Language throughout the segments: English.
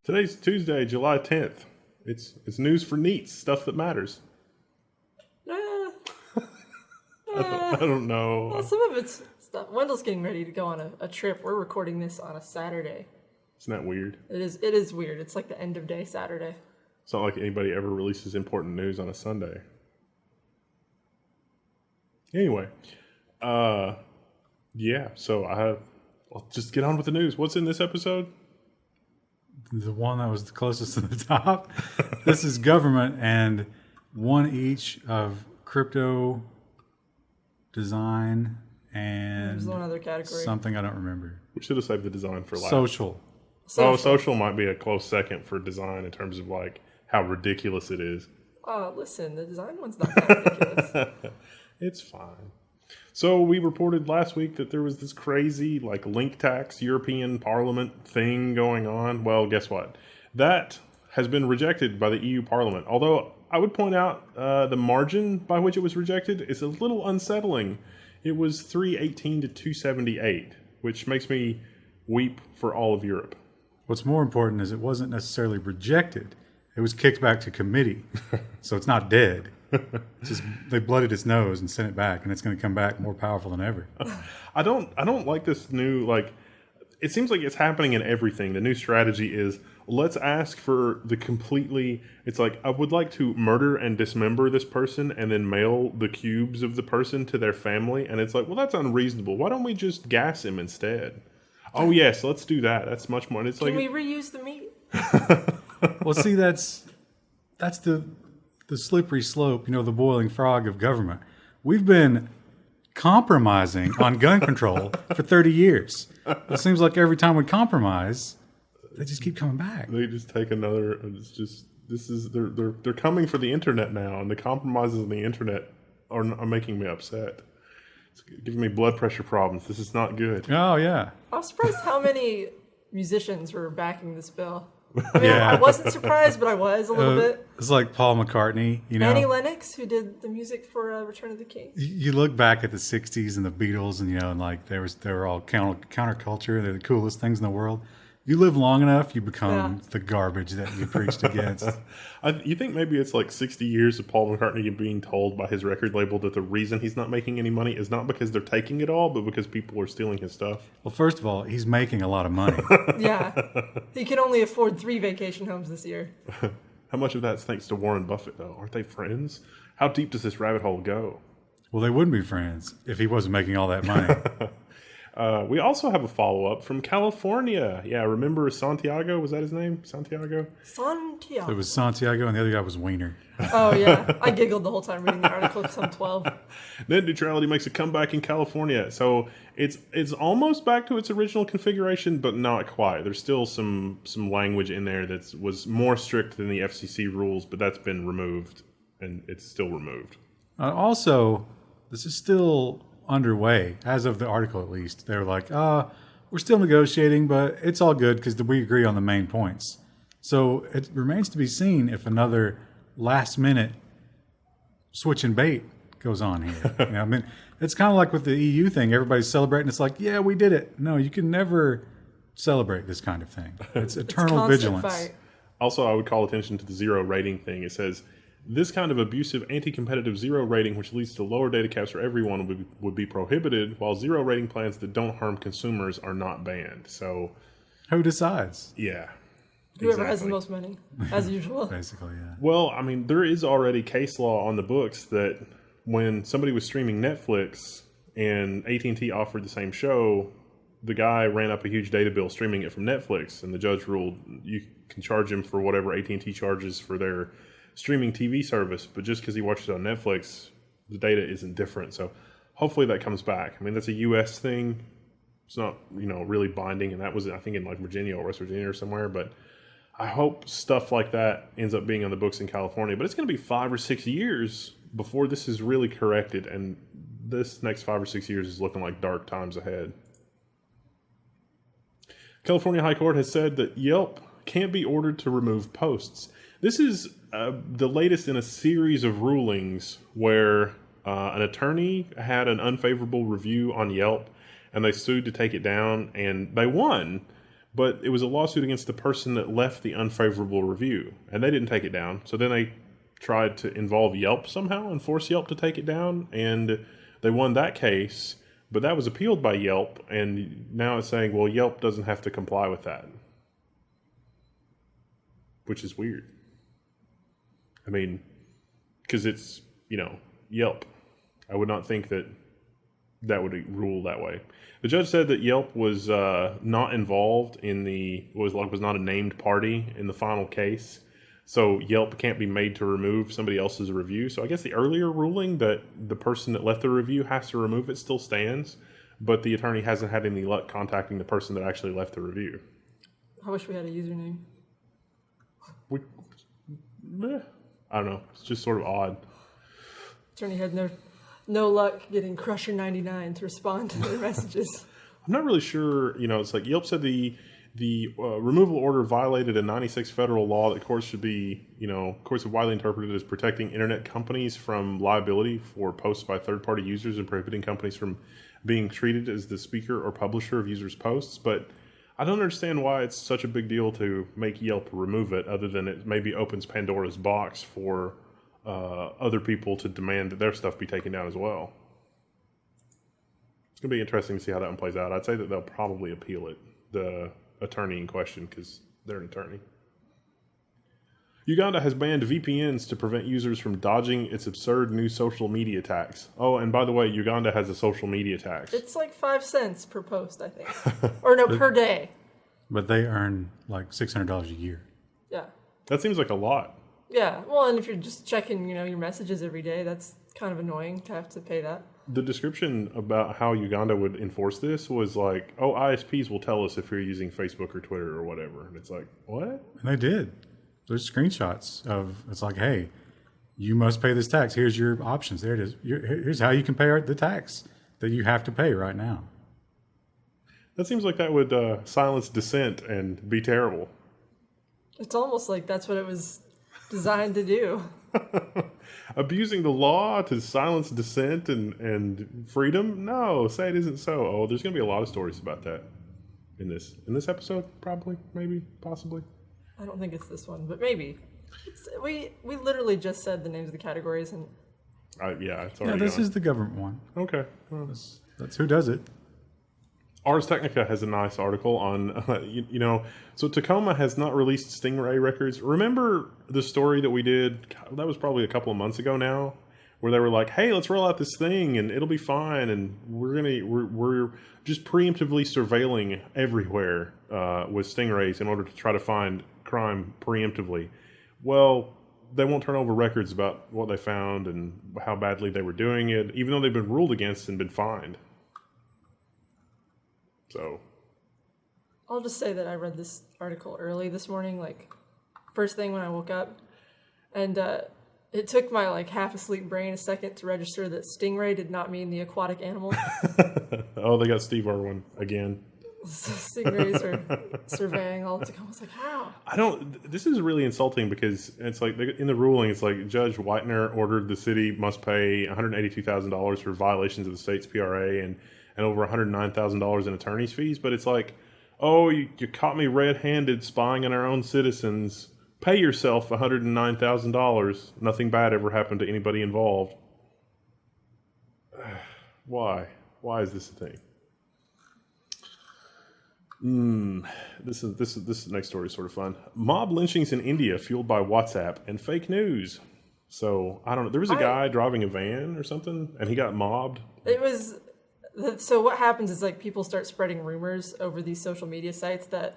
Today's Tuesday, July 10th. It's news for neats, stuff that matters. I don't know. Well, some of it's stuff. Wendell's getting ready to go on a trip. We're recording this on a Saturday. Isn't that weird? It is weird. It's like the end of day Saturday. It's not like anybody ever releases important news on a Sunday. Anyway, yeah, so I'll just get on with the news. What's in this episode? The one that was the closest to the top. This is government and one each of crypto, design, and There's one other category. something I don't remember. We should have saved the design for last. Social. Oh, social might be a close second for design in terms of like how ridiculous it is. Listen, the design one's not that ridiculous. It's fine. So we reported last week that there was this crazy like link tax European Parliament thing going on. Well, guess what? That has been rejected by the EU Parliament. Although I would point out the margin by which it was rejected is a little unsettling. It was 318 to 278, which makes me weep for all of Europe. What's more important is it wasn't necessarily rejected. It was kicked back to committee. So it's not dead. It's just they blooded its nose and sent it back, and it's going to come back more powerful than ever. I don't like this new, like, it seems like it's happening in everything. The new strategy is, let's ask for the completely, it's like, I would like to murder and dismember this person and then mail the cubes of the person to their family. And it's like, well, that's unreasonable. Why don't we just gas him instead? Oh, yes, let's do that. That's much more. It's Can like, we reuse the meat? Well, see, that's the slippery slope, the boiling frog of government. We've been compromising on gun control for 30 years. It seems like every time we compromise, they just keep coming back. they just take another, they're coming for the internet now, and the compromises on the internet are making me upset. It's giving me blood pressure problems. This is not good. Oh, yeah. I was surprised how many musicians were backing this bill. I mean, Yeah. I wasn't surprised, but I was a little bit. It's like Paul McCartney, Annie Lennox, who did the music for Return of the King. You look back at the 60s and the Beatles, and like they were all counterculture. They're the coolest things in the world. You live long enough, you become the garbage that you preached against. You think maybe it's like 60 years of Paul McCartney being told by his record label that the reason he's not making any money is not because they're taking it all, but because people are stealing his stuff? Well, first of all, he's making a lot of money. Yeah. He can only afford 3 vacation homes this year. How much of that's thanks to Warren Buffett, though? Aren't they friends? How deep does this rabbit hole go? Well, they wouldn't be friends if he wasn't making all that money. We also have a follow-up from California. Yeah, remember Santiago? Was that his name? Santiago? Santiago. It was Santiago, and the other guy was Wiener. Oh, yeah. I giggled the whole time reading the article because I'm 12. Net neutrality makes a comeback in California. So it's almost back to its original configuration, but not quite. There's still some language in there that was more strict than the FCC rules, but that's been removed, and it's still removed. Also, this is still underway, as of the article at least. They're like, we're still negotiating, but it's all good because we agree on the main points. So it remains to be seen if another last-minute switch and bait goes on here. I mean, it's kind of like with the EU thing. Everybody's celebrating. It's like, yeah, we did it. No, you can never celebrate this kind of thing. It's eternal vigilance. Fight. Also, I would call attention to the zero rating thing. It says, this kind of abusive, anti-competitive zero rating, which leads to lower data caps for everyone, would be prohibited, while zero rating plans that don't harm consumers are not banned. So, who decides? yeah. Whoever has the most money, as usual. Basically, yeah. Well, I mean, there is already case law on the books that when somebody was streaming Netflix and AT&T offered the same show, the guy ran up a huge data bill streaming it from Netflix, and the judge ruled you can charge him for whatever AT&T charges for their streaming TV service, but just because he watches it on Netflix, the data isn't different. So hopefully that comes back. I mean, that's a U.S. thing. It's not, really binding, and that was, I think, in like Virginia or West Virginia or somewhere, but I hope stuff like that ends up being on the books in California. But it's going to be 5 or 6 years before this is really corrected, and this next 5 or 6 years is looking like dark times ahead. California High Court has said that Yelp can't be ordered to remove posts. This is the latest in a series of rulings where an attorney had an unfavorable review on Yelp, and they sued to take it down, and they won. but it was a lawsuit against the person that left the unfavorable review, and they didn't take it down. So then they tried to involve Yelp somehow and force Yelp to take it down, and they won that case, but that was appealed by Yelp, and now it's saying, well, Yelp doesn't have to comply with that, which is weird. I mean, because it's, Yelp. I would not think that would rule that way. The judge said that Yelp was not involved in was not a named party in the final case. So Yelp can't be made to remove somebody else's review. So I guess the earlier ruling that the person that left the review has to remove it still stands, but the attorney hasn't had any luck contacting the person that actually left the review. I wish we had a username. I don't know. It's just sort of odd. Attorney had no luck getting Crusher 99 to respond to their messages. I'm not really sure. It's like Yelp said the removal order violated a 96 federal law that courts have widely interpreted as protecting internet companies from liability for posts by third-party users and prohibiting companies from being treated as the speaker or publisher of users' posts. But I don't understand why it's such a big deal to make Yelp remove it, other than it maybe opens Pandora's box for other people to demand that their stuff be taken down as well. It's going to be interesting to see how that one plays out. I'd say that they'll probably appeal it, the attorney in question, because they're an attorney. Uganda has banned VPNs to prevent users from dodging its absurd new social media tax. Oh, and by the way, Uganda has a social media tax. It's like 5 cents per post, I think. Or no, per day. But they earn like $600 a year. Yeah. That seems like a lot. Yeah. Well, and if you're just checking, your messages every day, that's kind of annoying to have to pay that. The description about how Uganda would enforce this was like, ISPs will tell us if you're using Facebook or Twitter or whatever. And it's like, what? And they did. There's screenshots of, it's like, hey, you must pay this tax. Here's your options. There it is. Here's how you can pay the tax that you have to pay right now. That seems like that would silence dissent and be terrible. It's almost like that's what it was designed to do. Abusing the law to silence dissent and freedom? No, say it isn't so. Oh, there's going to be a lot of stories about that in this episode, probably, maybe, possibly. I don't think it's this one, but maybe. We literally just said the names of the categories, and it's already this gone. is the government one. Okay, well, that's who does it. Ars Technica has a nice article on, so Tacoma has not released stingray records. Remember the story that we did? That was probably a couple of months ago now, where they were like, "Hey, let's roll out this thing and it'll be fine, and we're just preemptively surveilling everywhere with stingrays in order to try to find crime preemptively." Well, they won't turn over records about what they found and how badly they were doing it, even though they've been ruled against and been fined. So, I'll just say that I read this article early this morning, like first thing when I woke up, and it took my half asleep brain a second to register that stingray did not mean the aquatic animal. Oh, they got Steve Irwin again. So stingrays are surveying all of Tacoma. I was like, how? This is really insulting because it's like in the ruling, it's like Judge Whitener ordered the city must pay $182,000 for violations of the state's PRA and over $109,000 in attorney's fees. But it's like, oh, you caught me red-handed spying on our own citizens. Pay yourself $109,000. Nothing bad ever happened to anybody involved. Why? Why is this a thing? This next story is sort of fun. Mob lynchings in India fueled by WhatsApp and fake news. So I don't know. There was a guy driving a van or something, and he got mobbed. It was. So what happens is people start spreading rumors over these social media sites that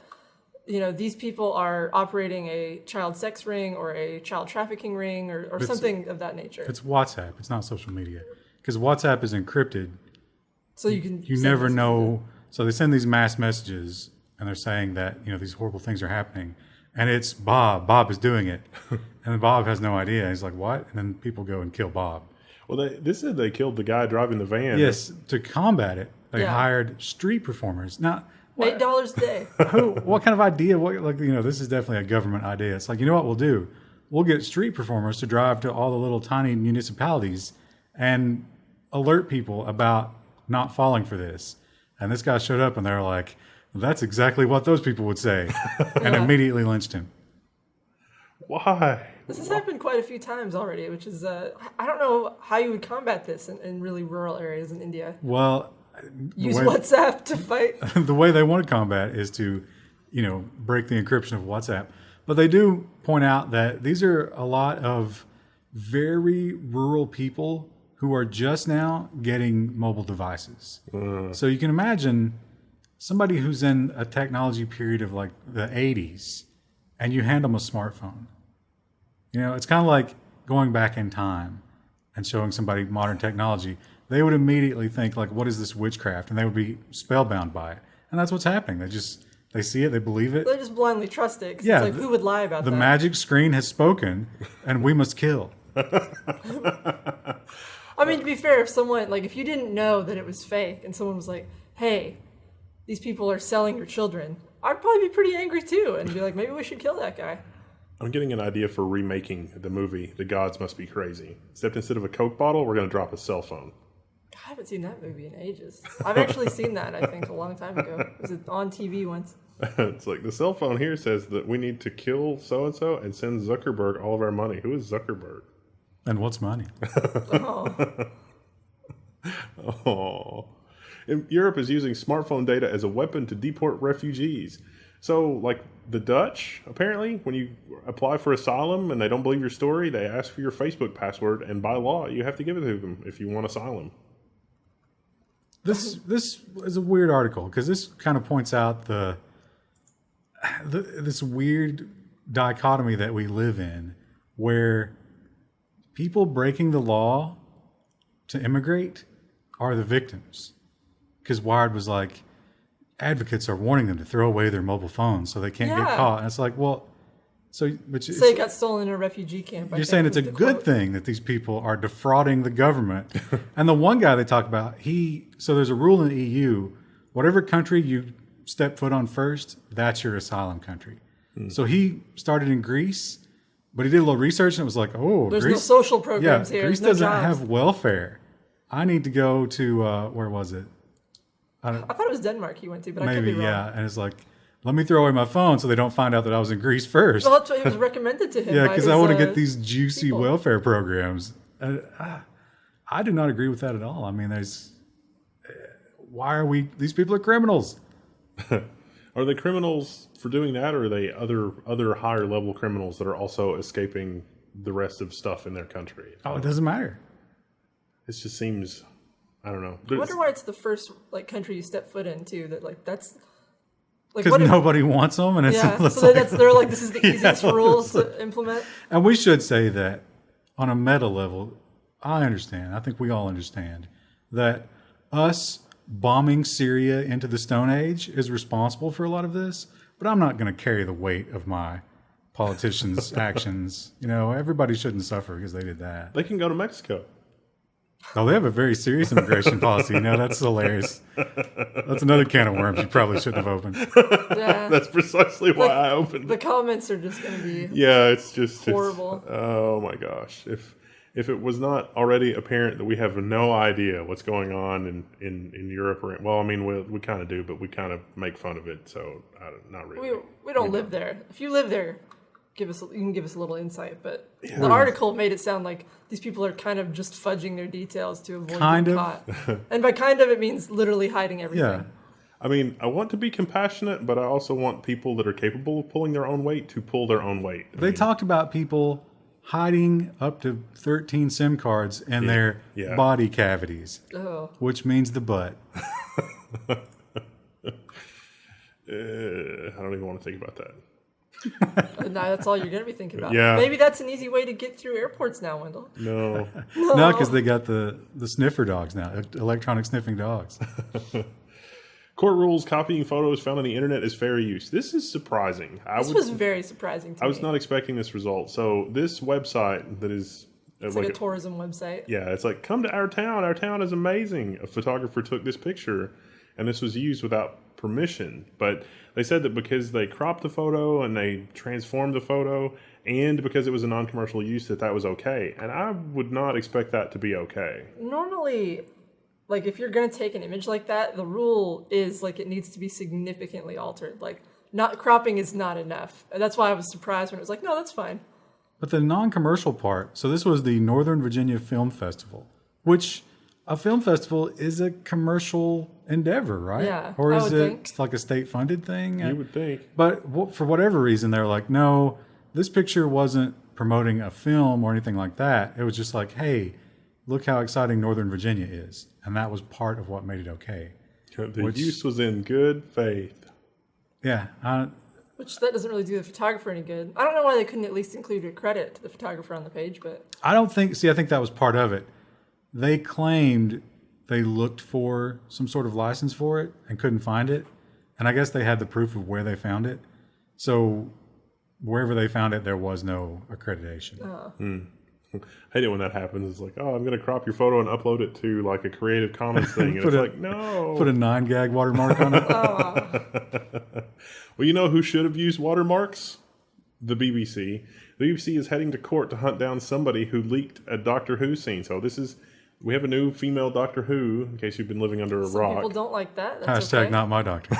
these people are operating a child sex ring or a child trafficking ring or something of that nature. It's WhatsApp. It's not social media because WhatsApp is encrypted. So you never know. So they send these mass messages and they're saying that, these horrible things are happening. And it's Bob. Bob is doing it. And Bob has no idea. He's like, what? And then people go and kill Bob. Well, this said they killed the guy driving the van. Yes, to combat it, they hired street performers. Now, $8 a day. What kind of idea? This is definitely a government idea. It's like, you know what we'll do? We'll get street performers to drive to all the little tiny municipalities and alert people about not falling for this. And this guy showed up and they're like, That's exactly what those people would say, and immediately lynched him. Why? This has happened quite a few times already, which is, I don't know how you would combat this in really rural areas in India. Well, Use WhatsApp to fight. the way they want to combat is to, break the encryption of WhatsApp. But they do point out that these are a lot of very rural people who are just now getting mobile devices. So you can imagine somebody who's in a technology period of like the 80s and you hand them a smartphone. It's kind of like going back in time and showing somebody modern technology. They would immediately think like, what is this witchcraft? And they would be spellbound by it. And that's what's happening. They see it, they believe it. They just blindly trust it. Cause it's like, who would lie about that? The magic screen has spoken and we must kill. I mean, to be fair, if you didn't know that it was fake and someone was like, hey, these people are selling your children, I'd probably be pretty angry too and be like, maybe we should kill that guy. I'm getting an idea for remaking the movie The Gods Must Be Crazy. Except instead of a Coke bottle, we're going to drop a cell phone. I haven't seen that movie in ages. I've actually seen that, I think, a long time ago. Was it on TV once? It's like the cell phone here says that we need to kill so-and-so and send Zuckerberg all of our money. Who is Zuckerberg? And what's money? Oh. Europe is using smartphone data as a weapon to deport refugees. So, like the Dutch, apparently, when you apply for asylum and they don't believe your story, they ask for your Facebook password, and by law, you have to give it to them if you want asylum. This is a weird article because this kind of points out this weird dichotomy that we live in, where people breaking the law to immigrate are the victims. Because Wired was like, advocates are warning them to throw away their mobile phones so they can't get caught. And it's like, well, so it got stolen in a refugee camp. You're saying it's a good thing that these people are defrauding the government. And the one guy they talk about, so there's a rule in the EU, whatever country you step foot on first, that's your asylum country. So he started in Greece, but he did a little research and it was like, there's Greece, no social programs here. Greece doesn't have welfare. I need to go to, where was it? I thought it was Denmark he went to, but maybe, I could be wrong. Yeah. And it's like, let me throw away my phone so they don't find out that I was in Greece first. Well, that's what it was recommended to him. Yeah, because I want to get these juicy welfare programs. I do not agree with that at all. I mean, why are these people are criminals. Are they criminals for doing that, or are they other higher level criminals that are also escaping the rest of stuff in their country? Oh, it doesn't matter. It just seems, I don't know. I wonder why it's the first country you step foot into that's because nobody wants them, and it's they're like, this is the easiest rules to implement. And we should say that on a meta level, I understand. I think we all understand that us bombing Syria into the Stone Age is responsible for a lot of this. But I'm not going to carry the weight of my politicians' actions. Everybody shouldn't suffer because they did that. They can go to Mexico. Oh, they have a very serious immigration policy. That's hilarious. That's another can of worms you probably shouldn't have opened. Yeah. That's precisely why I opened. The comments are just going to be it's just horrible. Oh my gosh. If it was not already apparent that we have no idea what's going on in Europe, we kind of do, but we kind of make fun of it, so not really. We don't live there. If you live there, you can give us a little insight, but the article made it sound like these people are kind of just fudging their details to avoid being caught. And by kind of, it means literally hiding everything. Yeah. I mean, I want to be compassionate, but I also want people that are capable of pulling their own weight to pull their own weight. They talked about people hiding up to 13 SIM cards in their body cavities, which means the butt. I don't even want to think about that. No, that's all you're going to be thinking about. Yeah. Maybe that's an easy way to get through airports now, Wendell. No. No, because they got the sniffer dogs now, electronic sniffing dogs. Court rules copying photos found on the internet is fair use. This is surprising. This was very surprising to me. I was not expecting this result. So this website that is... It's like a tourism website. Yeah, it's like, come to our town. Our town is amazing. A photographer took this picture, and this was used without permission. But they said that because they cropped the photo and they transformed the photo, and because it was a non-commercial use, that was okay. And I would not expect that to be okay. Normally, like if you're going to take an image like that, the rule is like it needs to be significantly altered. Like not cropping is not enough. And that's why I was surprised when it was like, no, that's fine. But the non-commercial part, so this was the Northern Virginia Film Festival, which a film festival is a commercial endeavor, right? Yeah, or I is would it think. like a state-funded thing? You would think. But for whatever reason, they're like, no, this picture wasn't promoting a film or anything like that. It was just like, hey, look how exciting Northern Virginia is. And that was part of what made it okay. The use was in good faith. Yeah. Which that doesn't really do the photographer any good. I don't know why they couldn't at least include a credit to the photographer on the page, but I think that was part of it. They claimed they looked for some sort of license for it and couldn't find it. And I guess they had the proof of where they found it. So wherever they found it, there was no accreditation. I hate it when that happens. It's like, oh, I'm going to crop your photo and upload it to like a Creative Commons thing. And it's like, no. Put a 9-gag watermark on it. Well, you know who should have used watermarks? The BBC. The BBC is heading to court to hunt down somebody who leaked a Doctor Who scene. So we have a new female Doctor Who, in case you've been living under a some rock. people don't like that. That's Hashtag okay. not my doctor.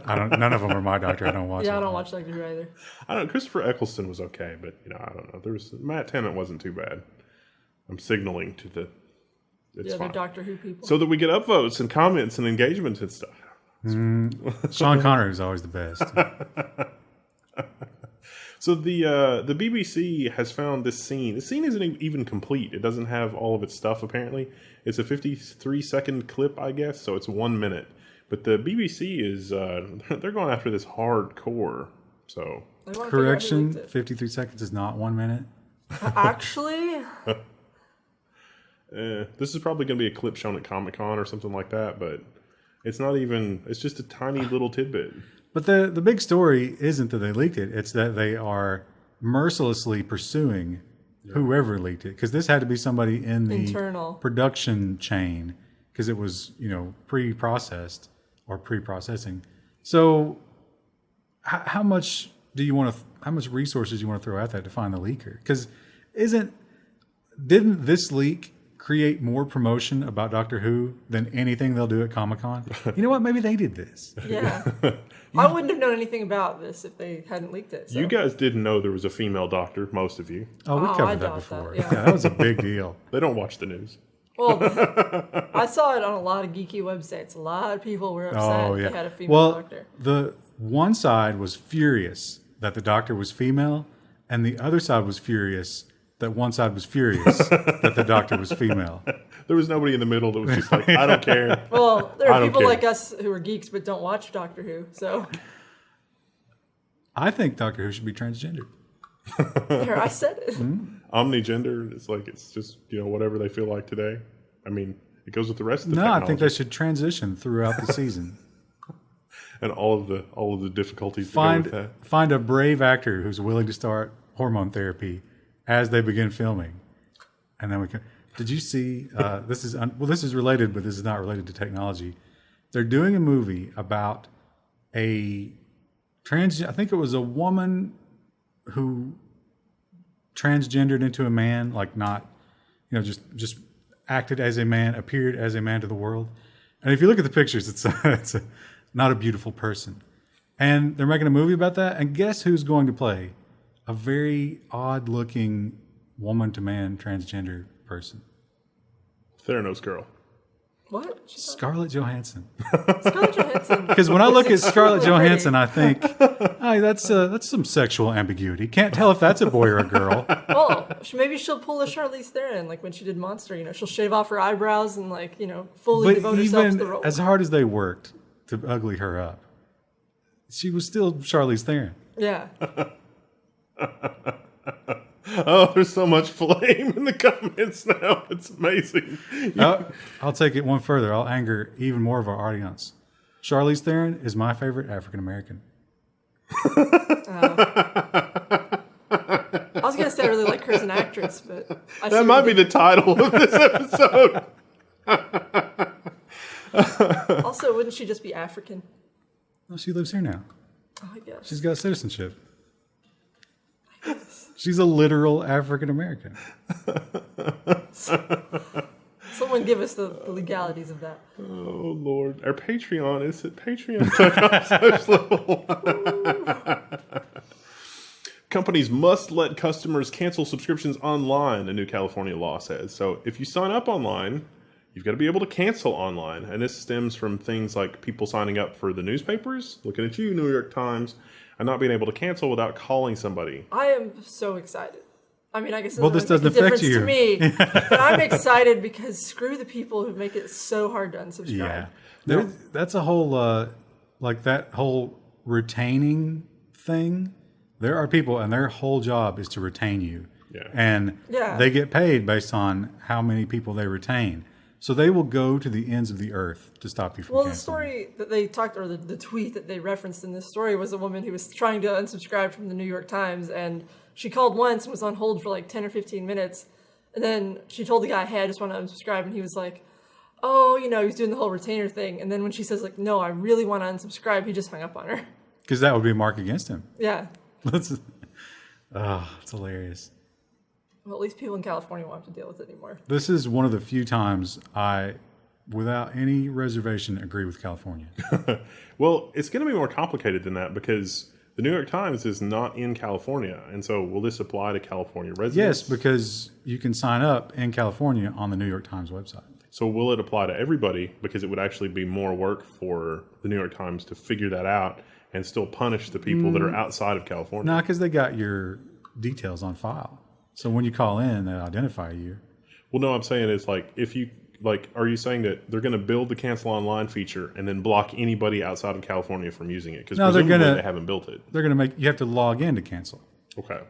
None of them are my doctor. I don't watch Yeah, it. I don't watch Doctor Who either. I don't. Christopher Eccleston was okay, but I don't know. Matt Tennant wasn't too bad. I'm signaling to the. It's The fine. other Doctor Who people. So that we get upvotes and comments and engagements and stuff. Sean Connery is always the best. So the BBC has found this scene. The scene isn't even complete. It doesn't have all of its stuff, apparently. It's a 53-second clip, I guess, so it's 1 minute. But the BBC is, they're going after this hardcore. So They wanna figure out who Correction, leaked it. 53 seconds is not 1 minute. Actually, this is probably going to be a clip shown at Comic-Con or something like that, but it's not even, it's just a tiny little tidbit. But the big story isn't that they leaked it. It's that they are mercilessly pursuing whoever leaked it. Because this had to be somebody in the Internal. production chain. Because it was, pre-processed or pre-processing. So how much how much resources do you want to throw at that to find the leaker? Because didn't this leak create more promotion about Doctor Who than anything they'll do at Comic-Con? You know what? Maybe they did this. yeah. I wouldn't have known anything about this if they hadn't leaked it. So. You guys didn't know there was a female doctor, most of you. Oh, we Oh, I covered that doubt before. that, yeah. Yeah, that was a big deal. They don't watch the news. Well, I saw it on a lot of geeky websites. A lot of people were upset Oh, yeah. they had a female doctor. The one side was furious that the doctor was female, and the other side was furious that one side was furious that the doctor was female. There was nobody in the middle that was just like, I don't care. Well, there I are don't people care. like us who are geeks but don't watch Doctor Who. So I think Doctor Who should be transgender. there, I said it. Omnigender, it's just, whatever they feel like today. I mean, it goes with the rest of the No, technology. I think they should transition throughout the season. And all of the difficulties that go with that. Find a brave actor who's willing to start hormone therapy as they begin filming, and then we can. Did you see? This is related, but this is not related to technology. They're doing a movie about I think it was a woman who transgendered into a man, like not, just acted as a man, appeared as a man to the world. And if you look at the pictures, it's not a beautiful person. And they're making a movie about that. And guess who's going to play a very odd-looking woman-to-man transgender person? Theranos girl. What? Scarlett Johansson. Scarlett Johansson. Because when I look at Scarlett extremely Johansson, I think, hey, that's some sexual ambiguity. Can't tell if that's a boy or a girl. Well, maybe she'll pull a Charlize Theron, like when she did Monster. She'll shave off her eyebrows and fully But devote herself to even the role. as hard as they worked to ugly her up, she was still Charlize Theron. Yeah. Oh, there's so much flame in the comments now. It's amazing. I'll take it one further. I'll anger even more of our audience. Charlize Theron is my favorite African American. I was going to say I really like her as an actress, but That might be the title of this episode. Also, wouldn't she just be African? Well, she lives here now. Oh, I guess. She's got citizenship. She's a literal African American. Someone give us the legalities of that. Oh, Lord. Our Patreon is at patreon.com/level1. Companies must let customers cancel subscriptions online, a new California law says. So if you sign up online, you've got to be able to cancel online. And this stems from things like people signing up for the newspapers, looking at you, New York Times, and not being able to cancel without calling somebody. I am so excited. I mean, I guess this doesn't affect you to me, but I'm excited because screw the people who make it so hard to unsubscribe. Yeah, that's a whole like that whole retaining thing. There are people, and their whole job is to retain you, and they get paid based on how many people they retain. So they will go to the ends of the earth to stop you from canceling. The story that they talked, or the tweet that they referenced in this story, was a woman who was trying to unsubscribe from the New York Times, and she called once and was on hold for like 10 or 15 minutes. And then she told the guy, hey, I just want to unsubscribe. And he was like, oh, he was doing the whole retainer thing. And then when she says, like, no, I really want to unsubscribe, he just hung up on her. Because that would be a mark against him. Yeah. It's hilarious. Well, at least people in California won't have to deal with it anymore. This is one of the few times I, without any reservation, agree with California. Well, it's going to be more complicated than that because the New York Times is not in California. And so will this apply to California residents? Yes, because you can sign up in California on the New York Times website. So will it apply to everybody? Because it would actually be more work for the New York Times to figure that out and still punish the people that are outside of California. No, because they got your details on file. So when you call in, they identify you. Well, no, I'm saying it's like, if you, like, are you saying that they're going to build the cancel online feature and then block anybody outside of California from using it? Because presumably they haven't built it. They're going to you have to log in to cancel. Okay.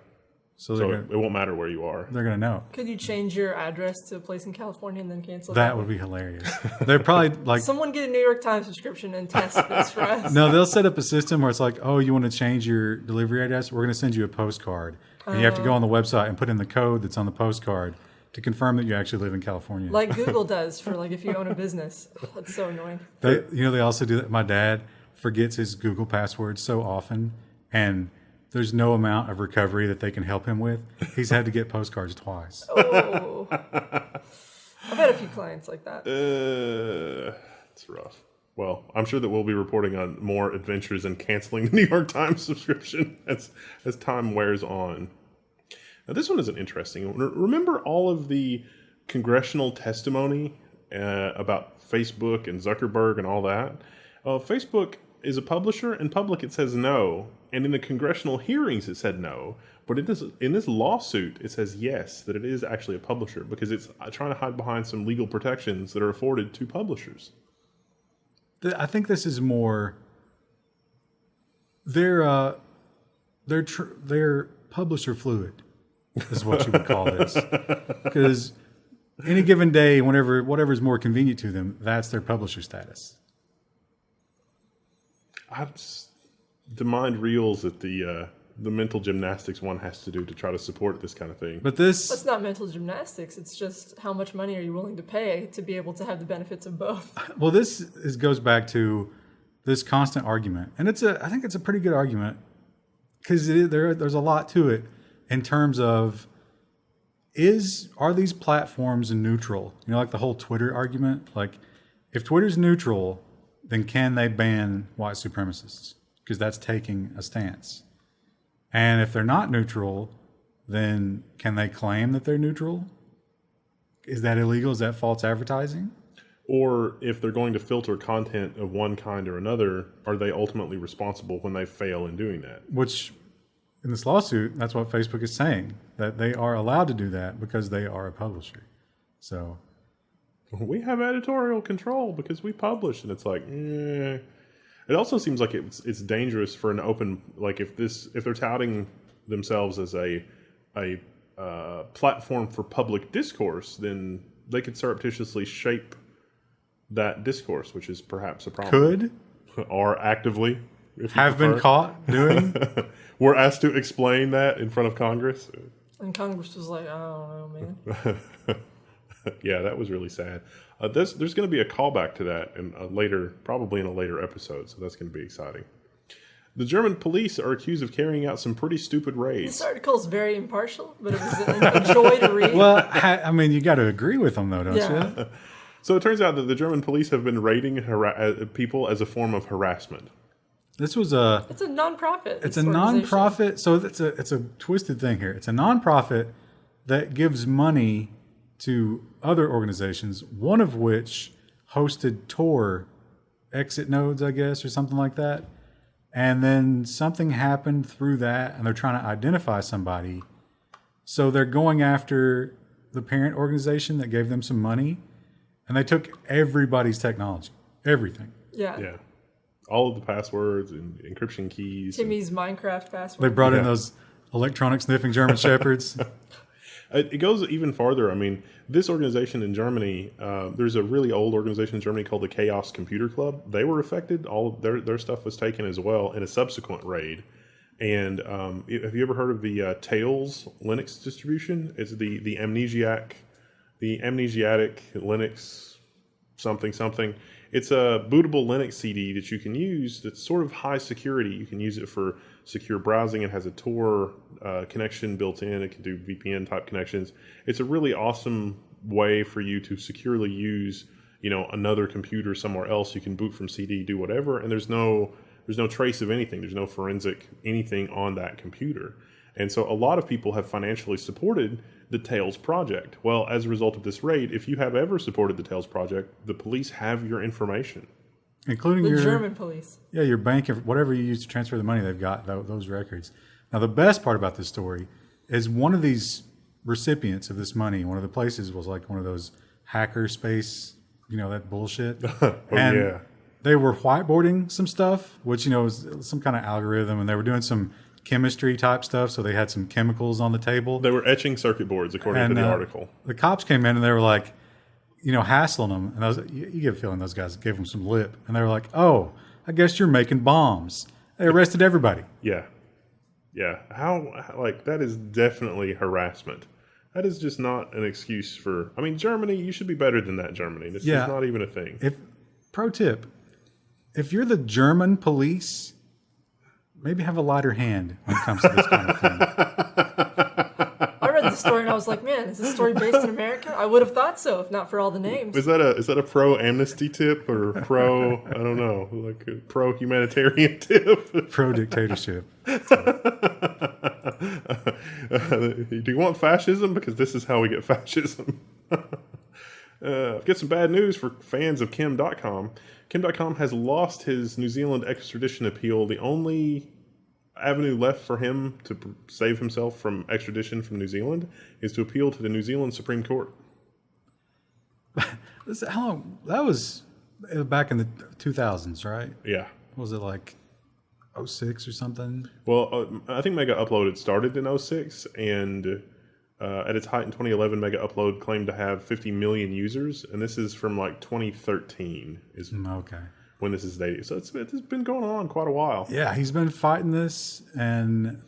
So it won't matter where you are. They're going to know. Could you change your address to a place in California and then cancel? That would be hilarious. They're probably like... Someone get a New York Times subscription and test this for us. No, they'll set up a system where it's like, oh, you want to change your delivery address? We're going to send you a postcard. And you have to go on the website and put in the code that's on the postcard to confirm that you actually live in California. Like Google does for like if you own a business. That's so annoying. They also do that. My dad forgets his Google password so often, and there's no amount of recovery that they can help him with. He's had to get postcards twice. Oh. I've had a few clients like that. It's rough. Well, I'm sure that we'll be reporting on more adventures in canceling the New York Times subscription as time wears on. Now, this one isn't interesting. Remember all of the congressional testimony about Facebook and Zuckerberg and all that? Facebook is a publisher. In public, it says no. And in the congressional hearings, it said no. But in this lawsuit, it says yes, that it is actually a publisher because it's trying to hide behind some legal protections that are afforded to publishers. I think this is more... They're publisher fluid, is what you would call this. Because any given day, whatever's more convenient to them, that's their publisher status. The mind reels at the mental gymnastics one has to do to try to support this kind of thing. But that's not mental gymnastics. It's just how much money are you willing to pay to be able to have the benefits of both. Well, this goes back to this constant argument, and I think it's a pretty good argument because there's a lot to it in terms of are these platforms neutral? Like the whole Twitter argument. Like, if Twitter's neutral, then can they ban white supremacists? Because that's taking a stance. And if they're not neutral, then can they claim that they're neutral? Is that illegal? Is that false advertising? Or if they're going to filter content of one kind or another, are they ultimately responsible when they fail in doing that? Which, in this lawsuit, that's what Facebook is saying, that they are allowed to do that because they are a publisher. So we have editorial control because we publish, and it's like, It also seems like it's dangerous for an open, like if they're touting themselves as a platform for public discourse, then they could surreptitiously shape that discourse, which is perhaps a problem. Could or actively have been caught doing. We're asked to explain that in front of Congress, and Congress was like, I don't know, man. Yeah, that was really sad. There's going to be a callback to that in probably in a later episode, so that's going to be exciting. The German police are accused of carrying out some pretty stupid raids. This article is very impartial, but it was a joy to read. Well, I mean, you got to agree with them, though, don't you? So it turns out that the German police have been raiding people as a form of harassment. This was It's a nonprofit. It's a nonprofit. So it's a twisted thing here. It's a nonprofit that gives money to other organizations, one of which hosted Tor exit nodes, I guess, or something like that. And then something happened through that, and they're trying to identify somebody. So they're going after the parent organization that gave them some money, and they took everybody's technology, everything. Yeah. All of the passwords and encryption keys. Timmy's Minecraft password. They brought in those electronic sniffing German shepherds. It goes even farther. I mean, this organization in Germany, there's a really old organization in Germany called the Chaos Computer Club. They were affected. All of their stuff was taken as well in a subsequent raid. And have you ever heard of the Tails Linux distribution? It's the amnesiac Linux something. It's a bootable Linux CD that you can use that's sort of high security. You can use it for secure browsing. It has a Tor connection built in. It can do VPN type connections. It's a really awesome way for you to securely use, another computer somewhere else. You can boot from CD, do whatever, and there's no trace of anything. There's no forensic anything on that computer. And so a lot of people have financially supported the Tails project. Well, as a result of this raid, if you have ever supported the Tails project, the police have your information. Including the German police. Yeah, your bank, whatever you use to transfer the money, they've got those records. Now, the best part about this story is one of these recipients of this money, one of the places was like one of those hacker space, that bullshit. They were whiteboarding some stuff, which, was some kind of algorithm, and they were doing some chemistry type stuff, so they had some chemicals on the table. They were etching circuit boards, according to the article. The cops came in and they were like, hassling them. And you get a feeling those guys gave them some lip. And they were like, oh, I guess you're making bombs. They arrested everybody. Yeah. That is definitely harassment. That is just not an excuse for, Germany, you should be better than that, Germany. This is not even a thing. Pro tip, if you're the German police, maybe have a lighter hand when it comes to this kind of thing. I read the story and I was like, man, is this story based in America? I would have thought so if not for all the names. Is that a pro amnesty tip or pro, I don't know, like a pro humanitarian tip? Pro dictatorship. Do you want fascism? Because this is how we get fascism. I've got some bad news for fans of Kim.com. Kim.com has lost his New Zealand extradition appeal. The only avenue left for him to save himself from extradition from New Zealand is to appeal to the New Zealand Supreme Court. How long? That was back in the 2000s, right? Yeah. Was it like 06 or something? Well, I think Mega Upload started in 06, and at its height in 2011, Mega Upload claimed to have 50 million users, and this is from like 2013 is when this is dated. So it's been going on quite a while. Yeah, he's been fighting this, and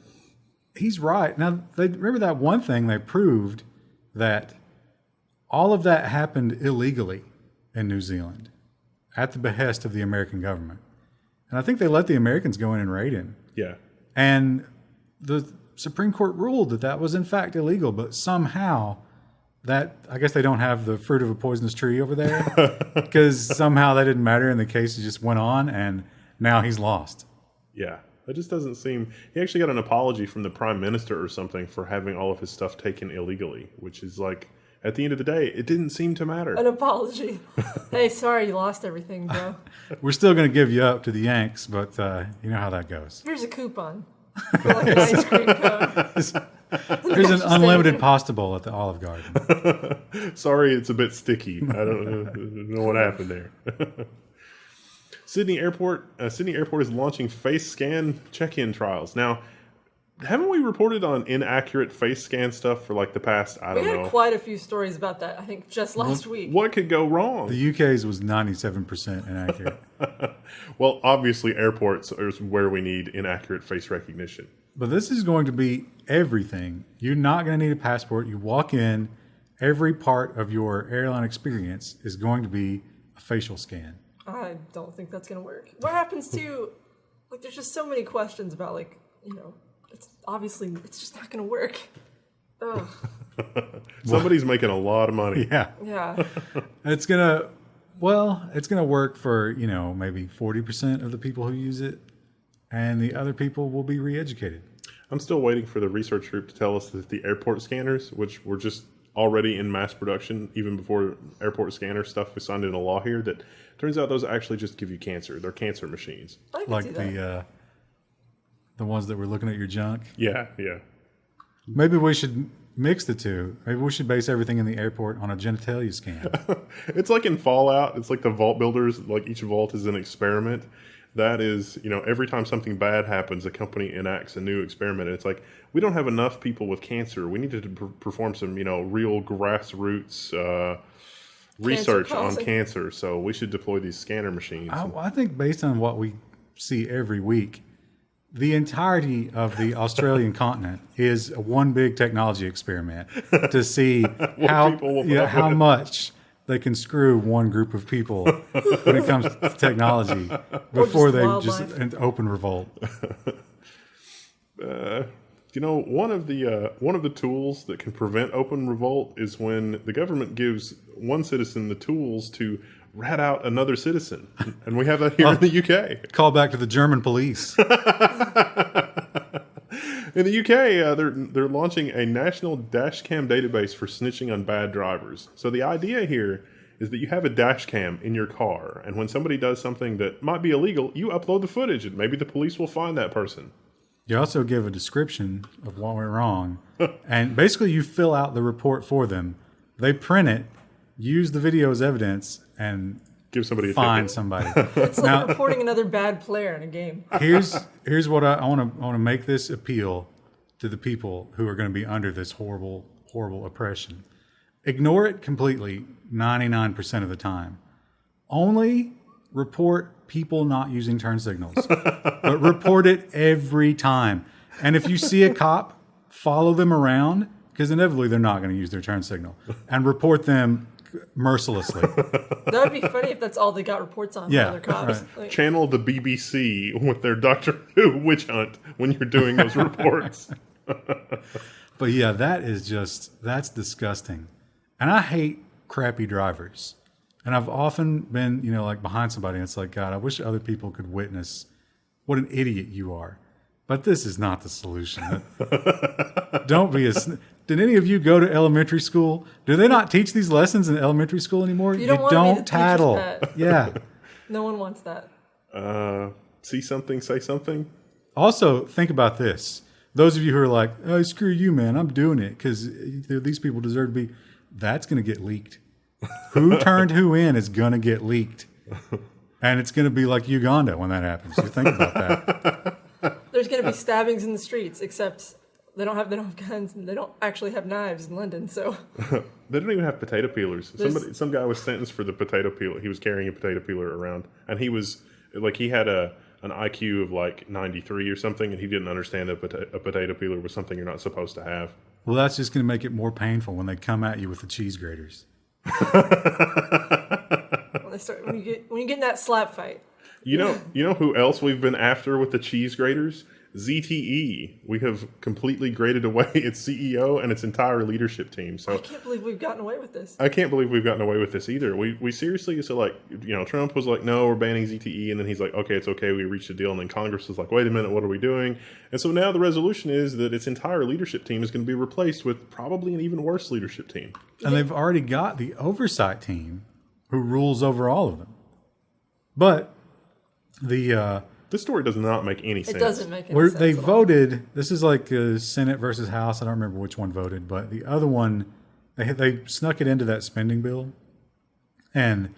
he's right. Now, remember that one thing they proved, that all of that happened illegally in New Zealand at the behest of the American government. And I think they let the Americans go in and raid him. Yeah. And the Supreme Court ruled that was in fact illegal, but somehow I guess they don't have the fruit of a poisonous tree over there, because somehow that didn't matter and the case just went on, and now he's lost. Yeah. That just doesn't seem... He actually got an apology from the Prime Minister or something for having all of his stuff taken illegally, which is like, at the end of the day, it didn't seem to matter. An apology. Hey, sorry you lost everything, bro. We're still going to give you up to the Yanks, but you know how that goes. Here's a coupon. For like an ice cream cone. There's an unlimited pasta bowl at the Olive Garden. Sorry, it's a bit sticky. I don't know what happened there. Sydney Airport is launching face scan check-in trials. Now, haven't we reported on inaccurate face scan stuff for like the past, I don't know. We had quite a few stories about that, I think, just last week. What could go wrong? The UK's was 97% inaccurate. Well, obviously airports is where we need inaccurate face recognition. But this is going to be everything. You're not going to need a passport. You walk in, every part of your airline experience is going to be a facial scan. I don't think that's going to work. What happens to... Like, there's just so many questions about, like, it's just not going to work. Ugh. Somebody's making a lot of money. Yeah. Yeah. It's going to work for, maybe 40% of the people who use it, and the other people will be re-educated. I'm still waiting for the research group to tell us that the airport scanners, which were just already in mass production even before airport scanner stuff was signed into law here, that turns out those actually just give you cancer. They're cancer machines. I can Like see that. the ones that were looking at your junk. Yeah. Maybe we should mix the two. Maybe we should base everything in the airport on a genitalia scan. It's like in Fallout. It's like the vault builders, like each vault is an experiment. That is, every time something bad happens, a company enacts a new experiment. And it's like, we don't have enough people with cancer. We need to perform some, real grassroots research on cancer. So we should deploy these scanner machines. I think based on what we see every week, the entirety of the Australian continent is one big technology experiment to see how much they can screw one group of people when it comes to technology before they just an open revolt. One of the tools that can prevent open revolt is when the government gives one citizen the tools to rat out another citizen, and we have that here in the UK. Call back to the German police. In the UK, they're launching a national dashcam database for snitching on bad drivers. So the idea here is that you have a dashcam in your car, and when somebody does something that might be illegal, you upload the footage, and maybe the police will find that person. You also give a description of what went wrong, and basically you fill out the report for them. They print it, use the video as evidence, and give somebody a fine ticket. somebody. It's like reporting another bad player in a game. Here's what I want to make this appeal to the people who are going to be under this horrible, horrible oppression. Ignore it completely 99% of the time. Only report people not using turn signals, but report it every time. And if you see a cop, follow them around, because inevitably they're not going to use their turn signal, and report them mercilessly. That would be funny if that's all they got reports on from other cops. Right. Like, Channel the BBC with their Doctor Who witch hunt when you're doing those reports. But yeah, that's disgusting. And I hate crappy drivers. And I've often been, like behind somebody, and it's like, God, I wish other people could witness what an idiot you are. But this is not the solution. Don't be Did any of you go to elementary school? Do they not teach these lessons in elementary school anymore? You don't tattle. Yeah. No one wants that. See something, say something. Also, think about this. Those of you who are like, oh, screw you, man, I'm doing it because these people deserve to be. That's going to get leaked. Who turned who in is going to get leaked. And it's going to be like Uganda when that happens. So think about that. There's going to be stabbings in the streets, except they don't have guns and they don't actually have knives in London. So they don't even have potato peelers. Some guy was sentenced for the potato peeler. He was carrying a potato peeler around, and he was like, he had an IQ of like 93 or something, and he didn't understand that a potato peeler was something you're not supposed to have. Well, that's just going to make it more painful when they come at you with the cheese graters. when you get in that slap fight. You know who else we've been after with the cheese graters? ZTE. We have completely graded away its CEO and its entire leadership team. So I can't believe we've gotten away with this. I can't believe we've gotten away with this either. We seriously used to like, Trump was like, no, we're banning ZTE. And then he's like, okay, it's okay. We reached a deal. And then Congress was like, wait a minute, what are we doing? And so now the resolution is that its entire leadership team is going to be replaced with probably an even worse leadership team. And they've already got the oversight team who rules over all of them. But this story does not make any sense. It doesn't make any sense. They voted. This is like Senate versus House. I don't remember which one voted, but the other one, they snuck it into that spending bill, and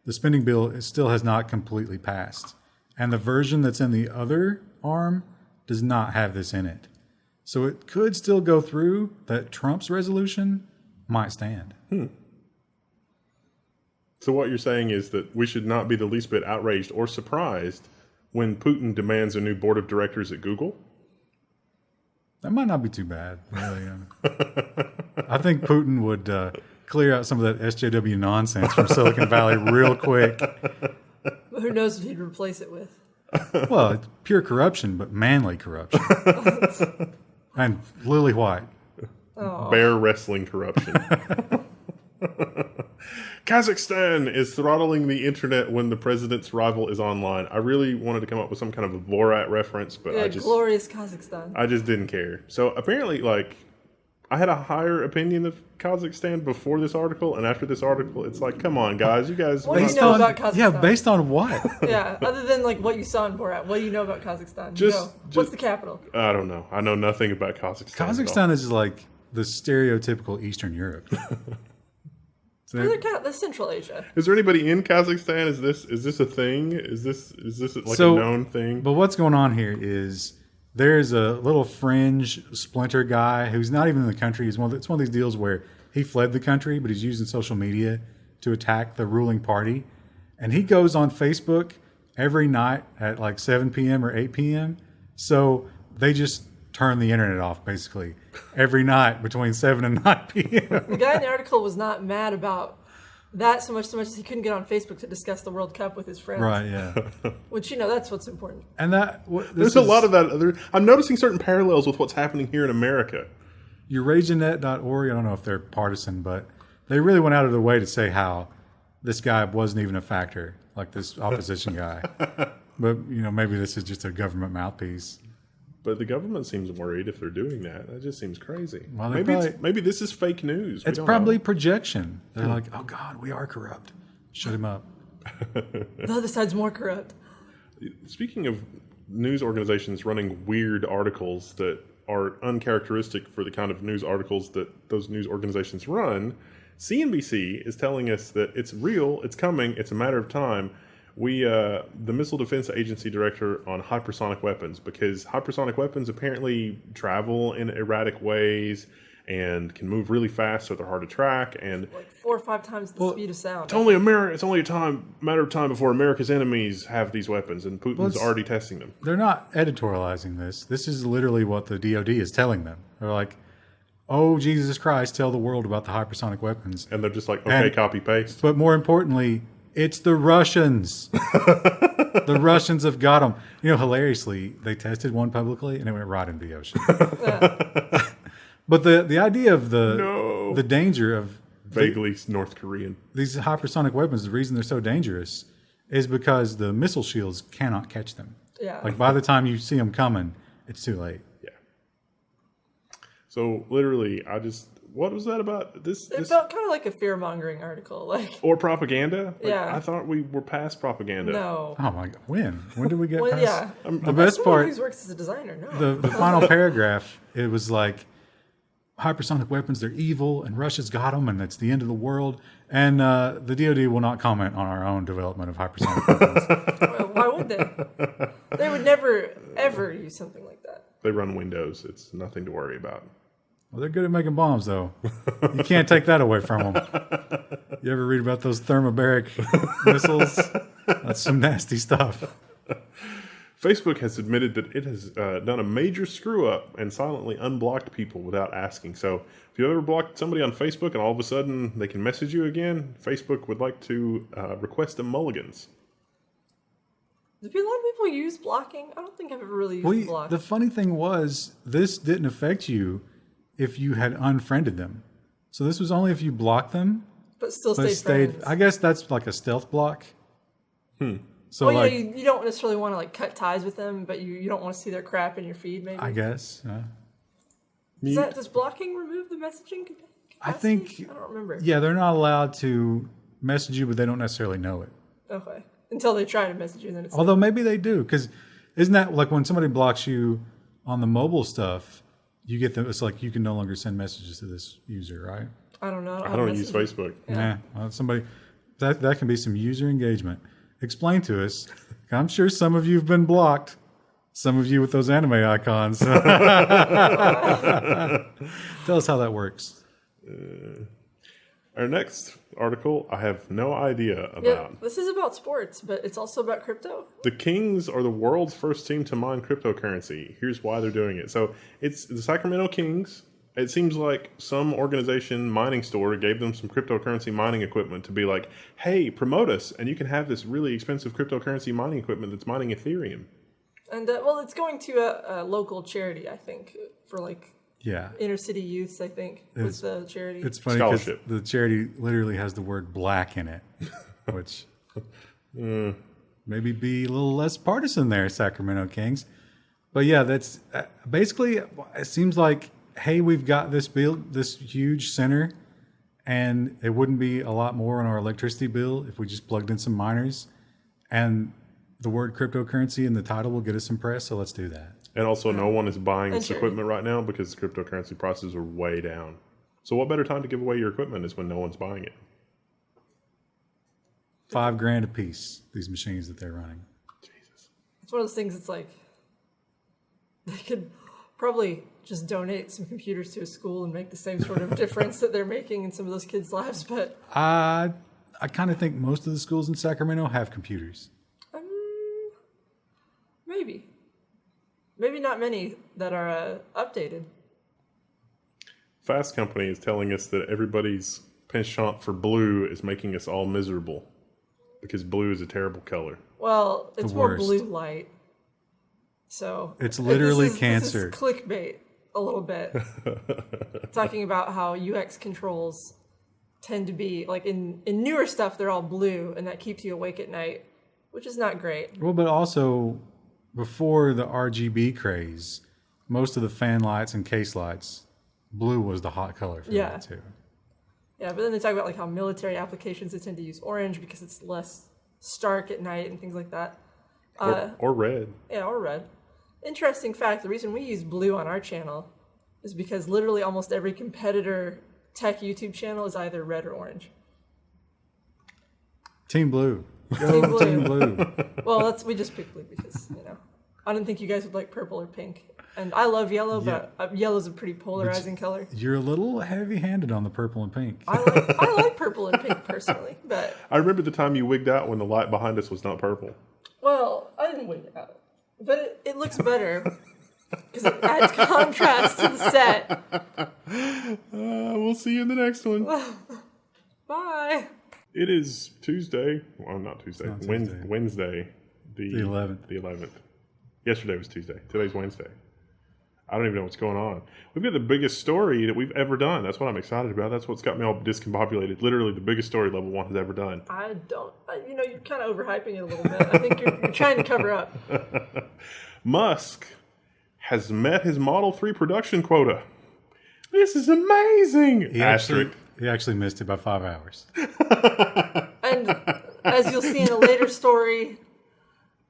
the spending bill still has not completely passed. And the version that's in the other arm does not have this in it, so it could still go through. That Trump's resolution might stand. So what you're saying is that we should not be the least bit outraged or surprised when Putin demands a new board of directors at Google? That might not be too bad, really. I think Putin would clear out some of that SJW nonsense from Silicon Valley real quick. But who knows what he'd replace it with? Well, it's pure corruption, but manly corruption. And lily white. Bear wrestling corruption. Kazakhstan is throttling the internet when the president's rival is online. I really wanted to come up with some kind of a Borat reference, but glorious Kazakhstan. I just didn't care. So apparently, like, I had a higher opinion of Kazakhstan before this article, and after this article, it's like, come on, guys, you guys. What do you know about Kazakhstan? Yeah, based on what? Yeah, other than like what you saw in Borat, what do you know about Kazakhstan? What's the capital? I don't know. I know nothing about Kazakhstan. Kazakhstan is like the stereotypical Eastern Europe. They're kind of Central Asia. Is there anybody in Kazakhstan? Is this a thing? Is this like a known thing? But what's going on here is there's a little fringe splinter guy who's not even in the country. It's one of these deals where he fled the country, but he's using social media to attack the ruling party. And he goes on Facebook every night at like 7 p.m. or 8 p.m. So they just turn the internet off basically every night between 7 and 9 p.m. The guy in the article was not mad about that so much as he couldn't get on Facebook to discuss the World Cup with his friends. Right, yeah. Which, that's what's important. And there's a lot of that. I'm noticing certain parallels with what's happening here in America. EurasiaNet.org, I don't know if they're partisan, but they really went out of their way to say how this guy wasn't even a factor, like this opposition guy. But, maybe this is just a government mouthpiece. But the government seems worried if they're doing that. That just seems crazy. Well, maybe this is fake news. It's probably projection. They're like, oh, God, we are corrupt. Shut him up. The other side's more corrupt. Speaking of news organizations running weird articles that are uncharacteristic for the kind of news articles that those news organizations run, CNBC is telling us that it's real, it's coming, it's a matter of time. The Missile Defense Agency director on hypersonic weapons, because hypersonic weapons apparently travel in erratic ways and can move really fast, so they're hard to track. And like 4 or 5 times the speed of sound. It's only a matter of time before America's enemies have these weapons, and Putin's already testing them. They're not editorializing this. This is literally what the DoD is telling them. They're like, oh, Jesus Christ, tell the world about the hypersonic weapons. And they're just like, okay, copy, paste. But more importantly, it's the Russians. The Russians have got them. Hilariously, they tested one publicly and it went right into the ocean. But the idea of the danger of vaguely North Korean these hypersonic weapons, the reason they're so dangerous is because the missile shields cannot catch them. Yeah. Like by the time you see them coming, it's too late. Yeah. So literally, what was that about? It felt kind of like a fear-mongering article, or propaganda. Yeah, I thought we were past propaganda. No. Oh my God! When did we get past? Yeah. The best part. Who works as a designer? No. The final paragraph. It was like hypersonic weapons. They're evil, and Russia's got them, and it's the end of the world. And the DoD will not comment on our own development of hypersonic weapons. Well, why would they? They would never ever use something like that. They run Windows. It's nothing to worry about. Well, they're good at making bombs, though. You can't take that away from them. You ever read about those thermobaric missiles? That's some nasty stuff. Facebook has admitted that it has done a major screw-up and silently unblocked people without asking. So if you ever blocked somebody on Facebook and all of a sudden they can message you again, Facebook would like to request a mulligans. Do a lot of people use blocking? I don't think I've ever really used block. The funny thing was, this didn't affect you if you had unfriended them. So this was only if you blocked them. But still stayed friends. I guess that's like a stealth block. So well, you don't necessarily want to cut ties with them, but you don't want to see their crap in your feed, maybe? I guess. Does blocking remove the messaging capacity? I think... I don't remember. Yeah, they're not allowed to message you, but they don't necessarily know it. Okay. Until they try to message you, then it's... Although maybe they do, because isn't that like when somebody blocks you on the mobile stuff, you get it's like you can no longer send messages to this user, right? I don't know. I don't use Facebook. Yeah. Well, that can be some user engagement. Explain to us. I'm sure some of you have been blocked. Some of you with those anime icons. Tell us how that works. Our next article, I have no idea about. Yeah, this is about sports, but it's also about crypto. The Kings are the world's first team to mine cryptocurrency. Here's why they're doing it. So it's the Sacramento Kings It seems like some organization, mining store, gave them some cryptocurrency mining equipment to be like, hey, promote us, and you can have this really expensive cryptocurrency mining equipment that's mining Ethereum. And well, it's going to a local charity, I think, for like inner city youths. I think was the charity. It's funny because the charity literally has the word black in it, which maybe be a little less partisan there, Sacramento Kings. But yeah, that's basically. It seems like, hey, we've got this huge center, and it wouldn't be a lot more on our electricity bill if we just plugged in some miners, and the word cryptocurrency in the title will get us some press, so let's do that. And also, no one is buying this equipment right now because cryptocurrency prices are way down. So what better time to give away your equipment is when no one's buying it? $5,000 a piece, these machines that they're running. Jesus. It's one of those things, it's like, they could probably just donate some computers to a school and make the same sort of difference that they're making in some of those kids' lives, but... I kind of think most of the schools in Sacramento have computers. Maybe not many that are updated. Fast Company is telling us that everybody's penchant for blue is making us all miserable because blue is a terrible color. Well, it's more blue light. So it's literally cancer. This is clickbait a little bit. Talking about how UX controls tend to be, like in newer stuff, they're all blue, and that keeps you awake at night, which is not great. Well, but also... before the RGB craze, most of the fan lights and case lights, blue was the hot color for that too. Yeah, but then they talk about like how military applications they tend to use orange because it's less stark at night and things like that. Or red. Yeah, or red. Interesting fact, the reason we use blue on our channel is because literally almost every competitor tech YouTube channel is either red or orange. Team blue. Team blue. Team blue. Well, we just picked blue because, I didn't think you guys would like purple or pink. And I love yellow, but yellow's a pretty polarizing color. You're a little heavy-handed on the purple and pink. I like purple and pink personally, but... I remember the time you wigged out when the light behind us was not purple. Well, I didn't wig out. But it looks better because it adds contrast to the set. We'll see you in the next one. Bye. It is Tuesday. Well, not Tuesday. Wednesday. The 11th. The 11th. Yesterday was Tuesday. Today's Wednesday. I don't even know what's going on. We've got the biggest story that we've ever done. That's what I'm excited about. That's what's got me all discombobulated. Literally the biggest story Level 1 has ever done. You're kind of overhyping it a little bit. I think you're trying to cover up. Musk has met his Model 3 production quota. This is amazing. He actually missed it by 5 hours. And as you'll see in a later story,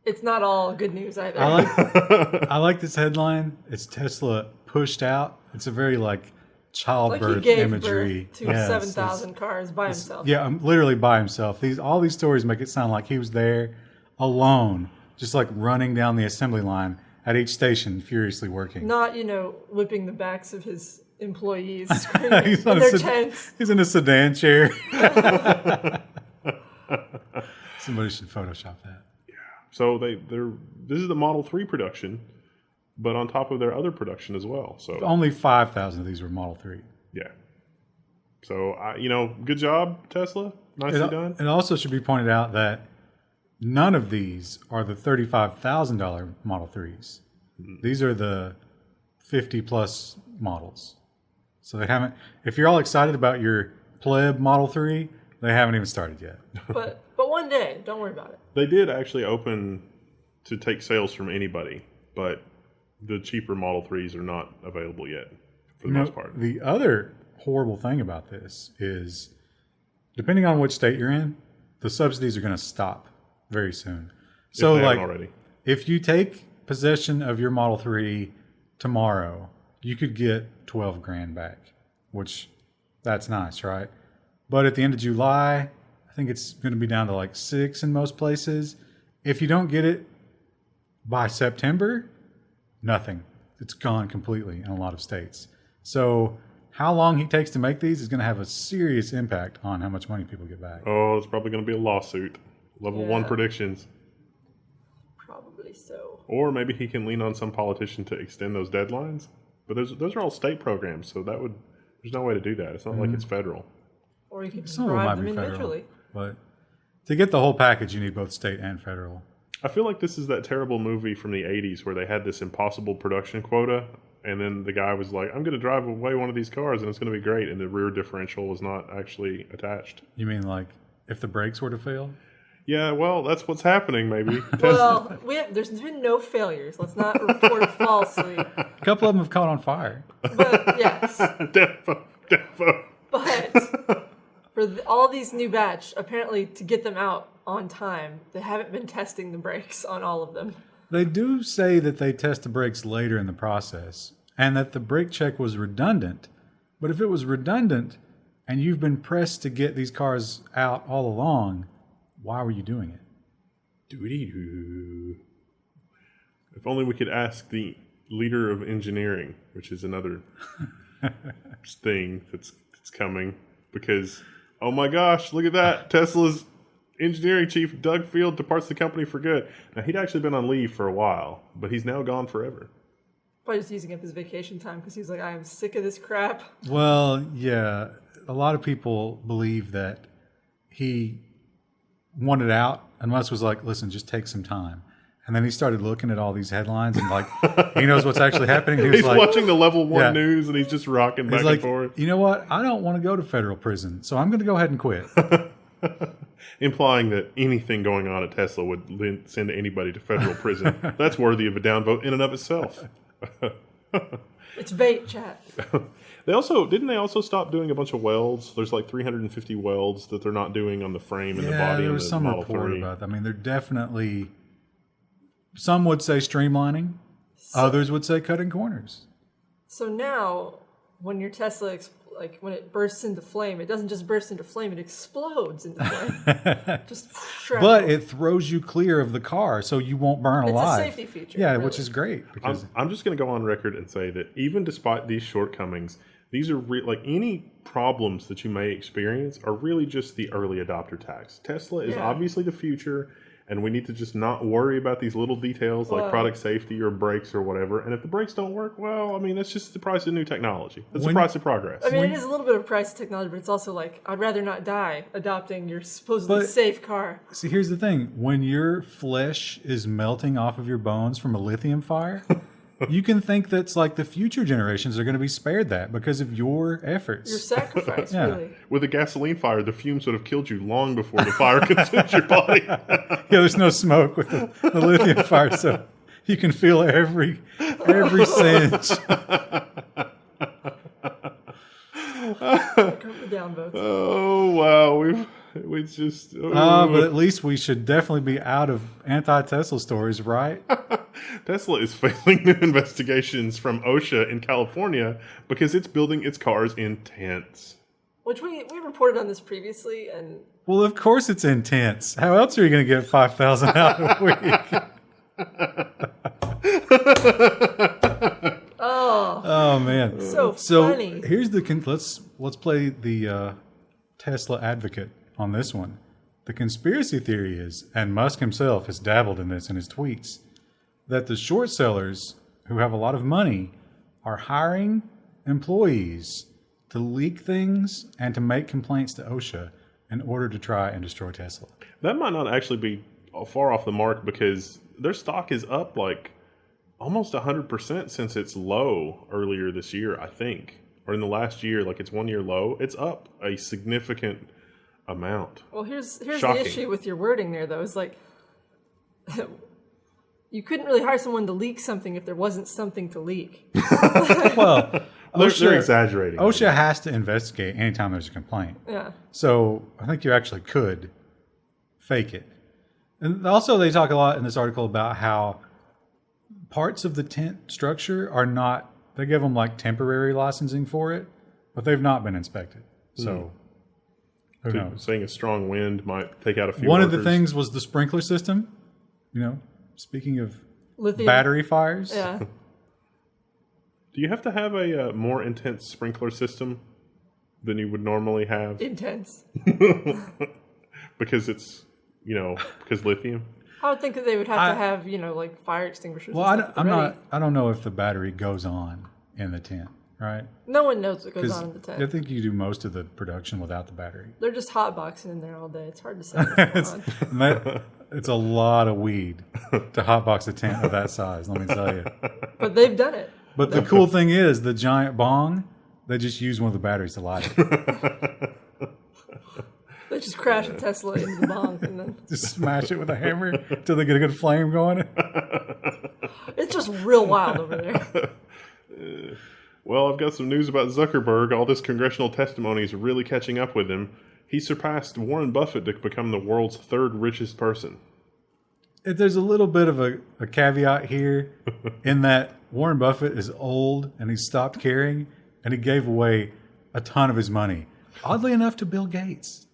it's not all good news either. I like this headline. It's Tesla pushed out. It's a very childbirth he gave imagery. Birth to 7,000 cars by himself. Yeah, literally by himself. All these stories make it sound like he was there alone, just running down the assembly line at each station, furiously working. Not, whipping the backs of his employees, screaming in their tents. He's in a sedan chair. Somebody should Photoshop that. So this is the Model 3 production, but on top of their other production as well. So only 5,000 of these were Model 3. Yeah. So good job, Tesla. Nicely done. It also should be pointed out that none of these are the $35,000 Model 3s. Mm-hmm. These are the 50 plus models. So they haven't. If you're all excited about your pleb Model 3, they haven't even started yet. But one day, don't worry about it. They did actually open to take sales from anybody, but the cheaper Model 3s are not available yet for the most part. The other horrible thing about this is, depending on which state you're in, the subsidies are going to stop very soon. So, already. If you take possession of your Model 3 tomorrow, you could get $12,000 back, which that's nice, right? But at the end of July, I think it's going to be down to $6,000 in most places. If you don't get it by September, nothing. It's gone completely in a lot of states. So how long he takes to make these is going to have a serious impact on how much money people get back. Oh, it's probably going to be a lawsuit. Level 1 predictions. Probably so. Or maybe he can lean on some politician to extend those deadlines. But those are all state programs, so there's no way to do that. It's not like it's federal. Or you could just Some of them might bribe them be federal, individually. but to get the whole package, you need both state and federal. I feel like this is that terrible movie from the 80s where they had this impossible production quota, and then the guy was like, I'm going to drive away one of these cars, and it's going to be great, and the rear differential was not actually attached. You mean like if the brakes were to fail? Yeah, well, that's what's happening, maybe. Well, there's been no failures. Let's not report falsely. A couple of them have caught on fire. But yes. Defo. But for all these new batch, apparently to get them out on time, they haven't been testing the brakes on all of them. They do say that they test the brakes later in the process and that the brake check was redundant. But if it was redundant and you've been pressed to get these cars out all along, why were you doing it? Doo-dee-doo. If only we could ask the leader of engineering, which is another thing that's coming. Because, oh my gosh, look at that. Tesla's engineering chief, Doug Field, departs the company for good. Now, he'd actually been on leave for a while, but he's now gone forever. Probably just using up his vacation time because he's like, I am sick of this crap. Well, yeah. A lot of people believe that he wanted out and Musk was like, listen, just take some time. And then he started looking at all these headlines and like, he knows what's actually happening. He was He's like, watching the Level 1 news and he's just rocking back and forth. You know what? I don't want to go to federal prison, so I'm going to go ahead and quit. Implying that anything going on at Tesla would send anybody to federal prison. That's worthy of a downvote in and of itself. It's bait, chat. Didn't they also stop doing a bunch of welds? There's like 350 welds that they're not doing on the frame and the body there of was the some Model report 3. about that. I mean, they're definitely, some would say streamlining, others would say cutting corners. So now, when your Tesla, when it bursts into flame, it doesn't just burst into flame, it explodes into flame. Just but it throws you clear of the car, so you won't burn alive. It's a safety feature. Yeah, really. which is great. Because I'm just going to go on record and say that even despite these shortcomings, these are like any problems that you may experience are really just the early adopter tax. Tesla is obviously the future, and we need to just not worry about these little details like product safety or brakes or whatever. And if the brakes don't work, well, I mean, that's just the price of new technology. That's the price of progress. I mean, it is a little bit of price of technology, but it's also like, I'd rather not die adopting your supposedly safe car. See, here's the thing. When your flesh is melting off of your bones from a lithium fire, you can think that's like the future generations are going to be spared that because of your efforts. Your sacrifice, really. With a gasoline fire, the fumes would have killed you long before the fire consumed your body. Yeah, there's no smoke with the lithium fire, so you can feel every singe. Oh wow, we just. But at least we should definitely be out of anti-Tesla stories, right? Tesla is failing new investigations from OSHA in California because it's building its cars in tents. Which we reported on this previously, and well, of course it's intense. How else are you going to get 5,000 out a week? Oh man! So funny. Here's the let's play the Tesla advocate on this one. The conspiracy theory is, and Musk himself has dabbled in this in his tweets, that the short sellers who have a lot of money are hiring employees to leak things and to make complaints to OSHA in order to try and destroy Tesla. That might not actually be far off the mark because their stock is up like almost 100% since its low earlier this year, I think. Or in the last year, like its 1 year low, it's up a significant amount. Well, here's Shocking. the issue with your wording there, though. It's like you couldn't really hire someone to leak something if there wasn't something to leak. Well, they're exaggerating. OSHA has to investigate anytime there's a complaint. Yeah. So I think you actually could fake it. And also they talk a lot in this article about how parts of the tent structure are not, they give them like temporary licensing for it, but they've not been inspected. So who knows? Saying a strong wind might take out a few One workers. of the things was the sprinkler system. You know, speaking of Lithium. battery fires. Yeah. Do you have to have a more intense sprinkler system than you would normally have? Intense. Because it's, because lithium? I would think that they would have to have, like fire extinguishers. Well, I don't know if the battery goes on. in the tent, right? No one knows what goes on in the I tent. think you do most of the production without the battery. They're just hotboxing in there all day. It's hard to say what's going on. It's a lot of weed to hotbox a tent of that size, let me tell you. But they've done it. But the cool thing is, the giant bong, they just use one of the batteries to light it. They just crash a Tesla into the bong and then Just smash it with a hammer until they get a good flame going. it's just real wild over there. Well, I've got some news about Zuckerberg. All this congressional testimony is really catching up with him. He surpassed Warren Buffett to become the world's third richest person. There's a little bit of a caveat here in that Warren Buffett is old and he stopped caring and he gave away a ton of his money. Oddly enough, to Bill Gates.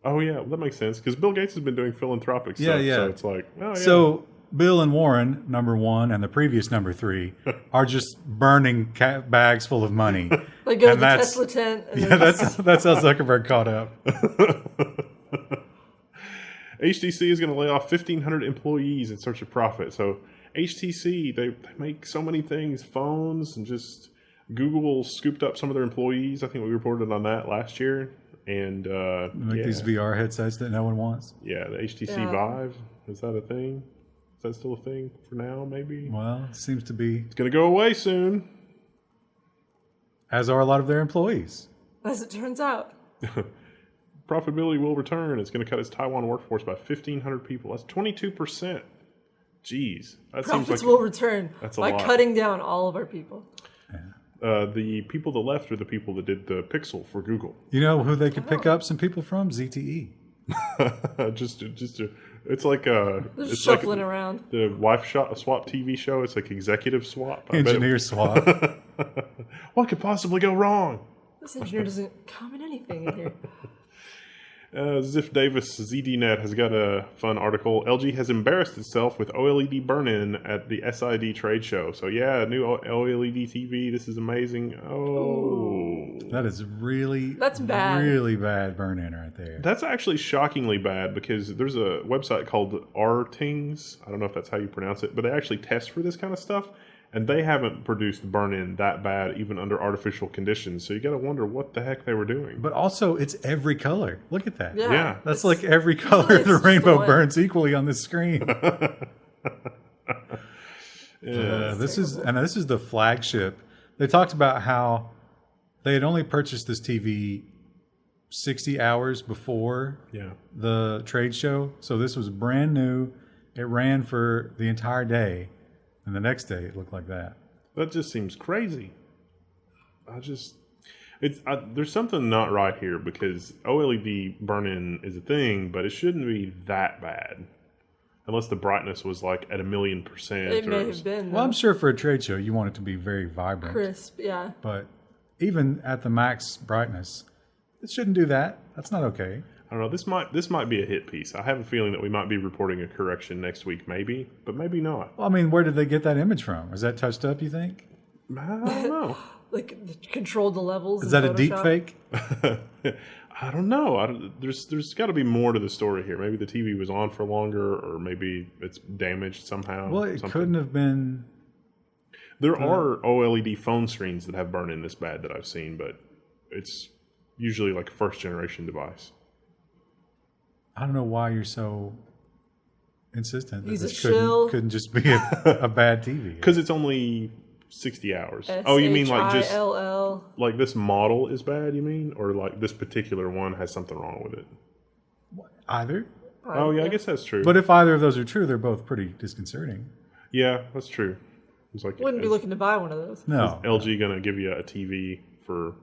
Oh, yeah, well, that makes sense. Because Bill Gates has been doing philanthropic stuff. Yeah. So it's like, oh, yeah. So Bill and Warren, number one, and the previous number three, are just burning bags full of money. They go to And the that's- Tesla tent. And Yeah, that's how Zuckerberg caught up. HTC is going to lay off 1,500 employees in search of profit. So HTC, they make so many things, phones, and just Google scooped up some of their employees. I think we reported on that last year. And Make these VR headsets that no one wants. yeah, the HTC Yeah. Vive, is that a thing? Is that still a thing for now, maybe? Well, it seems to be, It's going to go away soon. as are a lot of their employees. as it turns out, Profitability will return. It's going to cut its Taiwan workforce by 1,500 people. That's 22%. Jeez. That profits seems like will return that's a by lot. cutting down all of our people. The people that left are the people that did the Pixel for Google. You know who they could pick up some people from? ZTE. It's like They're it's just like shuffling around. the wife swap TV show. It's like executive swap. I bet it- Engineer swap. What could possibly go wrong? This engineer doesn't comment anything in here. Ziff Davis ZDNet has got a fun article. LG has embarrassed itself with OLED burn-in at the SID trade show. So yeah, new OLED TV. This is amazing. Oh, That is That's bad. really bad burn-in right there. that's actually shockingly bad because there's a website called RTings. I don't know if that's how you pronounce it, but they actually test for this kind of stuff. And they haven't produced burn-in that bad, even under artificial conditions. So you got to wonder what the heck they were doing. But also, it's every color. Look at that. Yeah. That's it's- like every color of it's the just rainbow one. burns equally on the screen. Yeah. This is the flagship. They talked about how they had only purchased this TV 60 hours before Yeah. the trade show. So this was brand new. It ran for the entire day. And the next day, it looked like that. That just seems crazy. There's something not right here because OLED burn-in is a thing, but it shouldn't be that bad. Unless the brightness was like at 1,000,000%. It may or have been. Well, I'm though. sure for a trade show, you want it to be very vibrant. Crisp, yeah. But even at the max brightness, it shouldn't do that. That's not okay. I don't know. This might be a hit piece. I have a feeling that we might be reporting a correction next week, maybe, but maybe not. Well, I mean, where did they get that image from? Is that touched up, you think? I don't know. Like controlled the levels. Is in that a deep Photoshop. fake? I don't know. There's got to be more to the story here. Maybe the TV was on for longer, or maybe it's damaged somehow. Well, it something. couldn't have been. There are OLED phone screens that have burn-in this bad that I've seen, but it's usually like a first-generation device. I don't know why you're so insistent that He's a this shill. couldn't just be a bad TV. Because it's only 60 hours. Oh, you mean like just SHILL. like this model is bad, you mean? Or like this particular one has something wrong with it? Either. Oh, yeah, I guess that's true. But if either of those are true, they're both pretty disconcerting. Yeah, that's true. It's like, Wouldn't be looking to buy one of those. No. LG going to give you a TV for,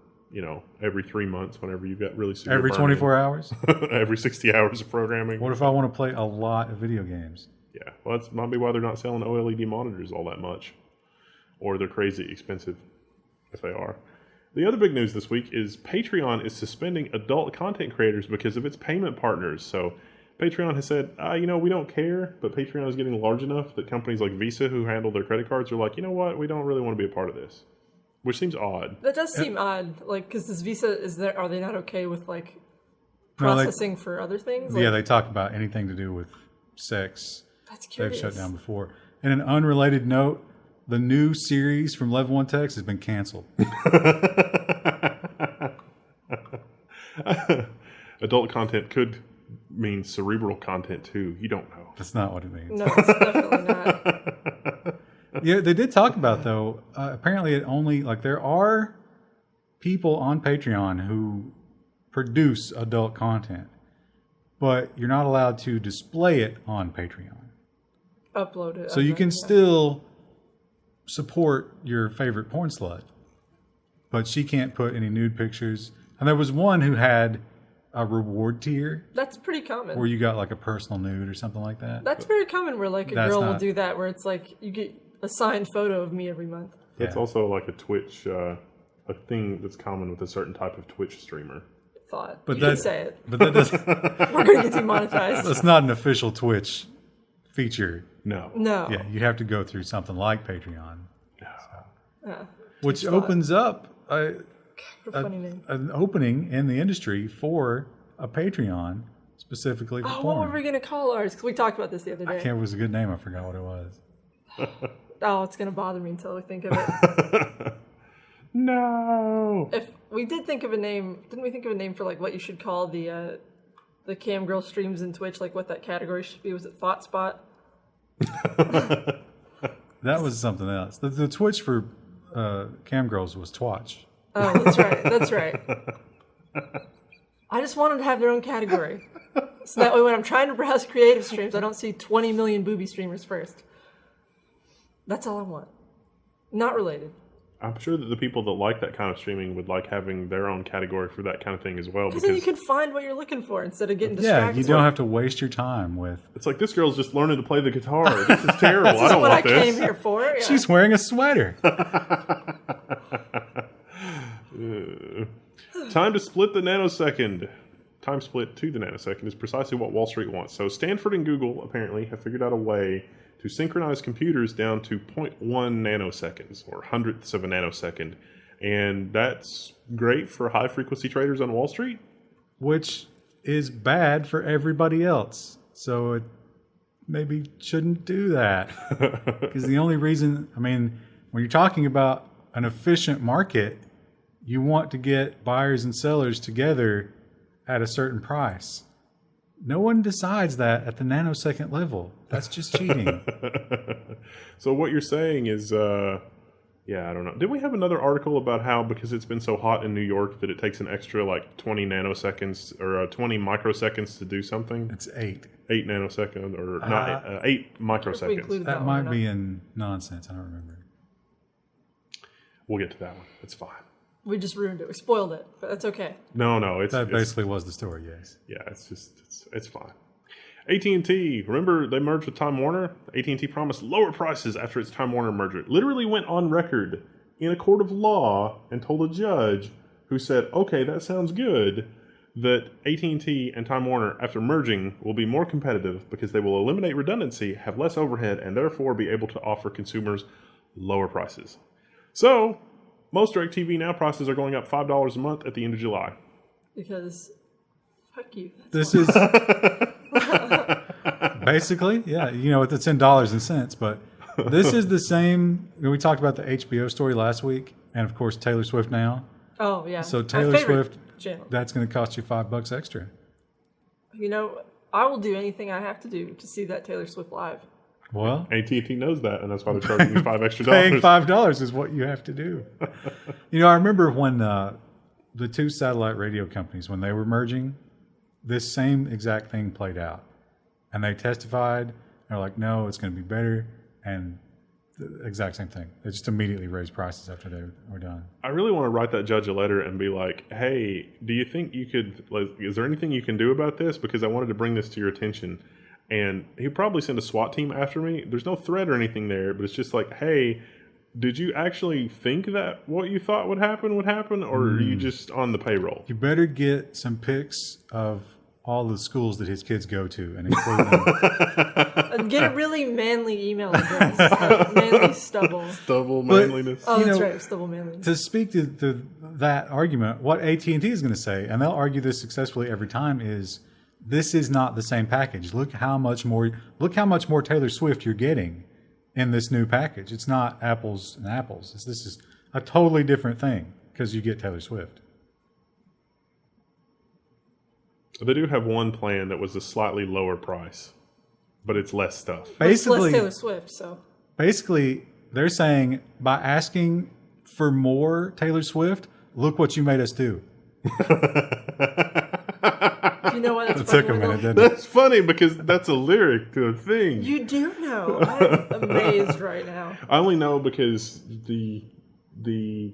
every 3 months whenever you've got really severe Every burn-in. 24 hours? Every 60 hours of programming. What if I want to play a lot of video games? Yeah, well, that's might be why they're not selling OLED monitors all that much. Or they're crazy expensive, if they are. The other big news this week is Patreon is suspending adult content creators because of its payment partners. So Patreon has said, we don't care, but Patreon is getting large enough that companies like Visa, who handle their credit cards, are like, you know what, we don't really want to be a part of this. Which seems odd. That does seem odd. Like, because this Visa is there. Are they not okay with like No, like- processing for other things? Like, Yeah, they talk about anything to do with sex. that's They've curious. shut down before. In an unrelated note, the new series from Level 1 Text has been canceled. Adult content could mean cerebral content too. You don't know. That's not what it means. No, it's definitely not. Yeah, they did talk about, though, apparently it only, like, there are people on Patreon who produce adult content, but you're not allowed to display it on Patreon. Upload it. So you can still support your favorite porn slut, but she can't put any nude pictures. And there was one who had a reward tier That's pretty common. where you got like a personal nude or something like that. That's very common where like a That's girl will not- do that where it's like you get a signed photo of me every month. That's Yeah. also like a Twitch, a thing that's common with a certain type of Twitch streamer. Thought. But You can that- say it. But that doesn't, We're going to get demonetized. that's not an official Twitch feature. No. No. Yeah, you have to go through something like Patreon, Yeah. which Twitch opens up What a funny name. an opening in the industry for a Patreon specifically for Oh, porn. what were we going to call ours? Because we talked about this the other day. It was a good name. I forgot what it was. Oh, it's going to bother me until we think of it. No. If we did think of a name, didn't we think of a name for like what you should call the cam girl streams in Twitch? Like what that category should be? Was it Thought Spot? That was something else. The Twitch for cam girls was Twatch. Oh, that's right. That's right. I just want them to have their own category. So that way when I'm trying to browse creative streams, I don't see 20 million booby streamers first. That's all I want. Not related. I'm sure that the people that like that kind of streaming would like having their own category for that kind of thing as well. Because then you can find what you're looking for instead of getting Yeah, distracted. you don't have to waste your time with. it's like, this girl's just learning to play the guitar. This is terrible. This I is don't what I want this. came here for. Yeah. She's wearing a sweater. Time to split the nanosecond. Time split to the nanosecond is precisely what Wall Street wants. So Stanford and Google apparently have figured out a way to synchronize computers down to 0.1 nanoseconds or hundredths of a nanosecond. And that's great for high frequency traders on Wall Street. Which is bad for everybody else. So it maybe shouldn't do that. Because the only reason, I mean, when you're talking about an efficient market, you want to get buyers and sellers together at a certain price. No one decides that at the nanosecond level. That's just cheating. So what you're saying is, yeah, I don't know. Did we have another article about how because it's been so hot in New York that it takes an extra like 20 nanoseconds or 20 microseconds to do something? It's 8. 8 nanoseconds or not 8 If we microseconds. included That one or might not. be in nonsense. I don't remember. We'll get to that one. It's fine. We just ruined it. We spoiled it, but that's okay. No, it's That basically was the story, yes. yeah, it's fine. AT&T, remember they merged with Time Warner? AT&T promised lower prices after its Time Warner merger. It literally went on record in a court of law and told a judge who said, okay, that sounds good, that AT&T and Time Warner, after merging, will be more competitive because they will eliminate redundancy, have less overhead, and therefore be able to offer consumers lower prices. So, most DirecTV Now prices are going up $5 a month at the end of July. Because, fuck you. This is basically, yeah, you know, it's in dollars and cents, but this is the same. We talked about the HBO story last week, and of course, Taylor Swift now. Oh, yeah. So My Taylor favorite Swift, channel. that's going to cost you $5 extra. You know, I will do anything I have to do to see that Taylor Swift live. Well, AT&T knows that, and that's why they're charging you $5 extra. paying $5 is what you have to do. You know, I remember when the two satellite radio companies, when they were merging, this same exact thing played out. And they testified. They're like, no, it's going to be better. And the exact same thing. They just immediately raised prices after they were done. I really want to write that judge a letter and be like, hey, do you think you could, like, is there anything you can do about this? Because I wanted to bring this to your attention. And he'd probably send a SWAT team after me. There's no threat or anything there, but it's just like, hey, did you actually think that what you thought would happen, or are you just on the payroll? You better get some pics of all the schools that his kids go to and include them. And get a really manly email address. Like manly stubble. Double manliness. Oh, You that's know, right. Stubble manliness. To speak to that argument, what AT&T is going to say, and they'll argue this successfully every time, is this is not the same package. Look how much more Taylor Swift you're getting in this new package. It's not apples and apples. This is a totally different thing because you get Taylor Swift. They do have one plan that was a slightly lower price, but it's less stuff. It's less Taylor Swift, so. Basically, they're saying by asking for more Taylor Swift, look what you made us do. You know what? It took a minute, didn't it? That's funny because that's a lyric to a thing. You do know. I'm amazed right now. I only know because the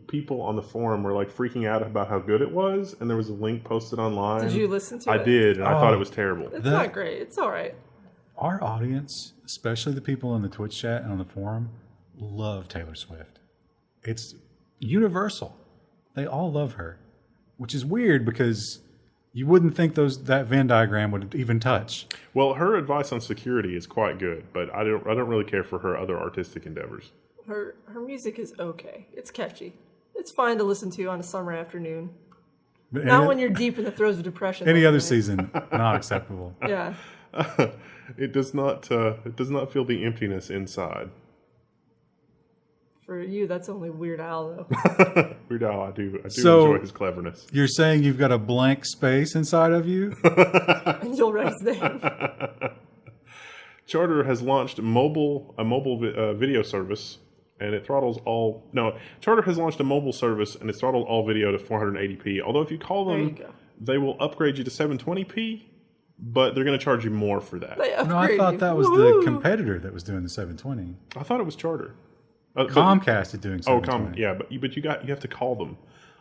people on the forum were like freaking out about how good it was, and there was a link posted online. Did you listen to it? I did, and I thought it was terrible. It's not great. It's all right. Our audience, especially the people in the Twitch chat and on the forum, love Taylor Swift. It's universal. They all love her, which is weird because you wouldn't think that Venn diagram would even touch. Well, her advice on security is quite good, but I don't really care for her other artistic endeavors. Her music is okay. It's catchy. It's fine to listen to on a summer afternoon. But Not when you're deep in the throes of depression. Any other season, not acceptable. Yeah. It does not feel the emptiness inside. For you, that's only Weird Al, though. Weird Al, I do enjoy his cleverness. You're saying you've got a blank space inside of you? And you'll write his name. Charter has launched a mobile video service, and it throttles all. No, Charter has launched a mobile service, and it's throttled all video to 480p. Although if you call them, they will upgrade you to 720p, but they're going to charge you more for that. No, I thought that was the competitor that was doing the 720. I thought it was Charter. Comcast is doing 720. Yeah, but you have to call them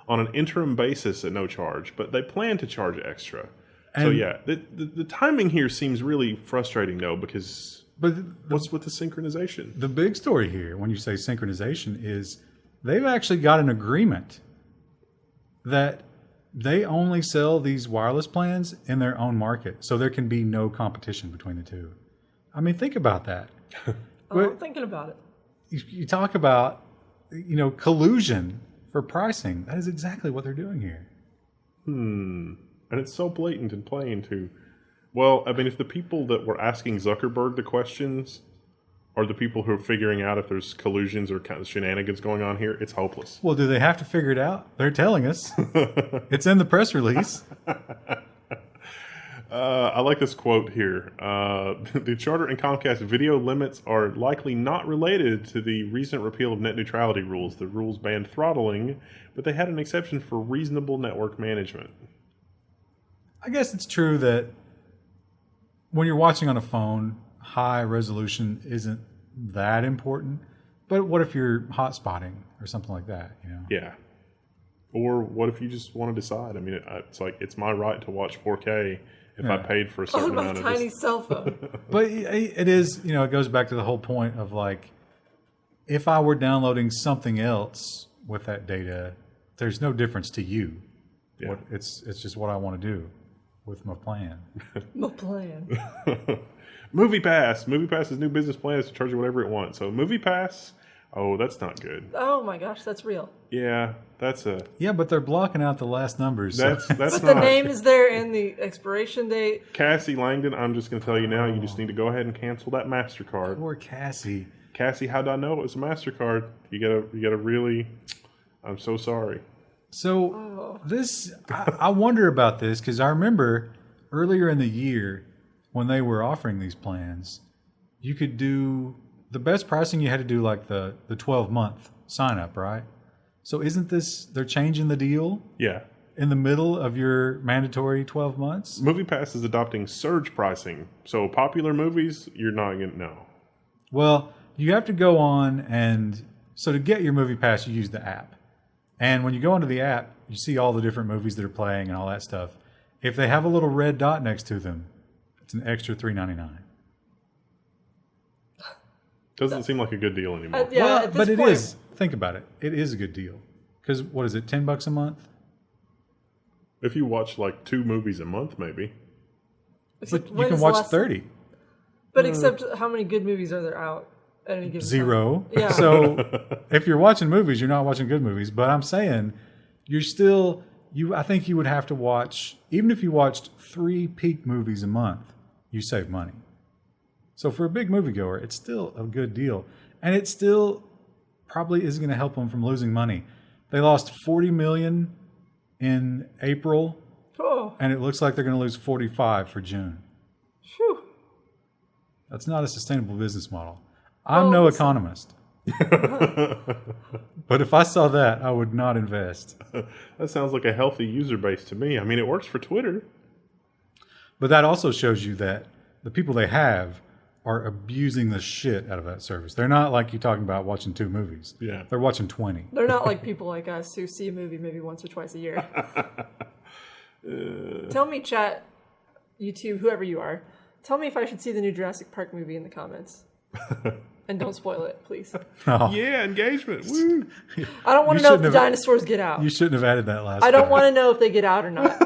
on an interim basis at no charge, but they plan to charge extra. And so yeah, the timing here seems really frustrating though, because what's with the synchronization? The big story here, when you say synchronization, is they've actually got an agreement that they only sell these wireless plans in their own market, so there can be no competition between the two. I mean, think about that. I'm thinking about it. You talk about, collusion for pricing. That is exactly what they're doing here. And it's so blatant and plain too. Well, I mean, if the people that were asking Zuckerberg the questions are the people who are figuring out if there's collusions or kind of shenanigans going on here, it's hopeless. Well, do they have to figure it out? They're telling us. It's in the press release. I like this quote here. The Charter and Comcast video limits are likely not related to the recent repeal of net neutrality rules. The rules banned throttling, but they had an exception for reasonable network management. I guess it's true that when you're watching on a phone, high resolution isn't that important. But what if you're hotspotting or something like that? Yeah. Or what if you just want to decide? I mean, it's like it's my right to watch 4K. If I paid for a certain amount of tiny cell phone. But it is, it goes back to the whole point of like, if I were downloading something else with that data, there's no difference to you. Yeah. It's just what I want to do with my plan. My plan. MoviePass. MoviePass's new business plan is to charge you whatever it wants. So MoviePass, that's not good. Oh my gosh, that's real. Yeah, that's a... Yeah, but they're blocking out the last numbers. That's but not... the name is there in the expiration date. Cassie Langdon, I'm just going to tell you now, you just need to go ahead and cancel that MasterCard. Poor Cassie. Cassie, how did I know it was a MasterCard? You gotta really... I'm so sorry. So I wonder about this because I remember earlier in the year when they were offering these plans, you could do... The best pricing you had to do like the 12-month sign up, right? So isn't this, they're changing the deal? Yeah. In the middle of your mandatory 12 months? MoviePass is adopting surge pricing. So popular movies, you're not going to know. Well, you have to go on and, so to get your MoviePass, you use the app. And when you go into the app, you see all the different movies that are playing and all that stuff. If they have a little red dot next to them, it's an extra $3.99. Doesn't seem like a good deal anymore. But it is. Think about it. It is a good deal. Because what is it, $10 a month? If you watch like 2 movies a month, maybe. But you can watch 30. But except how many good movies are there out at any given time? 0. Yeah. So if you're watching movies, you're not watching good movies. But I'm saying you're still, I think you would have to watch, even if you watched 3 peak movies a month, you save money. So for a big moviegoer, it's still a good deal. And it still probably isn't going to help them from losing money. They lost $40 million in April, and it looks like they're going to lose 45 for June. Phew. That's not a sustainable business model. I'm no economist. But if I saw that, I would not invest. That sounds like a healthy user base to me. I mean, it works for Twitter. But that also shows you that the people they have are abusing the shit out of that service. They're not like you talking about watching 2 movies. Yeah. They're watching 20. They're not like people like us who see a movie maybe once or twice a year. Tell me, chat, YouTube, whoever you are, tell me if I should see the new Jurassic Park movie in the comments. And don't spoil it, please. Oh. Yeah, engagement. Woo. I don't want to know if the dinosaurs get out. You shouldn't have added that last I don't part. want to know if they get out or not.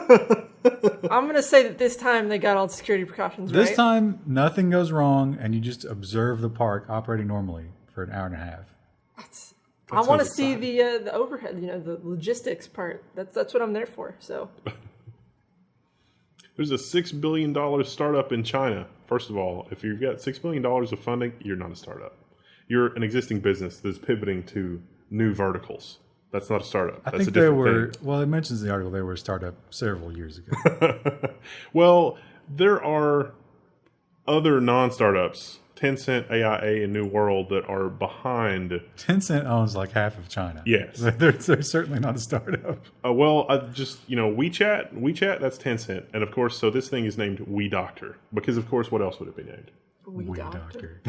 I'm going to say that this time they got all the security precautions right. This time, nothing goes wrong, and you just observe the park operating normally for an hour and a half. I want to see the overhead, the logistics part. That's what I'm there for. So There's a $6 billion startup in China. First of all, if you've got $6 billion of funding, you're not a startup. You're an existing business that's pivoting to new verticals. That's not a startup. I That's think a they different were, thing. well, it mentions in the article they were a startup several years ago. Well, there are other non-startups, Tencent, AIA, and New World, that are behind. Tencent owns like half of China. Yes. They're certainly not a startup. Well, I just, WeChat, that's Tencent. And of course, so this thing is named WeDoctor. Because, of course, what else would it be named? we doctor.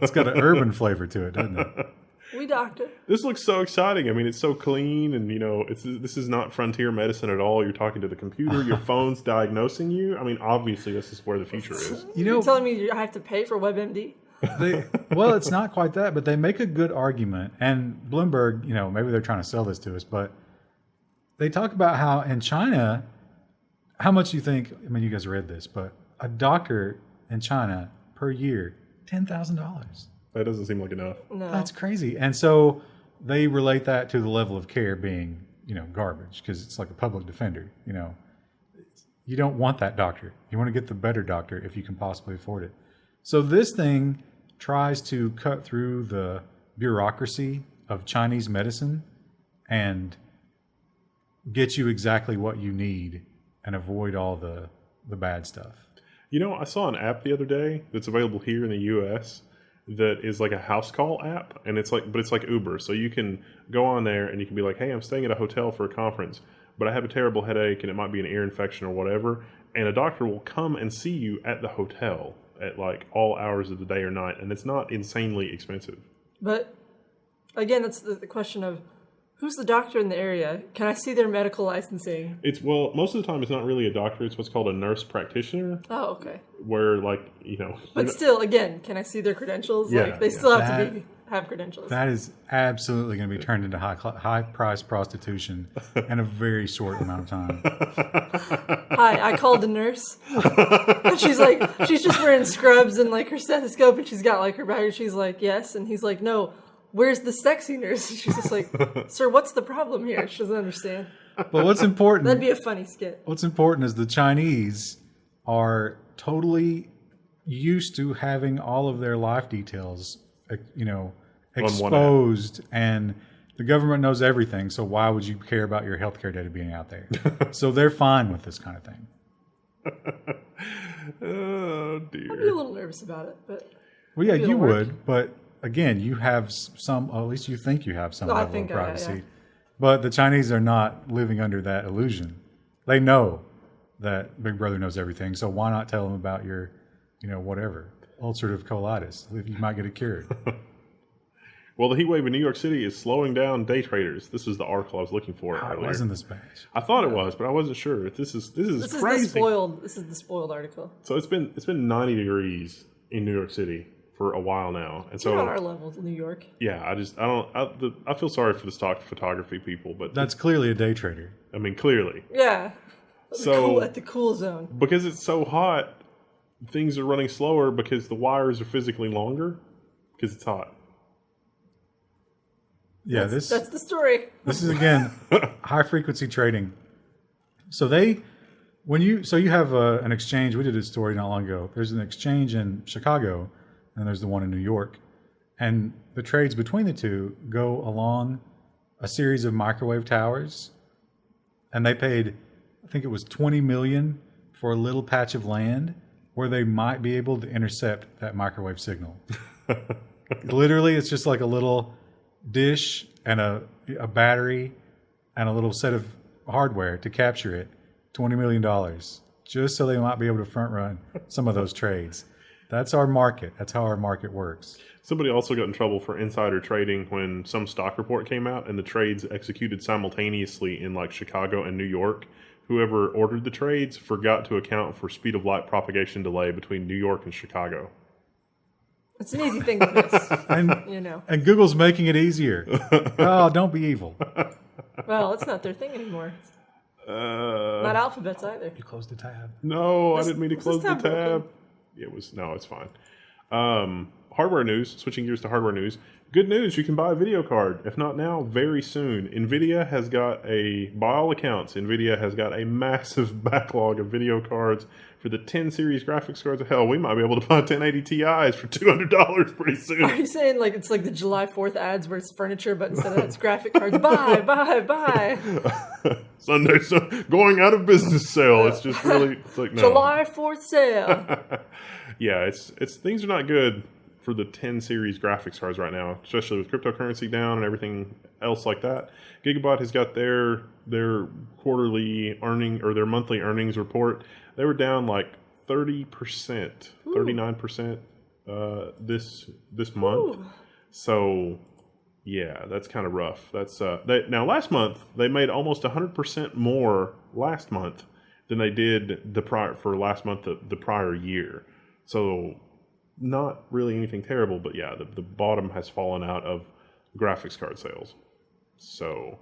It's got an urban flavor to it, doesn't it? We doctor. This looks so exciting. I mean, it's so clean, and this is not frontier medicine at all. You're talking to the computer. Your phone's diagnosing you. I mean, obviously, this is where the future is. You're telling me I have to pay for WebMD? Well, it's not quite that, but they make a good argument. And Bloomberg, maybe they're trying to sell this to us, but they talk about how in China, how much you think. I mean, you guys read this, but a doctor in China per year, $10,000. That doesn't seem like enough. No. That's crazy. And so they relate that to the level of care being, garbage, because it's like a public defender. You don't want that doctor. You want to get the better doctor if you can possibly afford it. So this thing tries to cut through the bureaucracy of Chinese medicine and get you exactly what you need and avoid all the bad stuff. I saw an app the other day that's available here in the U.S. that is like a house call app, and it's like Uber. So you can go on there and you can be like, hey, I'm staying at a hotel for a conference, but I have a terrible headache and it might be an ear infection or whatever. And a doctor will come and see you at the hotel at like all hours of the day or night. And it's not insanely expensive. But again, that's the question of who's the doctor in the area? Can I see their medical licensing? Most of the time it's not really a doctor. It's what's called a nurse practitioner. Oh, okay. Where But still, again, can I see their credentials? Yeah, they still have to have credentials. That is absolutely going to be turned into high price prostitution in a very short amount of time. Hi, I called the nurse. And she's just wearing scrubs and like her stethoscope, and she's got like her bag. She's like, yes. And he's like, no, where's the sexy nurse? She's just like, sir, what's the problem here? She doesn't understand. But what's important... That'd be a funny skit. What's important is the Chinese are totally used to having all of their life details, exposed, and the government knows everything. So why would you care about your healthcare data being out there? So they're fine with this kind of thing. Oh dear! I'd be a little nervous about it, but well, yeah, you would. But again, you have some. Or at least you think you have some level of privacy. Yeah. But the Chinese are not living under that illusion. They know that Big Brother knows everything. So why not tell them about your, whatever, ulcerative colitis? If you might get it cured. Well, the heat wave in New York City is slowing down day traders. This is the article I was looking for It earlier. wasn't this bad. I thought it was, but I wasn't sure. This is crazy. This is the spoiled article. So it's been 90 degrees in New York City for a while now, and so you're on our level, New York. Yeah, I feel sorry for the stock photography people, but That's clearly a day trader. I mean, clearly. Yeah. So at the cool zone. Because it's so hot, things are running slower because the wires are physically longer because it's hot. Yeah, that's the story. This is again high frequency trading. So they So you have an exchange. We did a story not long ago. There's an exchange in Chicago, and there's the one in New York, and the trades between the two go along a series of microwave towers, and they paid, I think it was $20 million for a little patch of land where they might be able to intercept that microwave signal. Literally, it's just like a little dish and a battery and a little set of hardware to capture it. $20 million, just so they might be able to front run some of those trades. That's our market. That's how our market works. Somebody also got in trouble for insider trading when some stock report came out and the trades executed simultaneously in like Chicago and New York. Whoever ordered the trades forgot to account for speed of light propagation delay between New York and Chicago. It's an easy thing to miss, And Google's making it easier. Oh, don't be evil. Well, it's not their thing anymore. Not Alphabet's either. You closed the tab. No, I didn't mean to close the tab. Broken? It's fine. Hardware news, switching gears to hardware news. Good news, you can buy a video card. If not now, very soon. NVIDIA has got by all accounts, NVIDIA has got a massive backlog of video cards for the 10 series graphics cards. Hell, we might be able to buy 1080 Ti's for $200 pretty soon. Are you saying like it's like the July 4th ads where it's furniture, but instead of that, it's graphic cards? Buy. Sunday, going out of business sale. It's just really, it's like, no. July 4th sale. Yeah, it's things are not good for the 10 series graphics cards right now, especially with cryptocurrency down and everything else like that. Gigabyte has got their quarterly earning or their monthly earnings report. They were down like 30%, 39% this month. Ooh. So yeah, that's kind of rough. That's now last month they made almost 100% more last month than they did the prior year. So not really anything terrible, but yeah, the bottom has fallen out of graphics card sales. So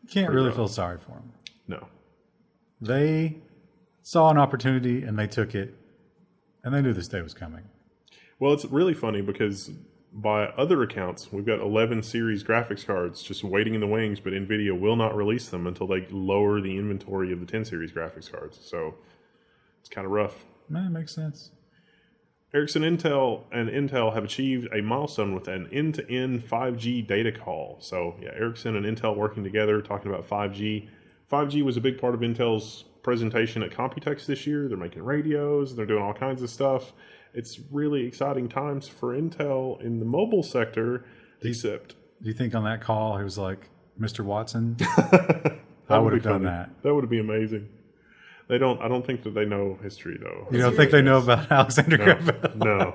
you can't really feel sorry for them. No. They saw an opportunity and they took it, and they knew this day was coming. Well, it's really funny because by other accounts, we've got 11 series graphics cards just waiting in the wings, but NVIDIA will not release them until they lower the inventory of the 10 series graphics cards. So it's kind of rough. Man, it makes sense. Ericsson and Intel have achieved a milestone with an end-to-end 5G data call. So yeah, Ericsson and Intel working together, talking about 5G. 5G was a big part of Intel's presentation at Computex this year. They're making radios. They're doing all kinds of stuff. It's really exciting times for Intel in the mobile sector, except... Do you think on that call he was like, Mr. Watson? I would have done that. That would be amazing. I don't think that they know history, though. You don't think they know about Alexander Graham Bell? No.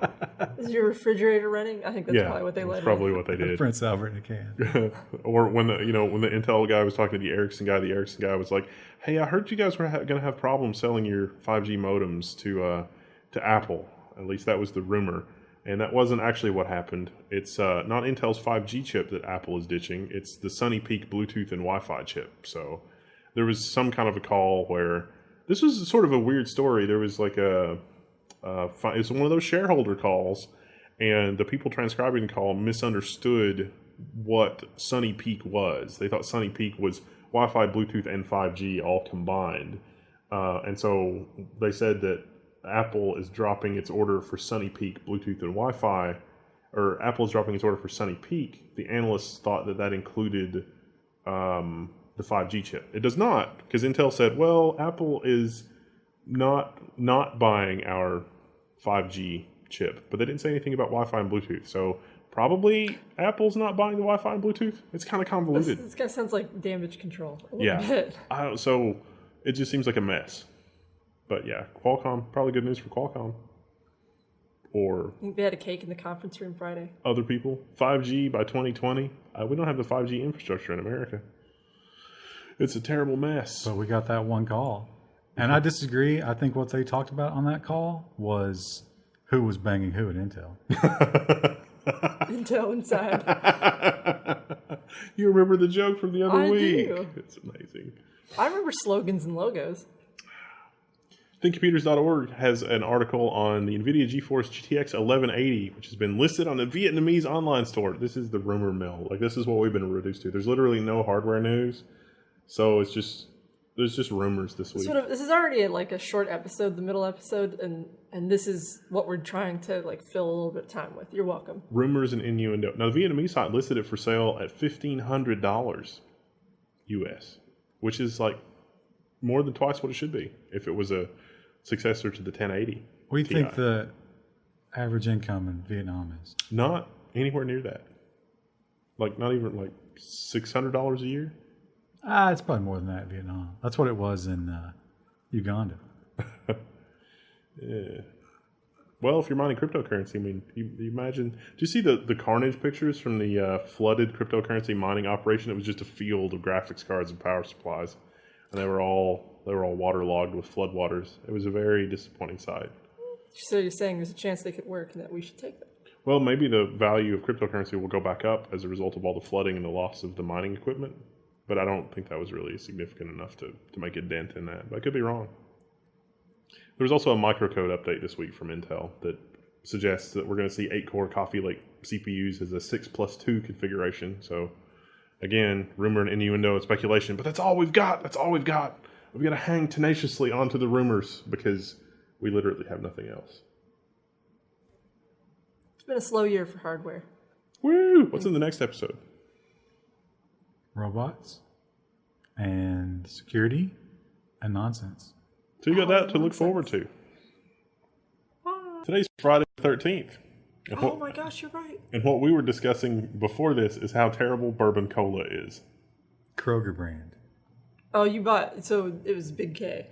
Is your refrigerator running? I think that's probably what they led. Probably what they did. Prince Albert in a can. Or when the Intel guy was talking to the Ericsson guy was like, "Hey, I heard you guys were going to have problems selling your 5G modems to Apple. At least that was the rumor." And that wasn't actually what happened. It's not Intel's 5G chip that Apple is ditching. It's the Sunny Peak Bluetooth and Wi-Fi chip. So there was some kind of a call where... This was sort of a weird story. There was like it was one of those shareholder calls, and the people transcribing the call misunderstood what Sunny Peak was. They thought Sunny Peak was Wi-Fi, Bluetooth, and 5G all combined. And so they said that Apple is dropping its order for Sunny Peak, Bluetooth, and Wi-Fi, or Apple is dropping its order for Sunny Peak. The analysts thought that included... the 5G chip. It does not, because Intel said, well, Apple is not buying our 5G chip, but they didn't say anything about Wi-Fi and Bluetooth. So probably Apple's not buying the Wi-Fi and Bluetooth. It's kind of convoluted. This kind of sounds like damage control. A little bit. So it just seems like a mess. But yeah, Qualcomm, probably good news for Qualcomm. Or I think they had a cake in the conference room Friday. Other people, 5G by 2020. We don't have the 5G infrastructure in America. It's a terrible mess. But we got that one call. And I disagree. I think what they talked about on that call was who was banging who at Intel. Intel inside. You remember the joke from the other week. Do. It's amazing. I remember slogans and logos. ThinkComputers.org has an article on the NVIDIA GeForce GTX 1180, which has been listed on the Vietnamese online store. This is the rumor mill. Like, this is what we've been reduced to. There's literally no hardware news. So it's just There's just rumors this week. This is already a short episode, the middle episode, and this is what we're trying to fill a little bit of time with. You're welcome. Rumors and innuendo. Now, the Vietnamese site listed it for sale at $1,500 US, which is more than twice what it should be if it was a successor to the 1080. What do you think the average income in Vietnam is? Not anywhere near that. Not even $600 a year. It's probably more than that in Vietnam. That's what it was in Uganda. Yeah. Well, if you're mining cryptocurrency, I mean, you imagine. Do you see the carnage pictures from the flooded cryptocurrency mining operation? It was just a field of graphics cards and power supplies, and they were all waterlogged with floodwaters. It was a very disappointing sight. So you're saying there's a chance they could work and that we should take them? Well, maybe the value of cryptocurrency will go back up as a result of all the flooding and the loss of the mining equipment. But I don't think that was really significant enough to make a dent in that. But I could be wrong. There was also a microcode update this week from Intel that suggests that we're going to see 8-core Coffee Lake CPUs as a 6+2 configuration. So, again, rumor and innuendo and speculation. But that's all we've got. That's all we've got. We've got to hang tenaciously onto the rumors because we literally have nothing else. It's been a slow year for hardware. Woo! What's in the next episode? Robots and security and nonsense. So you got that to look forward to. Today's Friday the 13th. Oh my gosh, you're right. And what we were discussing before this is how terrible bourbon cola is. Kroger brand. Oh, you bought, so it was Big K.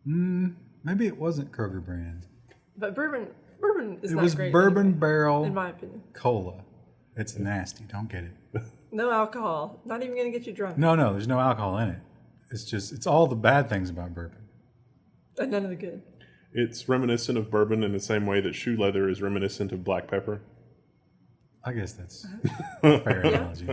Maybe it wasn't Kroger brand. But bourbon is it not was great. Bourbon anyway, Barrel, in my opinion. Cola. It's nasty. Don't get it. No alcohol. Not even going to get you drunk. No, there's no alcohol in it. It's all the bad things about bourbon. And none of the good. It's reminiscent of bourbon in the same way that shoe leather is reminiscent of black pepper. I guess that's a fair analogy.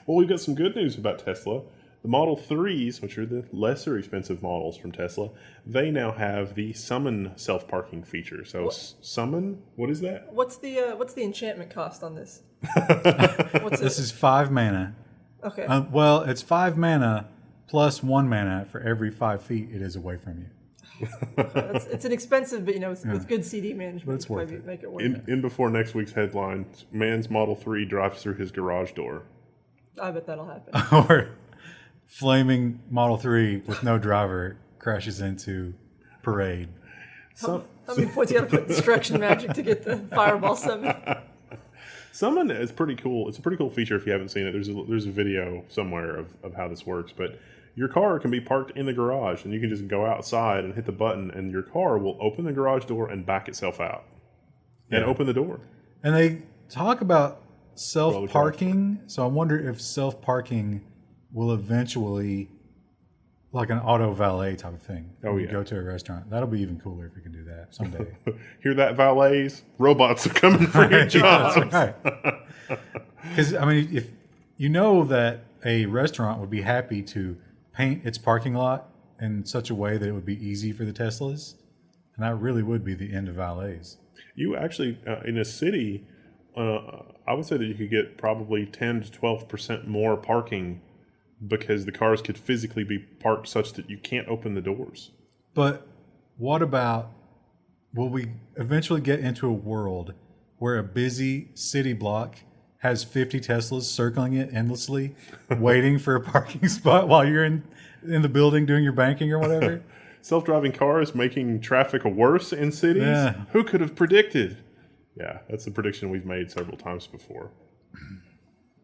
Well, we've got some good news about Tesla. The Model 3s, which are the lesser expensive models from Tesla, they now have the summon self-parking feature. So summon, what is that? What's the enchantment cost on this? This is 5 mana. Okay. Well, it's 5 mana plus 1 mana for every 5 feet it is away from you. It's an expensive, but with good CD management, it's worth it. Make it work. In before next week's headline, man's Model 3 drives through his garage door. I bet that'll happen. Or flaming Model 3 with no driver crashes into parade. How many points you got to put destruction magic to get the fireball summon? Summon is pretty cool. It's a pretty cool feature if you haven't seen it. There's a video somewhere of how this works, but your car can be parked in the garage and you can just go outside and hit the button and your car will open the garage door and back itself out and open the door. And they talk about self-parking, so I wonder if self-parking will eventually, like an auto valet type of thing. Oh, you go to a restaurant. That'll be even cooler if we can do that someday. Hear that, valets? Robots are coming for your jobs. Because, I mean, if you know that a restaurant would be happy to paint its parking lot in such a way that it would be easy for the Teslas, and that really would be the end of valets. You actually, in a city, I would say that you could get probably 10 to 12% more parking because the cars could physically be parked such that you can't open the doors. But what about, will we eventually get into a world where a busy city block has 50 Teslas circling it endlessly, waiting for a parking spot while you're in the building doing your banking or whatever? Self-driving cars making traffic worse in cities? Yeah. Who could have predicted? Yeah, that's a prediction we've made several times before.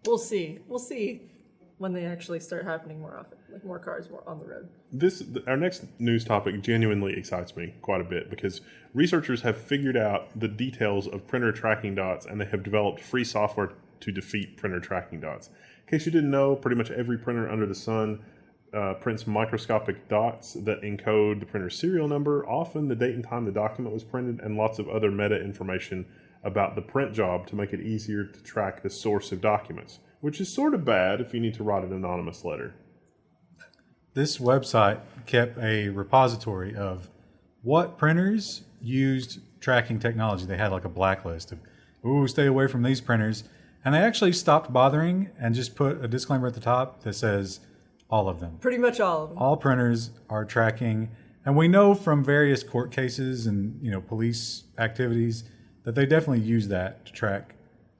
We'll see. We'll see when they actually start happening more often, like more cars more on the road. Our next news topic genuinely excites me quite a bit because researchers have figured out the details of printer tracking dots and they have developed free software to defeat printer tracking dots. In case you didn't know, pretty much every printer under the sun prints microscopic dots that encode the printer's serial number, often the date and time the document was printed, and lots of other meta information about the print job to make it easier to track the source of documents, which is sort of bad if you need to write an anonymous letter. This website kept a repository of what printers used tracking technology. They had like a blacklist of, stay away from these printers. And they actually stopped bothering and just put a disclaimer at the top that says, All of them. Pretty much all of them. All printers are tracking, and we know from various court cases and police activities that they definitely use that to track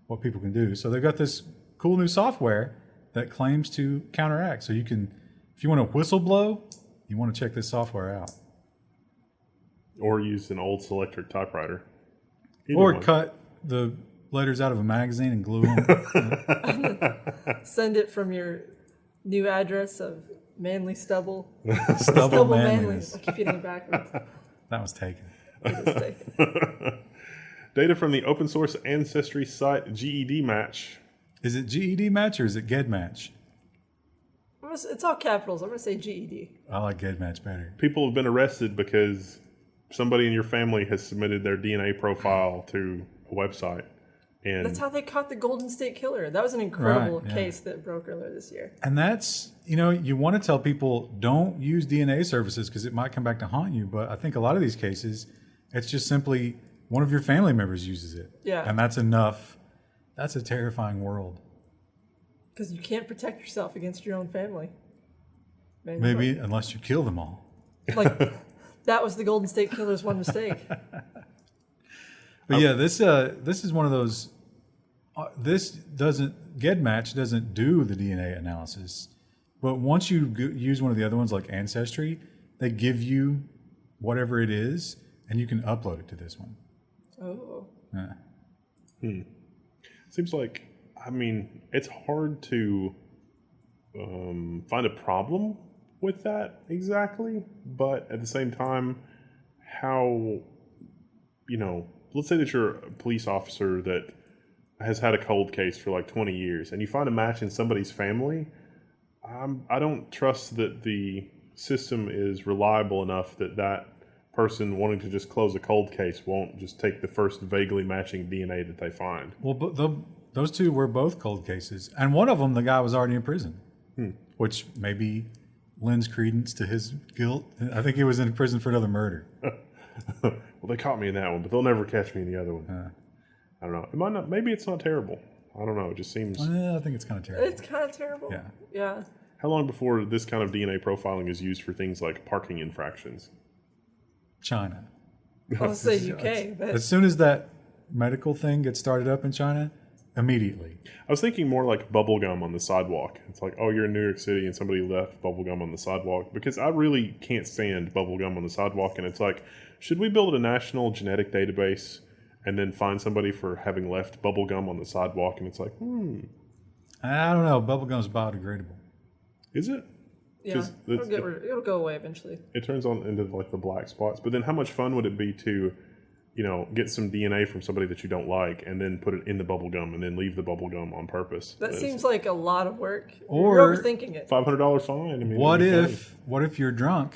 what people can do. So they've got this cool new software that claims to counteract. So you can, if you want to whistle blow, you want to check this software out. Or use an old Selectric typewriter. Or cut the letters out of a magazine and glue them. Send it from your new address of Manly Stubble. Stubble Manly. Manlys. I keep hitting it backwards. That was taken. It is taken. Data from the open source ancestry site GED Match. Is it GED Match or is it GED Match? It's all capitals. I'm going to say GED. I like GED Match better. People have been arrested because somebody in your family has submitted their DNA profile to a website. And That's how they caught the Golden State Killer. That was an incredible case that broke earlier this year. And that's, you want to tell people don't use DNA services because it might come back to haunt you. But I think a lot of these cases, it's just simply one of your family members uses it. Yeah. And that's enough. That's a terrifying world. Because you can't protect yourself against your own family. Maybe unless you kill them all. Like, that was the Golden State Killer's one mistake. But yeah, this is one of those. GEDmatch doesn't do the DNA analysis, but once you use one of the other ones like Ancestry, they give you whatever it is, and you can upload it to this one. Oh. Yeah. Seems like, it's hard to find a problem with that exactly, but at the same time, how, let's say that you're a police officer that has had a cold case for like 20 years and you find a match in somebody's family. I don't trust that the system is reliable enough that person wanting to just close a cold case won't just take the first vaguely matching DNA that they find. Well, but those two were both cold cases. And one of them, the guy was already in prison, which maybe lends credence to his guilt. I think he was in prison for another murder. Well, they caught me in that one, but they'll never catch me in the other one. I don't know. It might not. Maybe it's not terrible. I don't know. It just seems. I think it's kind of terrible. It's kind of terrible. Yeah. Yeah. How long before this kind of DNA profiling is used for things like parking infractions? China. I was say UK, but As soon as that medical thing gets started up in China, immediately. I was thinking more like bubble gum on the sidewalk. It's like, oh, you're in New York City and somebody left bubble gum on the sidewalk, because I really can't stand bubble gum on the sidewalk. And it's like, should we build a national genetic database and then find somebody for having left bubble gum on the sidewalk? And it's like, I don't know. Bubble gum's biodegradable. Is it? yeah, it'll go away eventually. It turns on into like the black spots. But then how much fun would it be to, get some DNA from somebody that you don't like and then put it in the bubble gum and then leave the bubble gum on purpose? That seems like a lot of work. Or You're overthinking it. $500 fine. What if you're drunk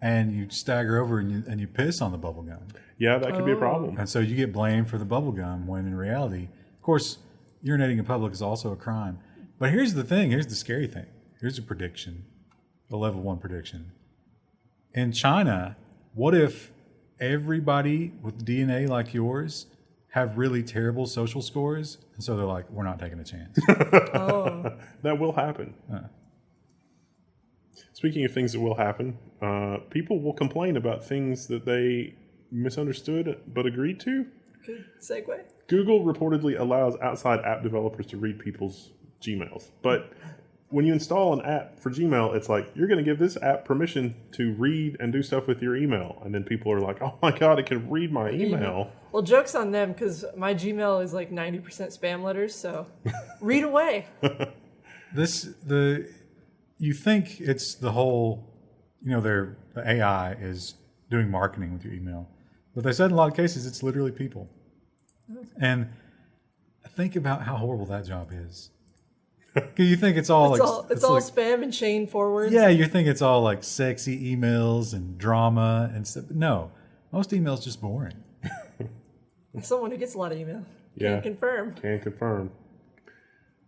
and you stagger over and you piss on the bubble gum? Yeah, that could be a problem. And so you get blamed for the bubble gum when in reality, of course, urinating in public is also a crime. But here's the thing. Here's the scary thing. Here's a prediction, a level 1 prediction. In China, what if everybody with DNA like yours have really terrible social scores? And so they're like, we're not taking a chance. That will happen. Speaking of things that will happen, people will complain about things that they misunderstood but agreed to. Good segue. Google reportedly allows outside app developers to read people's Gmails. But when you install an app for Gmail, it's like, you're going to give this app permission to read and do stuff with your email. And then people are like, oh my God, it can read my email. Well, joke's on them, because my Gmail is like 90% spam letters, so read away. You think it's the whole, the AI is doing marketing with your email. But they said in a lot of cases, it's literally people. And think about how horrible that job is. You think it's all it's all spam and chain forwards. Yeah, you think it's all like sexy emails and drama and stuff. No, most emails just boring. As someone who gets a lot of email, can confirm. Can confirm.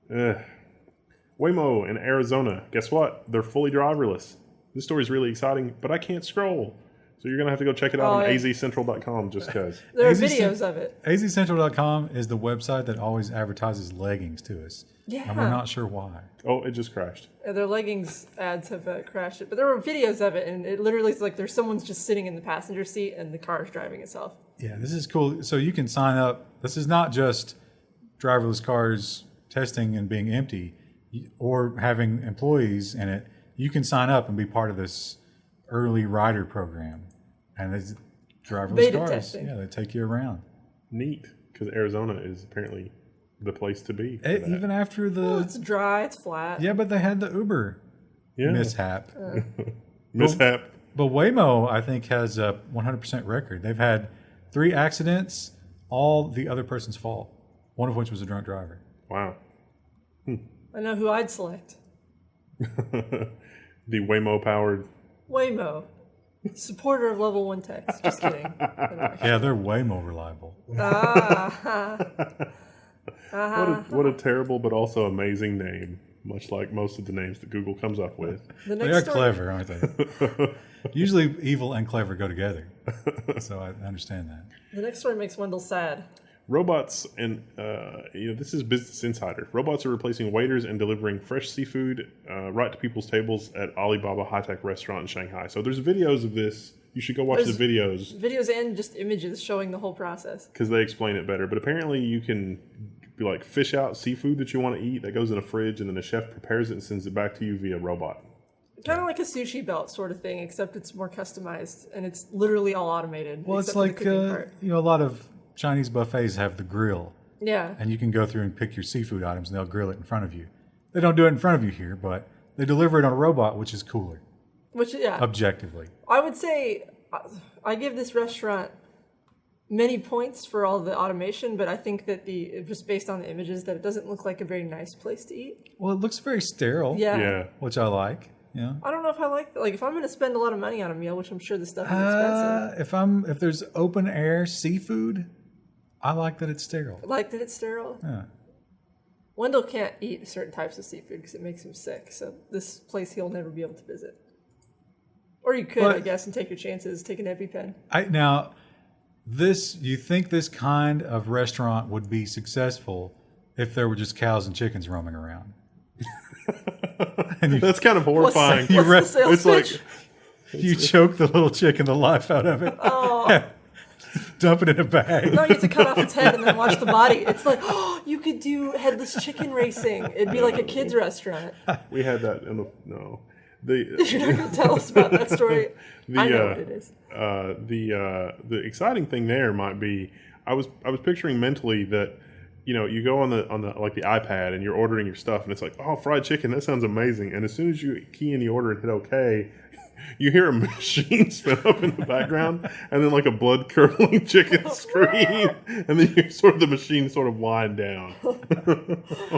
Waymo in Arizona. Guess what? They're fully driverless. This story is really exciting, but I can't scroll. So you're going to have to go check it out on yeah. azcentral.com just because. There are videos of it. azcentral.com is the website that always advertises leggings to us. Yeah. And we're not sure why. Oh, it just crashed. Their leggings ads have crashed it. But there were videos of it, and it literally is like there's someone's just sitting in the passenger seat and the car is driving itself. Yeah, this is cool. So you can sign up. This is not just driverless cars testing and being empty or having employees in it. You can sign up and be part of this early rider program. And it's driverless Beta cars. testing. Yeah, they take you around. Neat, because Arizona is apparently the place to be. Even after the... It's dry, it's flat. Yeah, but they had the Uber mishap. Mishap. But Waymo, I think, has a 100% record. They've had 3 accidents, all the other person's fault, one of which was a drunk driver. Wow. I know who I'd select. The Waymo-powered... Waymo. Supporter of Level 1 text. Just kidding. Yeah, they're way more reliable. What a terrible but also amazing name, much like most of the names that Google comes up with. They are clever, aren't they? Usually evil and clever go together. So I understand that. The next story makes Wendell sad. Robots and, this is Business Insider. Robots are replacing waiters and delivering fresh seafood right to people's tables at Alibaba high-tech restaurant in Shanghai. So there's videos of this. You should go watch the videos. Videos and just images showing the whole process. Because they explain it better. But apparently you can be like fish out seafood that you want to eat that goes in a fridge, and then the chef prepares it and sends it back to you via robot. Kind of like a sushi belt sort of thing, except it's more customized and it's literally all automated. Well, it's like a lot of Chinese buffets have the grill. Yeah. And you can go through and pick your seafood items and they'll grill it in front of you. They don't do it in front of you here, but they deliver it on a robot, which is cooler. Which, yeah. Objectively. I would say I give this restaurant many points for all the automation, but I think that just based on the images, that it doesn't look like a very nice place to eat. Well, it looks very sterile. Yeah. Which I like. Yeah. I don't know if I like that. Like, if I'm going to spend a lot of money on a meal, which I'm sure this stuff is expensive. If there's open air seafood, I like that it's sterile. I like that it's sterile. Yeah. Wendell can't eat certain types of seafood because it makes him sick. So this place he'll never be able to visit. Or you could, I guess, and take your chances, take an EpiPen. You think this kind of restaurant would be successful if there were just cows and chickens roaming around? That's kind of horrifying. What's the sales pitch? You choke the little chicken the life out of it. Oh. Dump it in a bag. No, you have to cut off its head and then watch the body. It's like, you could do headless chicken racing. It'd be like a kid's restaurant. We had that in the... No. You're not going to tell us about that story. I know what it is. The exciting thing there might be, I was picturing mentally that, you go on the like the iPad and you're ordering your stuff and it's like, oh, fried chicken, that sounds amazing. And as soon as you key in the order and hit OK, you hear a machine spin up in the background and then like a blood curdling chicken scream, and then the machine sort of wind down.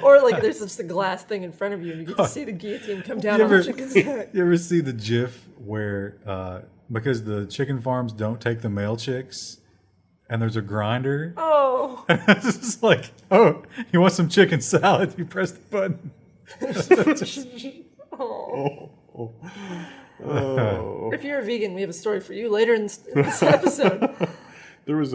Or like there's just a glass thing in front of you and you get to see the guillotine come down on the chicken's neck. You ever see the GIF where because the chicken farms don't take the male chicks and there's a grinder? Oh. And it's just like, oh, you want some chicken salad? You press the button. Oh. If you're a vegan, we have a story for you later in this episode. It's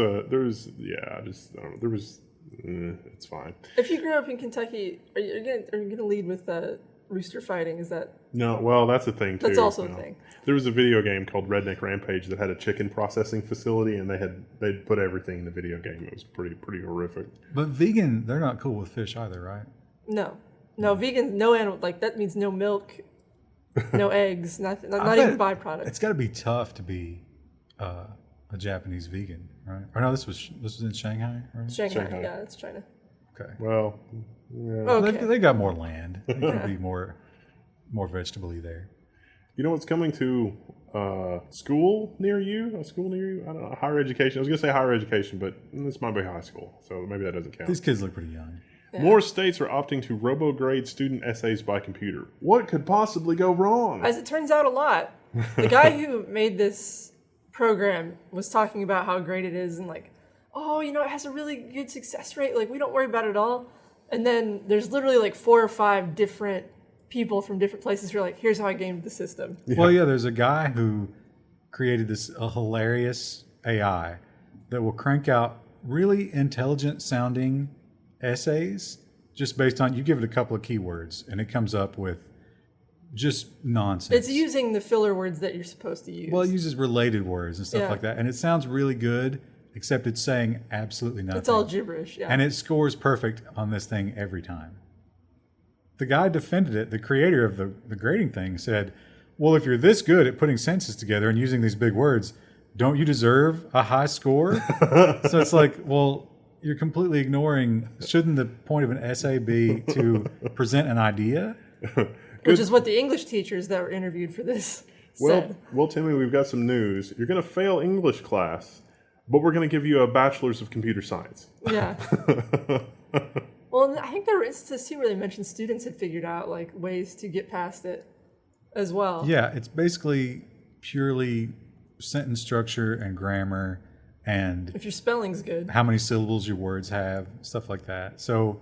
fine. If you grew up in Kentucky, are you gonna lead with rooster fighting? Is that? No, well, that's a thing too. That's also a thing. There was a video game called Redneck Rampage that had a chicken processing facility, and they'd put everything in the video game. It was pretty horrific. But vegan, they're not cool with fish either, right? No, vegan, no animal. Like that means no milk. No eggs, not even byproducts. It's got to be tough to be a Japanese vegan, right? Or no, this was in Shanghai, right? Shanghai. Yeah, it's China. Okay. Well, yeah. Okay. They got more land. They can be more vegetable-y there. You know what's coming to school near you? A school near you? I don't know. Higher education. I was going to say higher education, but this might be high school, so maybe that doesn't count. These kids look pretty young. Yeah. More states are opting to Robo-Grade student essays by computer. What could possibly go wrong? As it turns out, a lot. The guy who made this program was talking about how great it is and like, oh, it has a really good success rate. Like, we don't worry about it at all. And then there's literally like 4 or 5 different people from different places who are like, here's how I gamed the system. Yeah. Well, yeah, there's a guy who created a hilarious AI that will crank out really intelligent sounding essays just based on, you give it a couple of keywords and it comes up with just nonsense. It's using the filler words that you're supposed to use. Well, it uses related words and stuff Yeah. like that. And it sounds really good, except it's saying absolutely nothing. It's all gibberish, yeah. And it scores perfect on this thing every time. The guy defended it. The creator of the grading thing said, well, if you're this good at putting sentences together and using these big words, don't you deserve a high score? So it's like, well, you're completely ignoring, shouldn't the point of an essay be to present an idea? Which is what the English teachers that were interviewed for this said. Well, Timmy, we've got some news. You're going to fail English class, but we're going to give you a bachelor's of computer science. Yeah. Well, I think there were instances too where they mentioned students had figured out like ways to get past it as well. Yeah, it's basically purely sentence structure and grammar and If your spelling's good. how many syllables your words have, stuff like that. So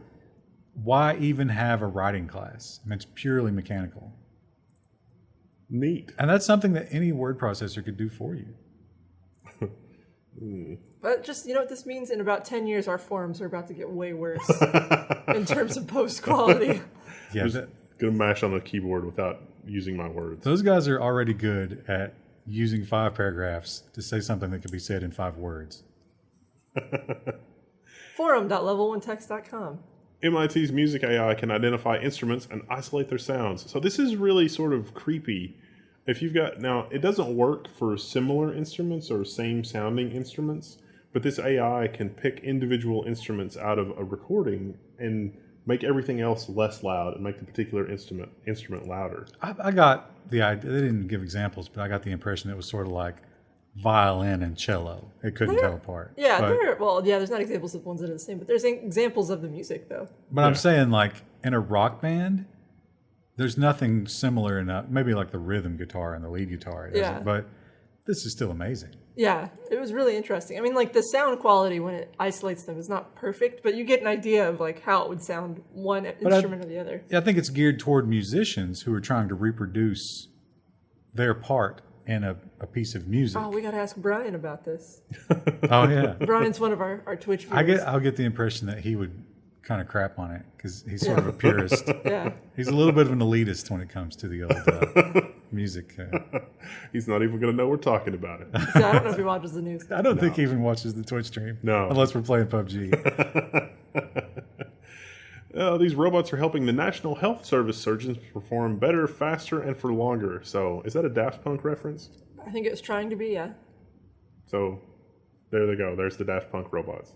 why even have a writing class? I mean, it's purely mechanical. Neat. And that's something that any word processor could do for you. But just, you know what this means? In about 10 years, our forums are about to get way worse in terms of post quality. Yeah, Just going to mash on the keyboard without using my words. those guys are already good at using 5 paragraphs to say something that could be said in 5 words. Forum.level1text.com. MIT's music AI can identify instruments and isolate their sounds. So this is really sort of creepy. If you've got, now it doesn't work for similar instruments or same sounding instruments, but this AI can pick individual instruments out of a recording and make everything else less loud and make the particular instrument louder. I got the idea, they didn't give examples, but I got the impression it was sort of like violin and cello. It couldn't tell apart. Yeah, But, there's not examples of ones that are the same, but there's examples of the music though. but I'm saying, like, in a rock band, there's nothing similar enough. Maybe like the rhythm guitar and the lead guitar. It doesn't, Yeah. But this is still amazing. Yeah, it was really interesting. I mean, like the sound quality when it isolates them is not perfect, but you get an idea of like how it would sound one instrument or the other. Yeah, I think it's geared toward musicians who are trying to reproduce their part in a piece of music. Oh, we got to ask Brian about this. Oh, yeah. Brian's one of our Twitch viewers. I'll get the impression that he would kind of crap on it because he's sort of a purist. Yeah. He's a little bit of an elitist when it comes to the old music. He's not even going to know we're talking about it. So I don't know if he watches the news. I don't think he even watches the Twitch stream. No. Unless we're playing PUBG. These robots are helping the National Health Service surgeons perform better, faster, and for longer. So, is that a Daft Punk reference? I think it was trying to be, yeah. So, there they go. There's the Daft Punk robots.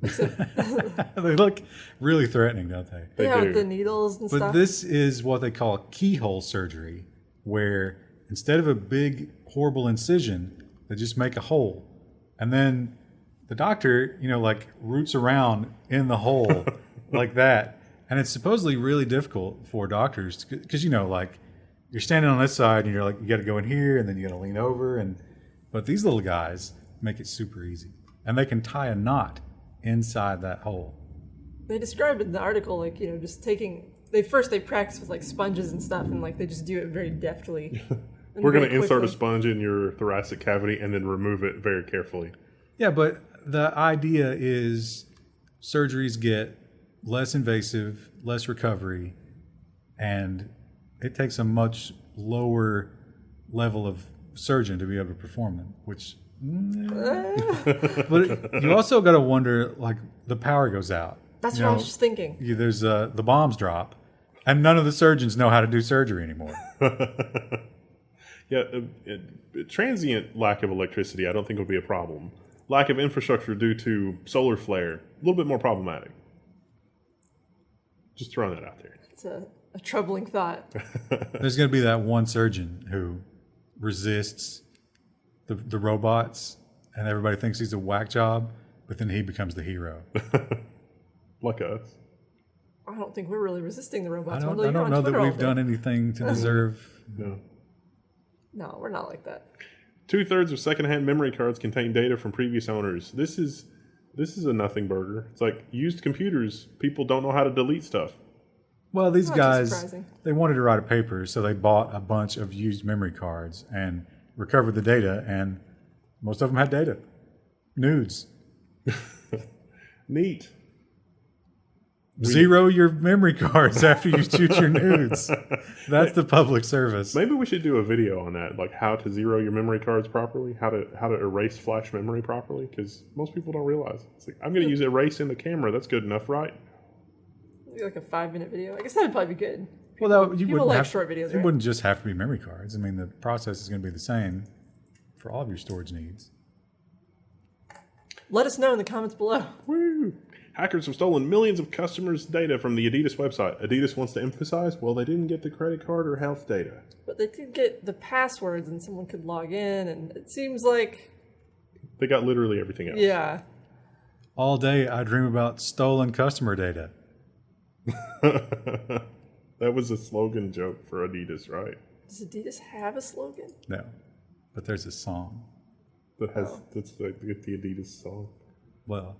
They look really threatening, don't they? They yeah, do. with the needles and But stuff. this is what they call keyhole surgery, where instead of a big, horrible incision, they just make a hole. And then the doctor, like roots around in the hole like that. And it's supposedly really difficult for doctors because, like you're standing on this side and you're like, you got to go in here and then you got to lean over. But these little guys make it super easy. And they can tie a knot inside that hole. They described in the article, like, just taking, they practice with like sponges and stuff and like they just do it very deftly. We're going to insert a sponge in your thoracic cavity and then remove it very carefully. Yeah, but the idea is surgeries get less invasive, less recovery, and it takes a much lower level of surgeon to be able to perform them, which... But you also got to wonder, like, the power goes out. That's what I was just thinking. There's the bombs drop, and none of the surgeons know how to do surgery anymore. Yeah, transient lack of electricity, I don't think will be a problem. Lack of infrastructure due to solar flare, a little bit more problematic. Just throwing that out there. It's a troubling thought. There's going to be that one surgeon who resists the robots, and everybody thinks he's a whack job, but then he becomes the hero. Like us. I don't think we're really resisting the robots. I don't know that we've done anything to deserve... No, we're not like that. 2/3 of secondhand memory cards contain data from previous owners. This is a nothing burger. It's like used computers. People don't know how to delete stuff. Well, these Not too guys, surprising. they wanted to write a paper, so they bought a bunch of used memory cards and recovered the data, and most of them had data. Nudes. Neat. Zero your memory cards after you shoot your nudes. That's the public service. Maybe we should do a video on that, like how to zero your memory cards properly, how to erase flash memory properly, because most people don't realize. It's like, I'm going to use erase in the camera. That's good enough, right? Maybe like a 5-minute video. I guess that would probably be good. Well, People like short videos, It right? wouldn't just have to be memory cards. I mean, the process is going to be the same for all of your storage needs. Let us know in the comments below. Woo! Hackers have stolen millions of customers' data from the Adidas website. Adidas wants to emphasize, well, they didn't get the credit card or health data. But they did get the passwords and someone could log in, and it seems like... They got literally everything else. Yeah. All day I dream about stolen customer data. That was a slogan joke for Adidas, right? Does Adidas have a slogan? No, but there's a song. That's the Adidas song. Well,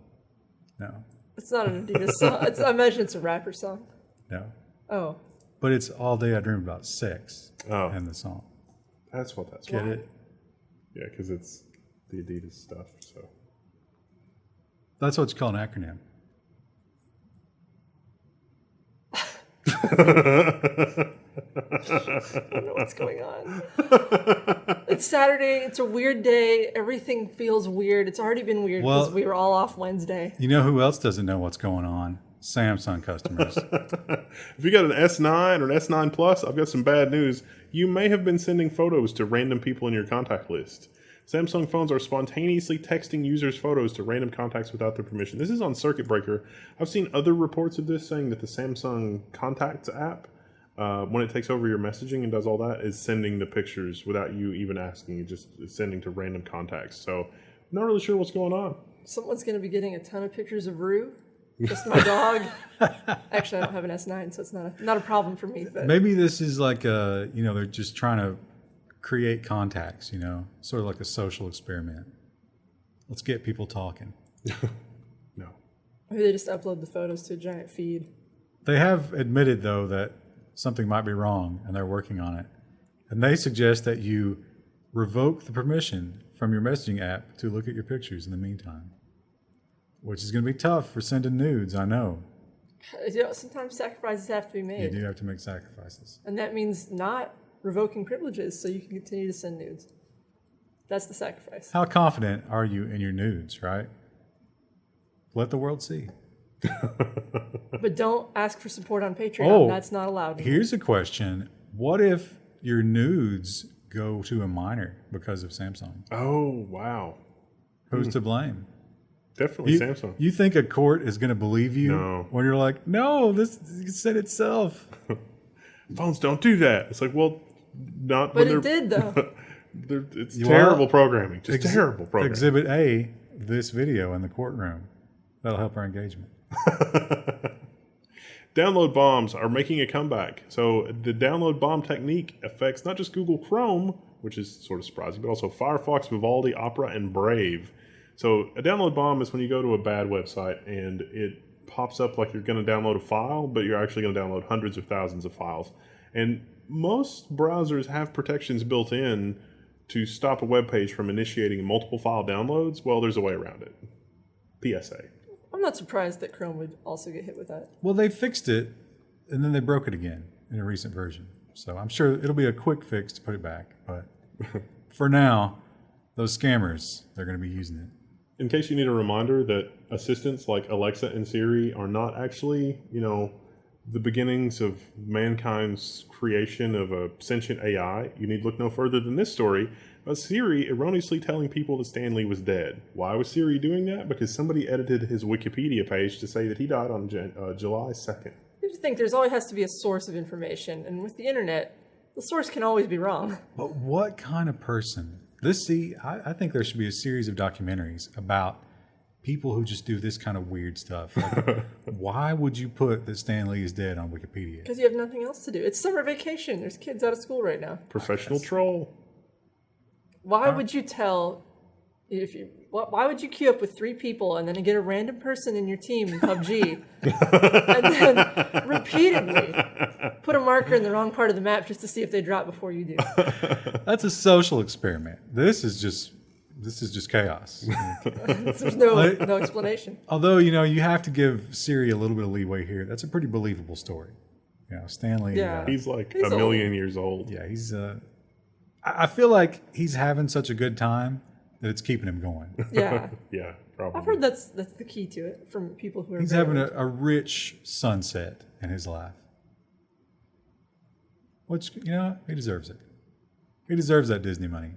no. It's not an Adidas song. I imagine it's a rapper song. No. Oh. But it's all day I dream about sex Oh. in the song. That's what that's Get for. it? Yeah, because it's the Adidas stuff. So That's what you call an acronym. I don't know what's going on. It's Saturday. It's a weird day. Everything feels weird. It's already been weird because Well- we were all off Wednesday. You know who else doesn't know what's going on? Samsung customers. if you got an S9 or an S9 Plus, I've got some bad news. You may have been sending photos to random people in your contact list. Samsung phones are spontaneously texting users' photos to random contacts without their permission. This is on Circuit Breaker. I've seen other reports of this saying that the Samsung Contacts app, when it takes over your messaging and does all that, is sending the pictures without you even asking. It just is sending to random contacts. So, not really sure what's going on. Someone's going to be getting a ton of pictures of Rue. Just my dog. Actually, I don't have an S9, so it's not a problem for me. But Maybe this is like they're just trying to create contacts, sort of like a social experiment. Let's get people talking. No. maybe they just upload the photos to a giant feed. They have admitted, though, that something might be wrong, and they're working on it. And they suggest that you revoke the permission from your messaging app to look at your pictures in the meantime, which is going to be tough for sending nudes, I know. Sometimes sacrifices have to be You made. do have to make sacrifices. And that means not revoking privileges so you can continue to send nudes. That's the sacrifice. How confident are you in your nudes, right? Let the world see. But don't ask for support on Patreon. Oh, That's not allowed. Here's a question. What if your nudes go to a minor because of Samsung? Oh, wow. Who's to blame? Definitely Samsung. You think a court is going to believe you No. when you're like, no, this said itself. Phones don't do that. It's like, well, not But when it did, though. It's terrible programming. Just terrible programming. Exhibit A, this video in the courtroom. That'll help our engagement. Download bombs are making a comeback. So the download bomb technique affects not just Google Chrome, which is sort of surprising, but also Firefox, Vivaldi, Opera, and Brave. So a download bomb is when you go to a bad website and it pops up like you're going to download a file, but you're actually going to download hundreds of thousands of files. And most browsers have protections built in to stop a web page from initiating multiple file downloads. Well, there's a way around it. PSA. I'm not surprised that Chrome would also get hit with that. Well, they fixed it, and then they broke it again in a recent version. So I'm sure it'll be a quick fix to put it back. But for now, those scammers, they're going to be using it. In case you need a reminder that assistants like Alexa and Siri are not actually, the beginnings of mankind's creation of a sentient AI, you need look no further than this story about Siri erroneously telling people that Stan Lee was dead. Why was Siri doing that? Because somebody edited his Wikipedia page to say that he died on July 2nd. You have to think there's always has to be a source of information, and with the internet, the source can always be wrong. But what kind of person? I think there should be a series of documentaries about people who just do this kind of weird stuff. Like, why would you put that Stan Lee is dead on Wikipedia? Because you have nothing else to do. It's summer vacation. There's kids out of school right now. Professional troll. Why would you tell, if you why would you queue up with 3 people and then get a random person in your team in PUBG and then repeatedly put a marker in the wrong part of the map just to see if they drop before you do? That's a social experiment. This is just chaos. There's no explanation. Although, you have to give Siri a little bit of leeway here. That's a pretty believable story. Stanley. Yeah. He's like He's a million years old. Yeah, he's. I feel like he's having such a good time that it's keeping him going. Yeah. Yeah, probably. I've heard that's the key to it from people who are. He's having a rich sunset in his life. Which, he deserves it. He deserves that Disney money.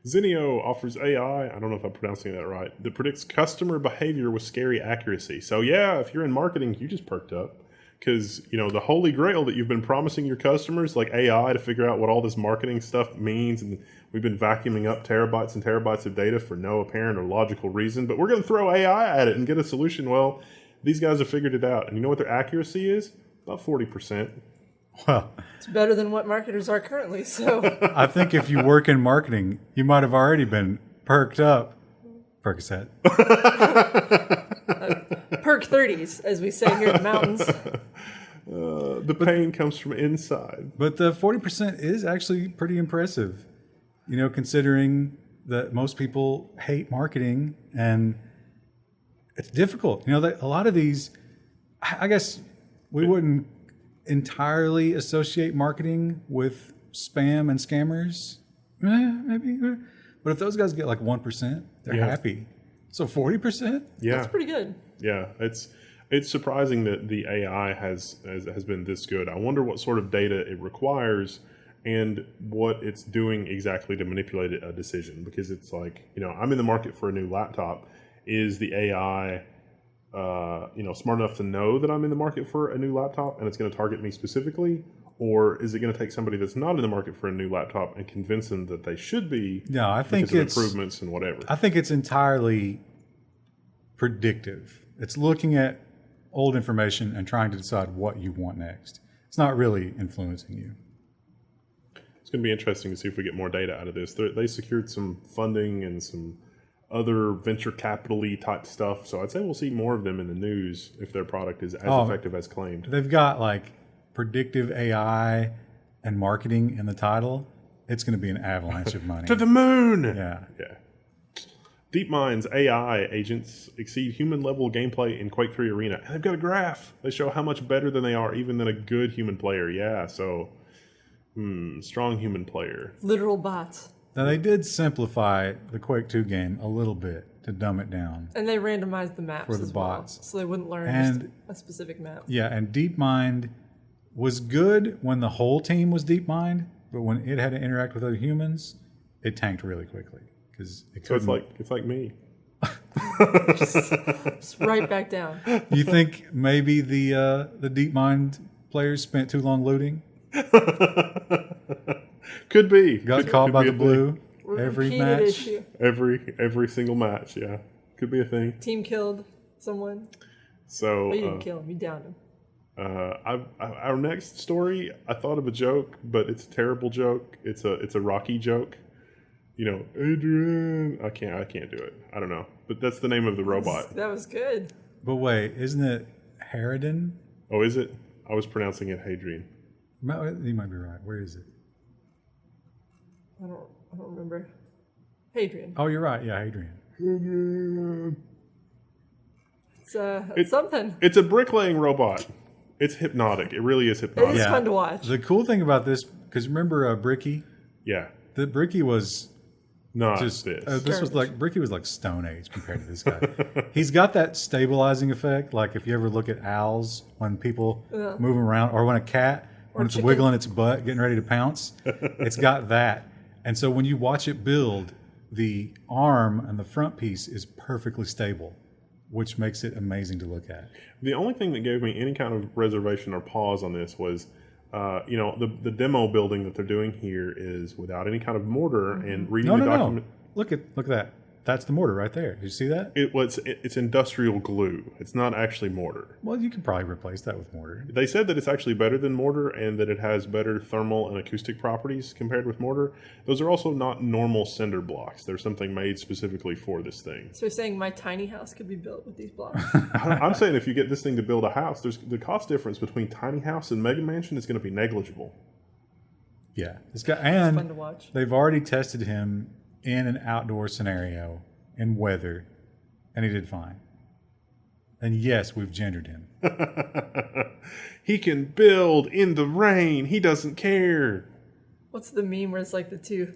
Zenio offers AI, I don't know if I'm pronouncing that right, that predicts customer behavior with scary accuracy. So yeah, if you're in marketing, you just perked up. Because, the holy grail that you've been promising your customers, like AI, to figure out what all this marketing stuff means. And we've been vacuuming up terabytes and terabytes of data for no apparent or logical reason. But we're going to throw AI at it and get a solution. Well, these guys have figured it out. And you know what their accuracy is? About 40%. Well, it's better than what marketers are currently. So I think if you work in marketing, you might have already been perked up. Percocet. Perk 30s, as we say here in the mountains. The pain comes from inside. But the 40% is actually pretty impressive, considering that most people hate marketing and it's difficult. A lot of these, I guess we wouldn't entirely associate marketing with spam and scammers. Maybe. But if those guys get like 1%, they're happy. So 40%? Yeah. That's pretty good. Yeah, it's surprising that the AI has been this good. I wonder what sort of data it requires and what it's doing exactly to manipulate a decision. Because it's like, I'm in the market for a new laptop. Is the AI, smart enough to know that I'm in the market for a new laptop and it's going to target me specifically? Or is it going to take somebody that's not in the market for a new laptop and convince them that they should be? No, I think it's improvements and whatever. I think it's entirely predictive. It's looking at old information and trying to decide what you want next. It's not really influencing you. It's going to be interesting to see if we get more data out of this. They secured some funding and some other venture capital-y type stuff. So I'd say we'll see more of them in the news if their product is as effective as claimed. They've got like predictive AI and marketing in the title. It's going to be an avalanche of money. To the moon! Yeah. DeepMind's AI agents exceed human-level gameplay in Quake III Arena. And they've got a graph. They show how much better than they are even than a good human player. Yeah, so, strong human player. Literal bots. Now, they did simplify the Quake II game a little bit to dumb it down. And they randomized the maps for the as bots. well, so they wouldn't learn just a specific map. Yeah, and DeepMind was good when the whole team was DeepMind, but when it had to interact with other humans, it tanked really quickly. So it's like me. Just right back down. You think maybe the DeepMind players spent too long looting? Could be. Got caught by the blue every Repeated match. issue. Every single match, yeah. Could be a thing. Team killed someone. So But you didn't kill him, you downed him. Our next story, I thought of a joke, but it's a terrible joke. It's a Rocky joke. Adrian. I can't do it. I don't know. But that's the name of the robot. That was good. But wait, isn't it Harridan? Oh, is it? I was pronouncing it Hadrian. You might be right. Where is it? I don't remember. Hadrian. Oh, you're right. Yeah, Hadrian. It's something. It's a bricklaying robot. It's hypnotic. It really is hypnotic. It is fun to watch. The cool thing about this, because remember Bricky? Yeah. The Bricky was Not just this. this was like Bricky was like Stone Age compared to this guy. He's got that stabilizing effect. Like if you ever look at owls when people move around, or when a cat when it's chicken. wiggling its butt, getting ready to pounce, it's got that. And so when you watch it build, the arm and the front piece is perfectly stable, which makes it amazing to look at. The only thing that gave me any kind of reservation or pause on this was, the demo building that they're doing here is without any kind of mortar and reading the document. No. Look at that. That's the mortar right there. Did you see that? It's industrial glue. It's not actually mortar. Well, you can probably replace that with mortar. They said that it's actually better than mortar and that it has better thermal and acoustic properties compared with mortar. Those are also not normal cinder blocks. They're something made specifically for this thing. So you're saying my tiny house could be built with these blocks? I'm saying if you get this thing to build a house, the cost difference between tiny house and mega mansion is going to be negligible. Yeah. This guy, and fun to watch. They've already tested him in an outdoor scenario in weather, and he did fine. And yes, we've gendered him. He can build in the rain. He doesn't care. What's the meme where it's like the two,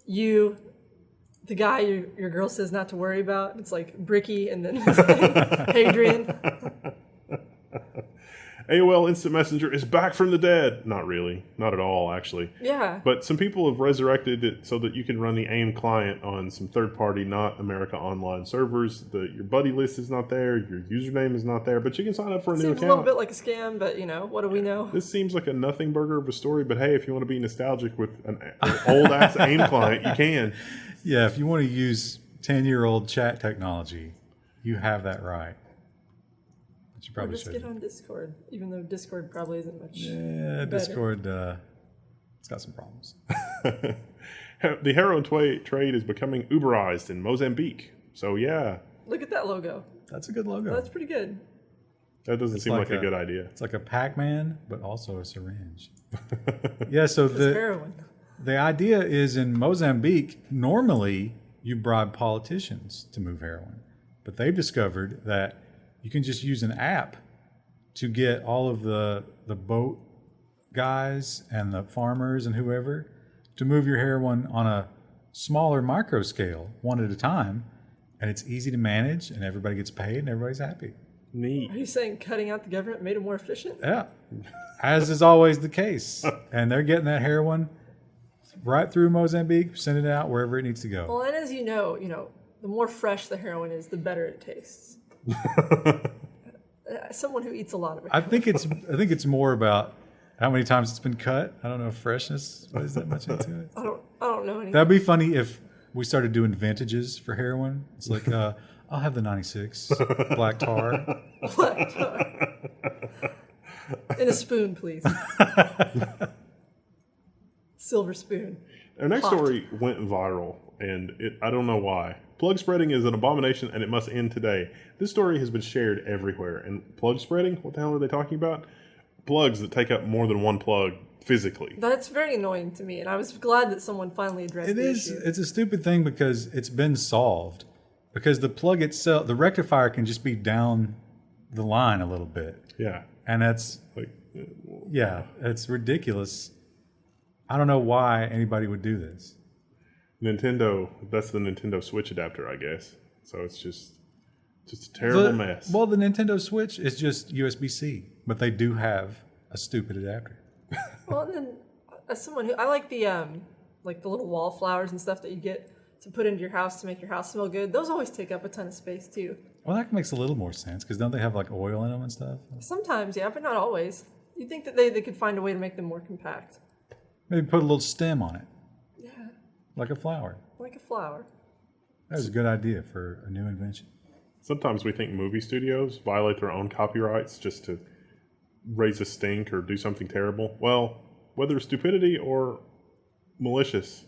the guy your girl says not to worry about? It's like Bricky and then this thing, Hadrian. AOL Instant Messenger is back from the dead. Not really. Not at all, actually. Yeah. But some people have resurrected it so that you can run the AIM client on some third-party, not America Online servers. Your buddy list is not there. Your username is not there. But you can sign up for a new account. Seems a little bit like a scam, but, what do we know? This seems like a nothing burger of a story. But, hey, if you want to be nostalgic with an old-ass AIM client, you can. Yeah, if you want to use 10-year-old chat technology, you have that right. You probably just get on Discord, even though Discord probably isn't much better. Discord, it's got some problems. The heroin trade is becoming Uber-ised in Mozambique. So, yeah. Look at that logo. That's a good logo. That's pretty good. That doesn't seem like a good idea. It's like a Pac-Man, but also a syringe. Yeah, so heroin. The idea is in Mozambique, normally you bribe politicians to move heroin. But they've discovered that you can just use an app to get all of the boat guys and the farmers and whoever to move your heroin on a smaller micro scale, one at a time, and it's easy to manage, and everybody gets paid, and everybody's happy. Neat. Are you saying cutting out the government made it more efficient? Yeah, as is always the case. And they're getting that heroin right through Mozambique, sending it out wherever it needs to go. Well, and as you know, the more fresh the heroin is, the better it tastes. Someone who eats a lot of it. I think it's more about how many times it's been cut. I don't know if freshness plays that much into it. I don't know anything. That'd be funny if we started doing vintages for heroin. It's like I'll have the 96 black tar. Black tar. In a spoon, please. Silver spoon. Our next story went viral, and I don't know why. Plug spreading is an abomination, and it must end today. This story has been shared everywhere. And plug spreading? What the hell are they talking about? Plugs that take up more than one plug physically. That's very annoying to me, and I was glad that someone finally addressed the issue. It's a stupid thing because it's been solved. Because the plug itself, the rectifier can just be down the line a little bit. Yeah. And that's, it's ridiculous. I don't know why anybody would do this. Nintendo, that's the Nintendo Switch adapter, I guess. So it's just a terrible mess. Well, the Nintendo Switch is just USB-C, but they do have a stupid adapter. Well, and then as someone I like the little wallflowers and stuff that you get to put into your house to make your house smell good. Those always take up a ton of space too. Well, that makes a little more sense because don't they have like oil in them and stuff? Sometimes, yeah, but not always. You'd think that they could find a way to make them more compact. Maybe put a little stem on it. Yeah. Like a flower. Like a flower. That was a good idea for a new invention. Sometimes we think movie studios violate their own copyrights just to raise a stink or do something terrible. Well, whether stupidity or malicious,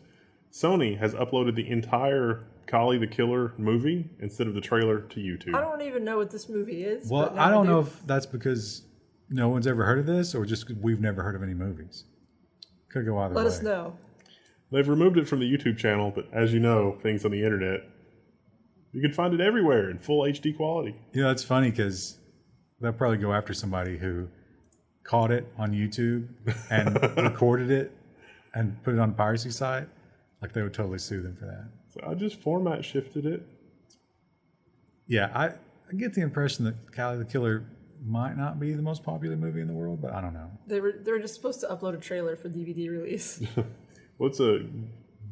Sony has uploaded the entire Kali the Killer movie instead of the trailer to YouTube. I don't even know what this movie is. Well, I don't know if that's because no one's ever heard of this or just we've never heard of any movies. Could go either way. Let us know. They've removed it from the YouTube channel, but as you know, things on the internet, you can find it everywhere in full HD quality. You know, it's funny because they'll probably go after somebody who caught it on YouTube and recorded it and put it on a piracy site. Like they would totally sue them for that. So I just format shifted it. Yeah, I get the impression that Kali the Killer might not be the most popular movie in the world, but I don't know. They were just supposed to upload a trailer for DVD release. Well, it's a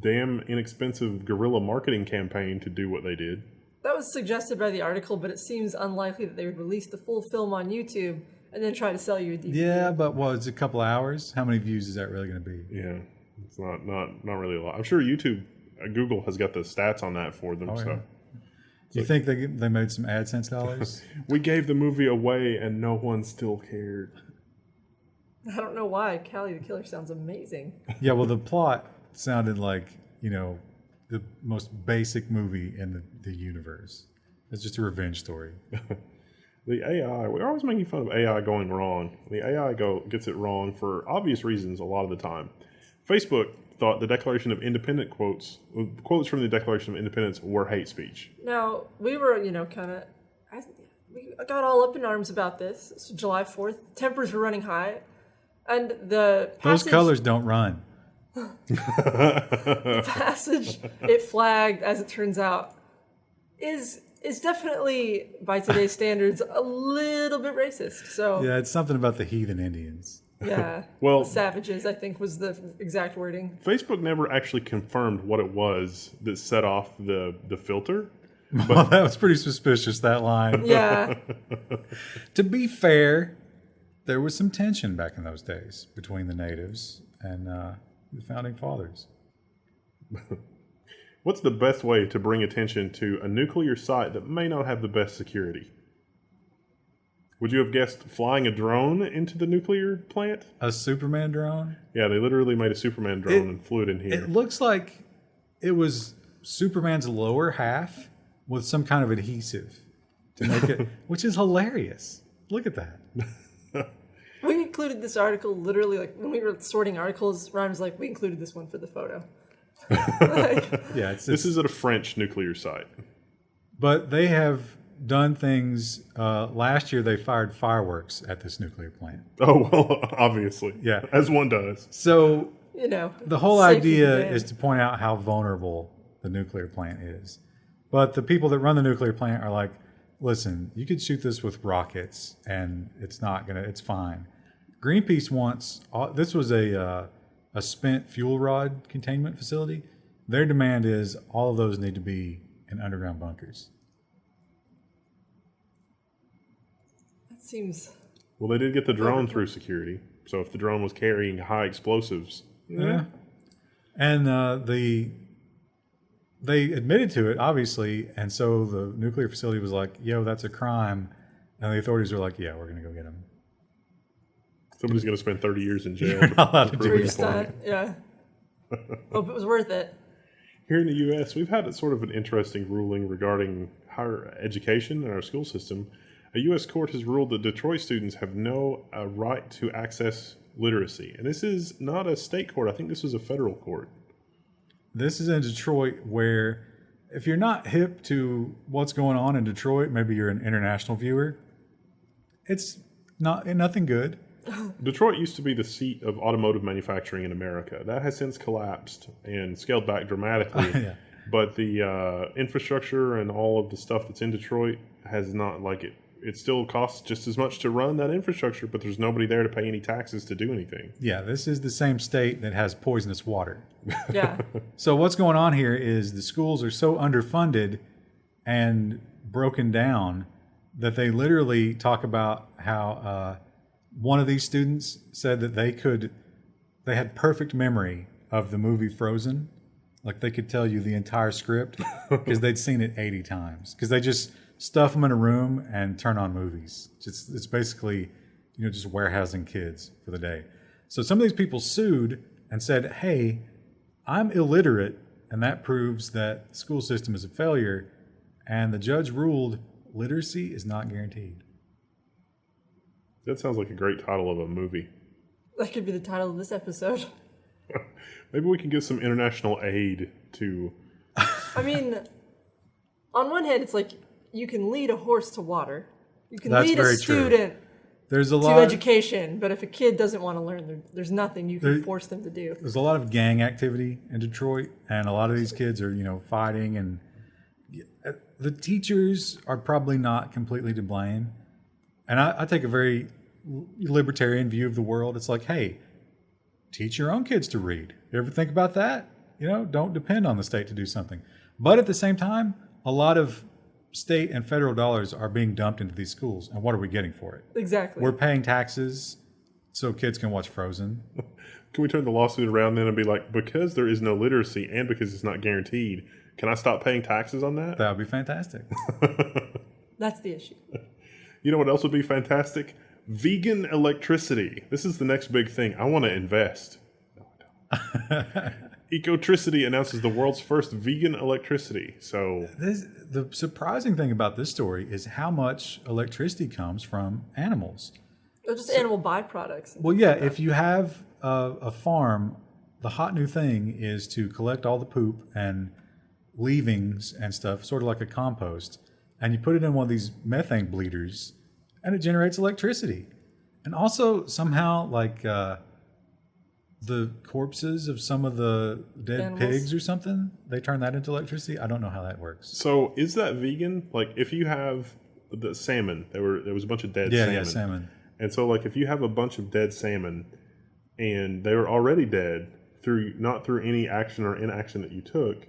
damn inexpensive guerrilla marketing campaign to do what they did. That was suggested by the article, but it seems unlikely that they would release the full film on YouTube and then try to sell you a DVD. Yeah, but it's a couple hours. How many views is that really going to be? Yeah, it's not really a lot. I'm sure YouTube Google has got the stats on that for them. Oh, so yeah. Do you think they made some AdSense dollars? we gave the movie away, and no one still cared. I don't know why. Callie the Killer sounds amazing. Yeah, well, the plot sounded like, the most basic movie in the universe. It's just a revenge story. The AI, we're always making fun of AI going wrong. The AI gets it wrong for obvious reasons a lot of the time. Facebook thought the Declaration of Independence quotes from the Declaration of Independence were hate speech. Now, we were, we got all up in arms about this. It's July 4th. Tempers were running high. And the passage... Those colors don't run. The passage it flagged, as it turns out, is definitely, by today's standards, a little bit racist. So Yeah, it's something about the heathen Indians. yeah, Well, the savages, I think, was the exact wording. Facebook never actually confirmed what it was that set off the filter. Well, that was pretty suspicious, that line. Yeah, To be fair, there was some tension back in those days between the natives and the founding fathers. What's the best way to bring attention to a nuclear site that may not have the best security? Would you have guessed flying a drone into the nuclear plant? A Superman drone? Yeah, they literally made a Superman drone and flew it in here. It looks like it was Superman's lower half with some kind of adhesive to make it, which is hilarious. Look at that. we included this article literally, like, when we were sorting articles, Ryan was like, we included this one for the photo. Yeah, This is at a French nuclear site. But they have done things. Last year, they fired fireworks at this nuclear plant. Oh, well, obviously. Yeah. As one does. So the whole safe idea and is to point out how vulnerable the nuclear plant is. But the people that run the nuclear plant are like, listen, you could shoot this with rockets and it's fine. Greenpeace wants, this was a spent fuel rod containment facility. Their demand is all of those need to be in underground bunkers. That seems... Well, they did get the drone through security. So if the drone was carrying high explosives... Yeah. And they admitted to it, obviously, and so the nuclear facility was like, yo, that's a crime. And the authorities were like, yeah, we're going to go get him. Somebody's going to spend 30 years in jail. You're not allowed to do prove it. his point. Yeah. Hope it was worth it. Here in the U.S., we've had sort of an interesting ruling regarding higher education in our school system. A U.S. court has ruled that Detroit students have no right to access literacy. And this is not a state court. I think this was a federal court. This is in Detroit, where if you're not hip to what's going on in Detroit, maybe you're an international viewer, it's nothing good. Detroit used to be the seat of automotive manufacturing in America. That has since collapsed and scaled back dramatically. Yeah. But the infrastructure and all of the stuff that's in Detroit has not, it still costs just as much to run that infrastructure, but there's nobody there to pay any taxes to do anything. Yeah, this is the same state that has poisonous water. Yeah. So what's going on here is the schools are so underfunded and broken down that they literally talk about how one of these students said that they had perfect memory of the movie Frozen. Like they could tell you the entire script because they'd seen it 80 times. Because they just stuff them in a room and turn on movies. It's basically, just warehousing kids for the day. So some of these people sued and said, hey, I'm illiterate, and that proves that the school system is a failure. And the judge ruled literacy is not guaranteed. That sounds like a great title of a movie. That could be the title of this episode. Maybe we can get some international aid to... I mean, on one hand, it's like you can lead a horse to water. You can That's lead a very true. student There's a to lot. education, but if a kid doesn't want to learn, there's nothing you can force them to do. There's a lot of gang activity in Detroit, and a lot of these kids are, fighting, and the teachers are probably not completely to blame. And I take a very libertarian view of the world. It's like, hey, teach your own kids to read. You ever think about that? Don't depend on the state to do something. But at the same time, a lot of state and federal dollars are being dumped into these schools. And what are we getting for it? Exactly. We're paying taxes so kids can watch Frozen. Can we turn the lawsuit around then and be like, because there is no literacy and because it's not guaranteed, can I stop paying taxes on that? That would be fantastic. That's the issue. You know what else would be fantastic? Vegan electricity. This is the next big thing. I want to invest. No, I don't. Ecotricity announces the world's first vegan electricity. So The surprising thing about this story is how much electricity comes from animals. Or just animal byproducts. Well, yeah, if you have a farm, the hot new thing is to collect all the poop and leavings and stuff, sort of like a compost, and you put it in one of these methane bleeders, and it generates electricity. And also somehow, like the corpses of some of the dead Animals. pigs or something, they turn that into electricity. I don't know how that works. So is that vegan? Like if you have the salmon, there was a bunch of dead salmon. Yeah, salmon. And so like if you have a bunch of dead salmon and they were already dead not through any action or inaction that you took,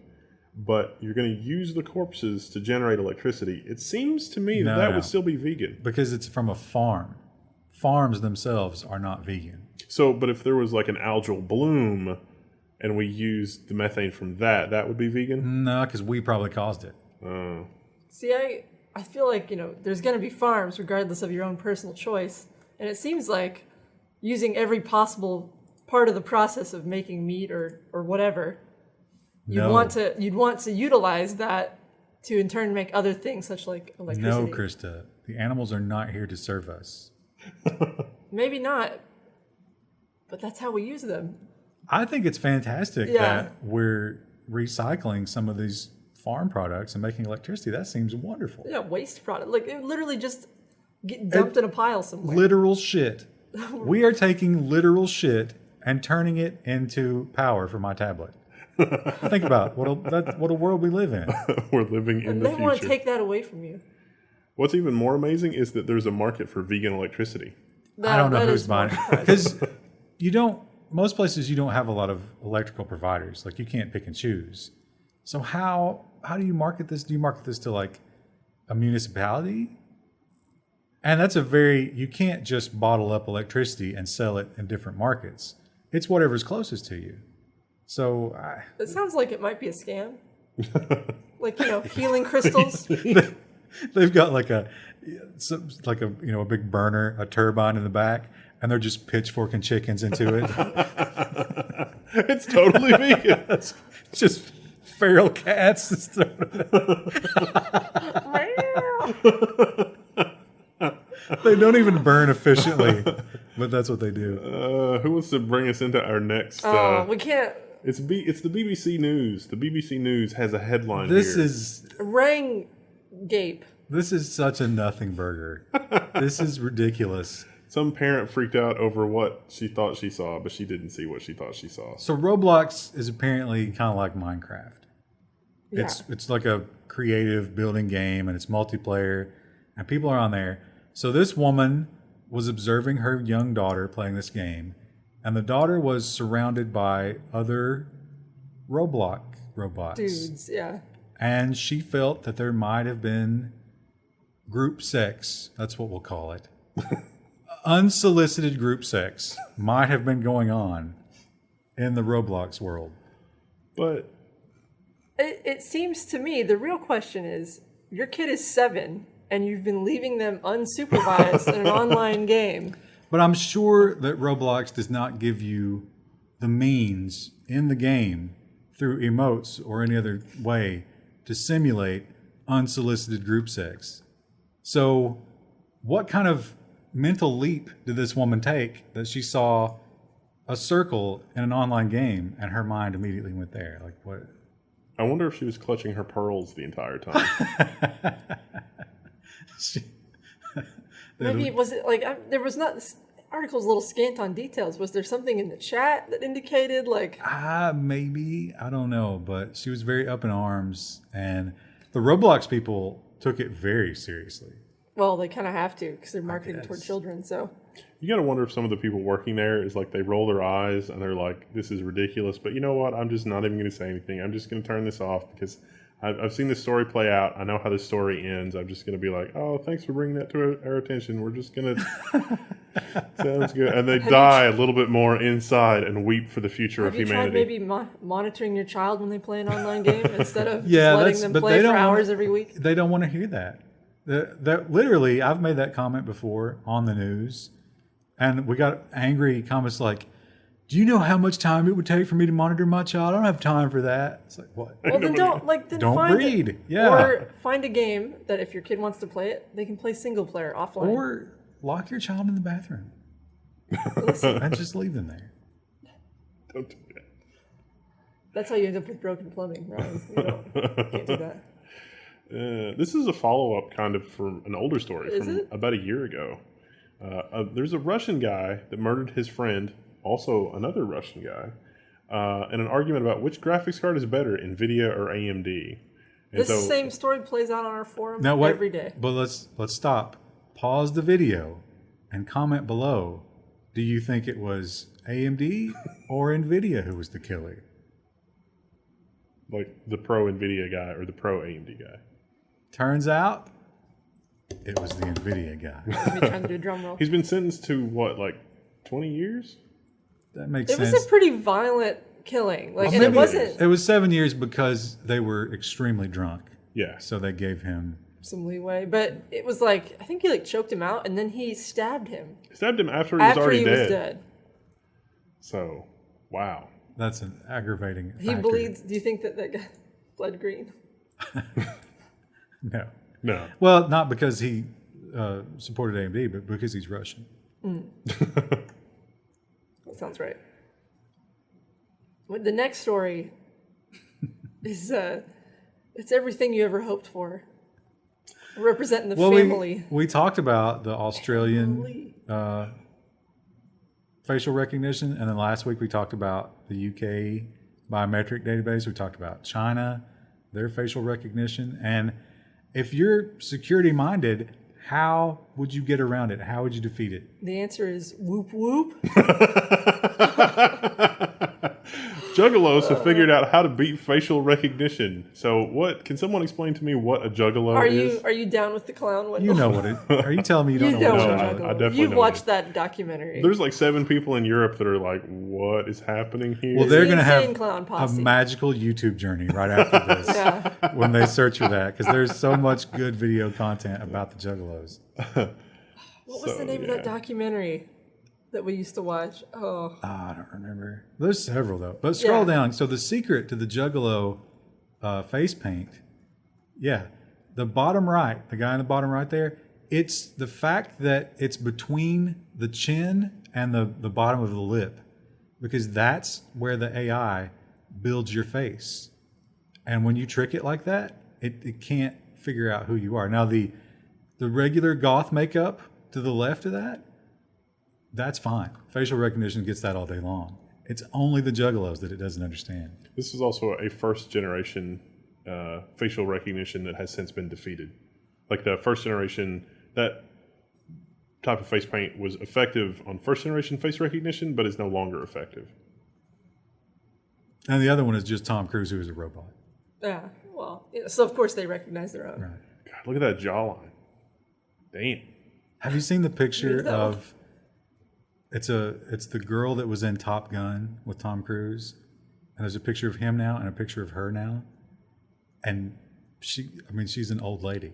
but you're going to use the corpses to generate electricity, it seems to me that would still be vegan. Because it's from a farm. Farms themselves are not vegan. So, but if there was like an algal bloom and we used the methane from that would be vegan? No, because we probably caused it. See, I feel like, there's going to be farms regardless of your own personal choice. And it seems like using every possible part of the process of making meat or whatever, you'd want to utilize that to in turn make other things such like electricity. No, Krista. The animals are not here to serve us. Maybe not, but that's how we use them. I think it's fantastic that we're recycling some of these farm products and making electricity. That seems wonderful. Yeah, waste product. Like it literally just get dumped in a pile somewhere. Literal shit. We are taking literal shit and turning it into power for my tablet. Think about what a world we live in. We're living in the future. They want to take that away from you. What's even more amazing is that there's a market for vegan electricity. I don't know who's buying it. Because most places you don't have a lot of electrical providers. Like you can't pick and choose. So how do you market this? Do you market this to like a municipality? And that's you can't just bottle up electricity and sell it in different markets. It's whatever's closest to you. So it sounds like it might be a scam. Like, healing crystals. They've got like a big burner, a turbine in the back, and they're just pitchforking chickens into it. It's totally vegan. It's just feral cats. They don't even burn efficiently, but that's what they do. Who wants to bring us into our next? We can't. It's the BBC News. The BBC News has a headline. This is Rang Gape. This is such a nothing burger. This is ridiculous. Some parent freaked out over what she thought she saw, but she didn't see what she thought she saw. So Roblox is apparently kind of like Minecraft. Yeah. It's like a creative building game, and it's multiplayer, and people are on there. So this woman was observing her young daughter playing this game, and the daughter was surrounded by other Roblox robots. Dudes, yeah. And she felt that there might have been group sex. That's what we'll call it. Unsolicited group sex might have been going on in the Roblox world. But it seems to me the real question is, your kid is 7 and you've been leaving them unsupervised in an online game. But I'm sure that Roblox does not give you the means in the game through emotes or any other way to simulate unsolicited group sex. So what kind of mental leap did this woman take that she saw a circle in an online game and her mind immediately went there? Like what? I wonder if she was clutching her pearls the entire time. Maybe was it like there was not. This article's a little scant on details. Was there something in the chat that indicated like? Maybe, I don't know, but she was very up in arms, and the Roblox people took it very seriously. Well, they kind of have to because they're marketing toward children. So You got to wonder if some of the people working there is like they roll their eyes and they're like, "This is ridiculous." But you know what? I'm just not even going to say anything. I'm just going to turn this off because I've seen this story play out. I know how this story ends. I'm just going to be like, "Oh, thanks for bringing that to our attention. We're just going to Sounds good. And they die a little bit more inside and weep for the future of Have you tried humanity. maybe monitoring your child when they play an online game instead of Yeah, just letting them but play they for don't hours wanna- every week? They don't want to hear that. That literally, I've made that comment before on the news, and we got angry comments like, "Do you know how much time it would take for me to monitor my child? I don't have time for that." It's like, what? Well, then Don't find breed. Yeah. Or find a game that if your kid wants to play it, they can play single player offline. Or lock your child in the bathroom and just leave them there. Don't do that. That's how you end up with broken plumbing, Ryan. Can't do that. This is a follow-up kind of from an older story Is from it? about a year ago. There's a Russian guy that murdered his friend, also another Russian guy, in an argument about which graphics card is better, NVIDIA or AMD. And This same story plays out on our forum Now wait, every day. but let's stop. Pause the video and comment below. Do you think it was AMD or NVIDIA who was the killer? like the pro NVIDIA guy or the pro AMD guy. Turns out it was the NVIDIA guy. Me trying to do a drum roll. He's been sentenced to what, like 20 years? That makes It sense. was a pretty violent killing. Like, and maybe it it wasn't It was 7 years because they were extremely drunk. Yeah. So they gave him. some leeway, but it was like I think he like choked him out, and then he stabbed him Stabbed him after he was after already he dead. was dead. So, wow. That's an aggravating. He factor. bleeds. Do you think that guy bled green? No. No. Well, not because he supported AMD, but because he's Russian. That sounds right. Well, the next story is it's everything you ever hoped for. Representing the family. We talked about the Australian facial recognition, and then last week we talked about the UK biometric database. We talked about China, their facial recognition, and if you're security minded, how would you get around it? How would you defeat it? The answer is whoop whoop. Juggalos have figured out how to beat facial recognition. So, what? Can someone explain to me what a juggalo is? Are you down with the clown one? You know what it. Are you telling me you don't You know know what what it a is? I juggalo. definitely You've know what it watched is. that documentary. There's like 7 people in Europe that are like, "What is happening here?" Well, they're the going to insane have clown a posse. magical YouTube journey right after this Yeah. when they search for that, because there's so much good video content about the juggalos. What was So, the name of yeah. that documentary that we used to watch? Oh, I don't remember. There's several though. But scroll Yeah. down. So the secret to the juggalo face paint, the bottom right, the guy in the bottom right there, it's the fact that it's between the chin and the bottom of the lip, because that's where the AI builds your face. And when you trick it like that, it can't figure out who you are. Now the regular goth makeup to the left of that, that's fine. Facial recognition gets that all day long. It's only the juggalos that it doesn't understand. This is also a first generation facial recognition that has since been defeated. Like the first generation, that type of face paint was effective on first generation face recognition, but is no longer effective. And the other one is just Tom Cruise, who is a robot. yeah. Well, so of course they recognize their own. Right. God, look at that jawline. Damn. Have you seen the picture Look at that one. of? It's the girl that was in Top Gun with Tom Cruise, and there's a picture of him now and a picture of her now, and she's an old lady.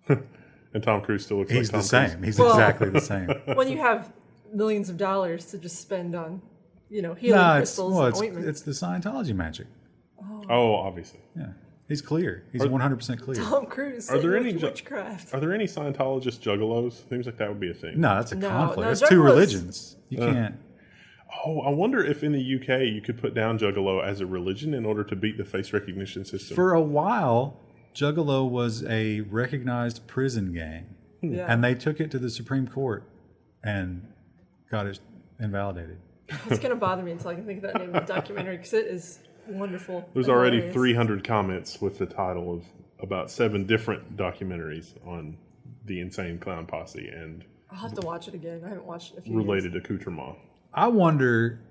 And Tom Cruise still looks He's like the Tom Cruise. same. He's Well- exactly the same. When you have millions of dollars to just spend on, healing No, crystals and ointments. it's the Scientology magic. Oh, obviously. Yeah, he's clear. He's 100% clear. Tom Cruise. Are there saying any with ju- witchcraft? Are there any Scientologist juggalos? Seems like that would be a thing. No, that's a No, conflict. no, That's two juggalos- religions. You can't. Oh, I wonder if in the UK you could put down juggalo as a religion in order to beat the face recognition system. For a while, Juggalo was a recognized prison gang, Yeah. and they took it to the Supreme Court and got it invalidated. It's gonna bother me until I can think of that name of the documentary because it is wonderful. There's and already hilarious. 300 comments with the title of about 7 different documentaries on the insane clown posse and I'll have to watch it again. I haven't watched it in a few related accoutrement. I wonder,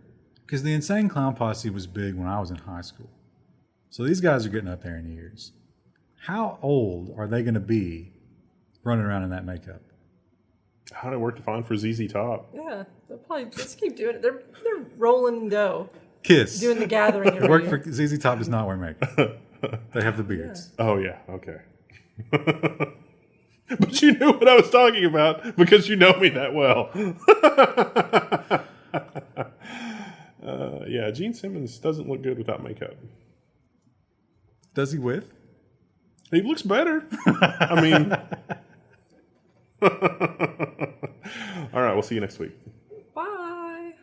because the Insane Clown Posse was big when I was in high school. So these guys are getting up there in years. How old are they going to be running around in that makeup? How did it work to find for ZZ Top? Yeah, they'll probably just keep doing it. They're rolling in dough, Kiss. doing the gathering every Work year. for ZZ Top does not wear makeup. They have the beards. Oh, yeah. Okay. But you knew what I was talking about because you know me that well. Yeah, Gene Simmons doesn't look good without makeup. Does he with? He looks better. I mean... All right, we'll see you next week. Bye.